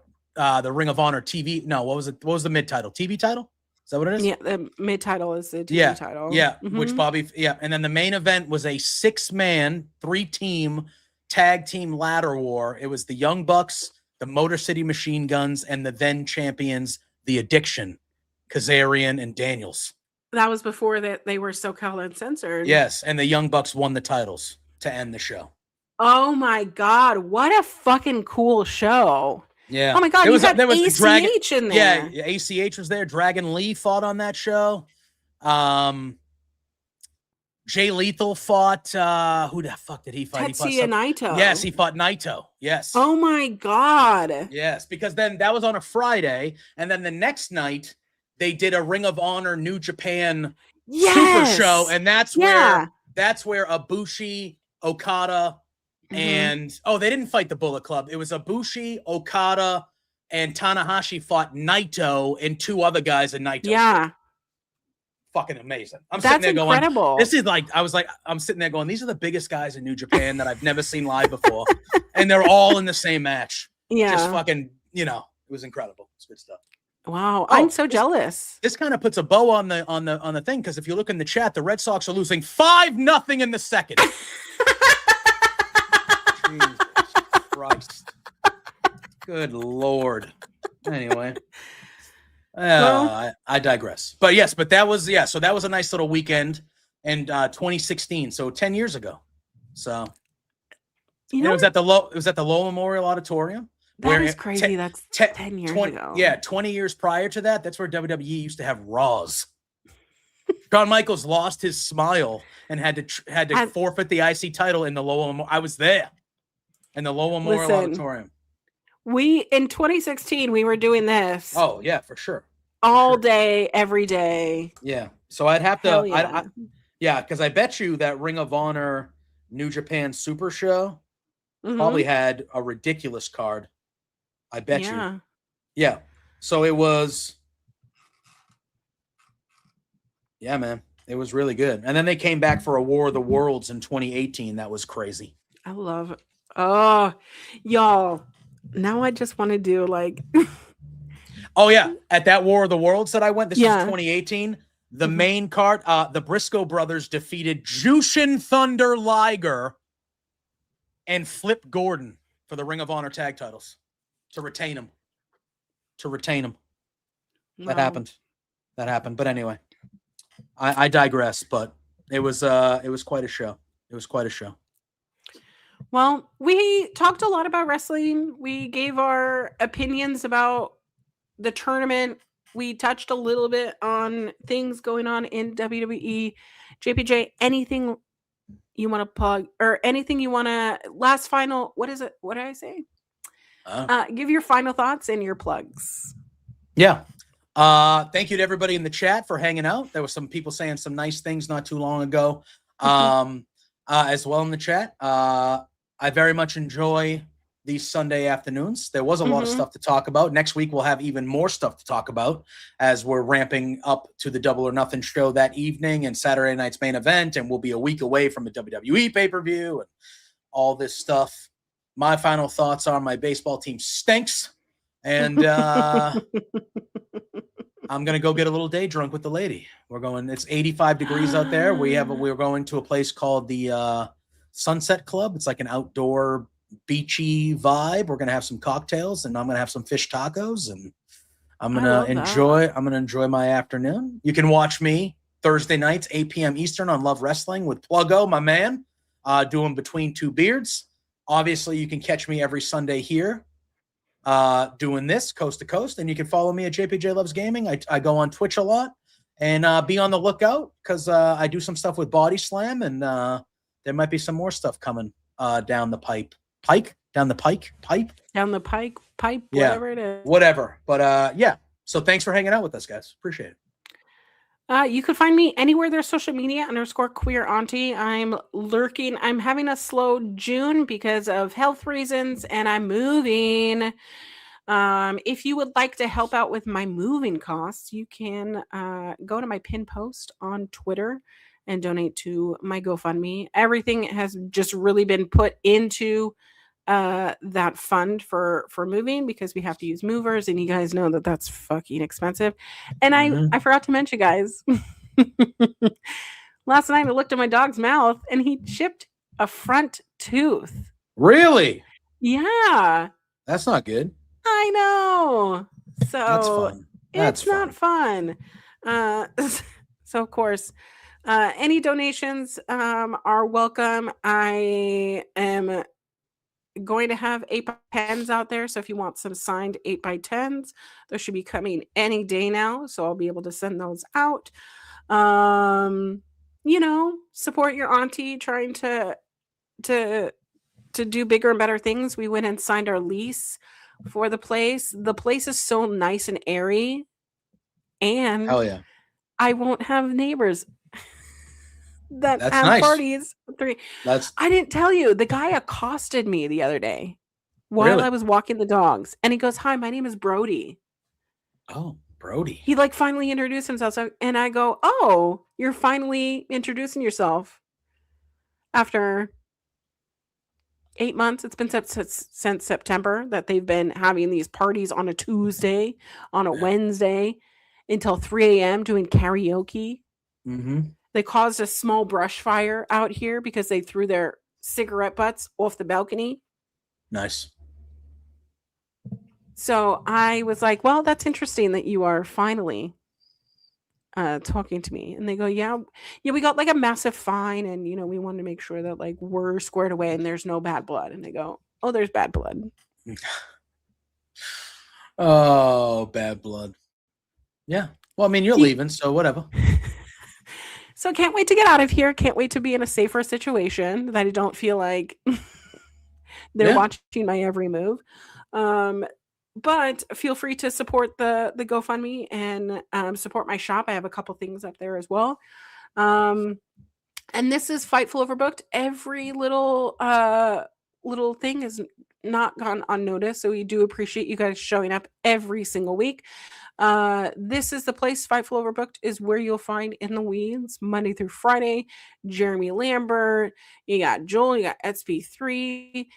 Ring of Honor TV. No, what was it? What was the mid title? TV title? Is that what it is? Yeah, the mid title is the TV title. Yeah, which and then the main event was a 6-man, 3-team tag team ladder war. It was the Young Bucks, the Motor City Machine Guns, and the then champions, the Addiction, Kazarian and Daniels. That was before that they were SoCal Uncensored. Yes, and the Young Bucks won the titles to end the show. Oh my God, what a fucking cool show. Yeah. Oh my God, there was ACH in there. Yeah, ACH was there. Dragon Lee fought on that show. Jay Lethal fought, who the fuck did he fight? Tetsuya Naito. Yes, he fought Naito. Yes. Oh my God. Yes, because then that was on a Friday, and then the next night they did a Ring of Honor New Japan Super Show, and that's where Ibushi, Okada, and they didn't fight the Bullet Club. It was Ibushi, Okada, and Tanahashi fought Naito and 2 other guys in Naito. Yeah. Fucking amazing. That's sitting there incredible. Going, this is like, I'm sitting there going, these are the biggest guys in New Japan that I've never seen live before. And they're all in the same match. Yeah. Just fucking, it was incredible. It's good stuff. Wow. I'm so jealous. This kind of puts a bow on the thing. Cause if you look in the chat, the Red Sox are losing 5-0 in the second. Jesus Christ. Good Lord. Anyway. I digress. But yes, that was so that was a nice little weekend in 2016. So 10 years ago. So it was at the Low Memorial Auditorium. That is crazy. That's 10 years ago. Yeah, 20 years prior to that, that's where WWE used to have Raws. Shawn Michaels lost his smile and had to forfeit the IC title in the Low Memorial. I was there in the Low Memorial Auditorium. In 2016, we were doing this. Oh, yeah, for sure. All day, every day. Yeah. So I'd have to, because I bet you that Ring of Honor New Japan Super Show probably had a ridiculous card. I bet you. Yeah. So it was, man, it was really good. And then they came back for a War of the Worlds in 2018. That was crazy. I love it. Oh, y'all. Now I just want to do like. Oh, yeah. At that War of the Worlds that I went, this was 2018. The main card, the Briscoe brothers defeated Jushin Thunder Liger and Flip Gordon for the Ring of Honor tag titles to retain them. That happened. But anyway, I digress. But it was quite a show. Well, we talked a lot about wrestling. We gave our opinions about the tournament. We touched a little bit on things going on in WWE. JPJ, anything you want to plug or anything you want to what is it? What did I say? Give your final thoughts and your plugs. Yeah. Thank you to everybody in the chat for hanging out. There were some people saying some nice things not too long ago. As well in the chat. I very much enjoy these Sunday afternoons. There was a lot of stuff to talk about. Next week, we'll have even more stuff to talk about as we're ramping up to the Double or Nothing show that evening and Saturday night's main event. And we'll be a week away from a WWE pay-per-view and all this stuff. My final thoughts are my baseball team stinks. And I'm going to go get a little day drunk with the lady. It's 85 degrees out there. We're going to a place called the Sunset Club. It's like an outdoor beachy vibe. We're going to have some cocktails and I'm going to have some fish tacos and I'm going to enjoy my afternoon. You can watch me Thursday nights, 8 p.m. Eastern on Love Wrestling with Pluggo, my man, doing Between Two Beards. Obviously, you can catch me every Sunday here doing this coast to coast. And you can follow me at JPJ Loves Gaming. I go on Twitch a lot and be on the lookout because I do some stuff with Body Slam and there might be some more stuff coming down the pipe. Whatever it is. Whatever. But yeah. So thanks for hanging out with us, guys. Appreciate it. You can find me anywhere there's social media _queer auntie. I'm lurking. I'm having a slow June because of health reasons and I'm moving. If you would like to help out with my moving costs, you can go to my pin post on Twitter and donate to my GoFundMe. Everything has just really been put into that fund for moving because we have to use movers and you guys know that that's fucking expensive. And I forgot to mention, guys, last night I looked at my dog's mouth and he chipped a front tooth. Really? Yeah. That's not good. I know. So that's fun. It's not fun. So of course, any donations are welcome. I am going to have 8x10s out there. So if you want some signed 8x10s, those should be coming any day now. So I'll be able to send those out. Support your auntie trying to do bigger and better things. We went and signed our lease for the place. The place is so nice and airy. And hell yeah. I won't have neighbors that That's have nice. parties. I didn't tell you. The guy accosted me the other day while I was walking the dogs. And he goes, "Hi, my name is Brody." Oh, Brody. He finally introduced himself. And I go, "Oh, you're finally introducing yourself after 8 months." It's been since September that they've been having these parties on a Tuesday, on a Wednesday until 3 a.m. doing karaoke. They caused a small brush fire out here because they threw their cigarette butts off the balcony. Nice. So I was like, well, that's interesting that you are finally talking to me. And they go, yeah, we got like a massive fine. And, we wanted to make sure that like we're squared away and there's no bad blood. And they go, oh, there's bad blood. Oh, bad blood. Yeah. Well, I mean, you're leaving, so whatever. So can't wait to get out of here. Can't wait to be in a safer situation that I don't feel like they're watching my every move. But feel free to support the GoFundMe and support my shop. I have a couple things up there as well. And this is Fightful Overbooked. Every little thing is not gone unnoticed. So we do appreciate you guys showing up every single week. This is the place. Fightful Overbooked is where you'll find In the Weeds Monday through Friday. Jeremy Lambert, you got Joel, you got SB3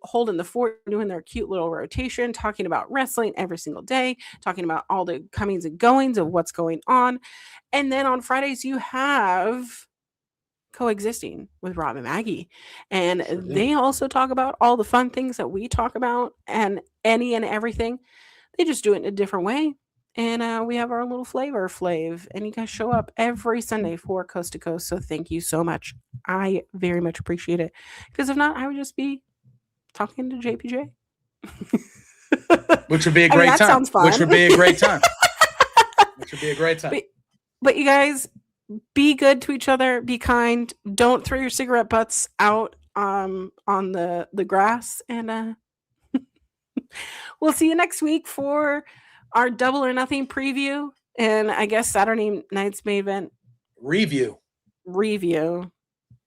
holding the fort, doing their cute little rotation, talking about wrestling every single day, talking about all the comings and goings of what's going on. And then on Fridays you have coexisting with Rob and Maggie. And Sure do. they also talk about all the fun things that we talk about and any and everything. They just do it in a different way. And we have our little flavor flav. And you guys show up every Sunday for Coast to Coast. So thank you so much. I very much appreciate it. Because if not, I would just be talking to JPJ. Which would be a great time. Sounds fun. Which would be a great time. Which would be a great time. But you guys, be good to each other. Be kind. Don't throw your cigarette butts out on the grass. And we'll see you next week for our Double or Nothing preview. And I guess Saturday night's main event. Review.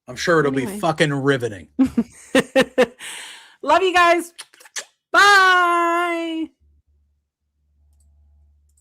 I'm sure it'll be fucking riveting. Love you guys. Bye.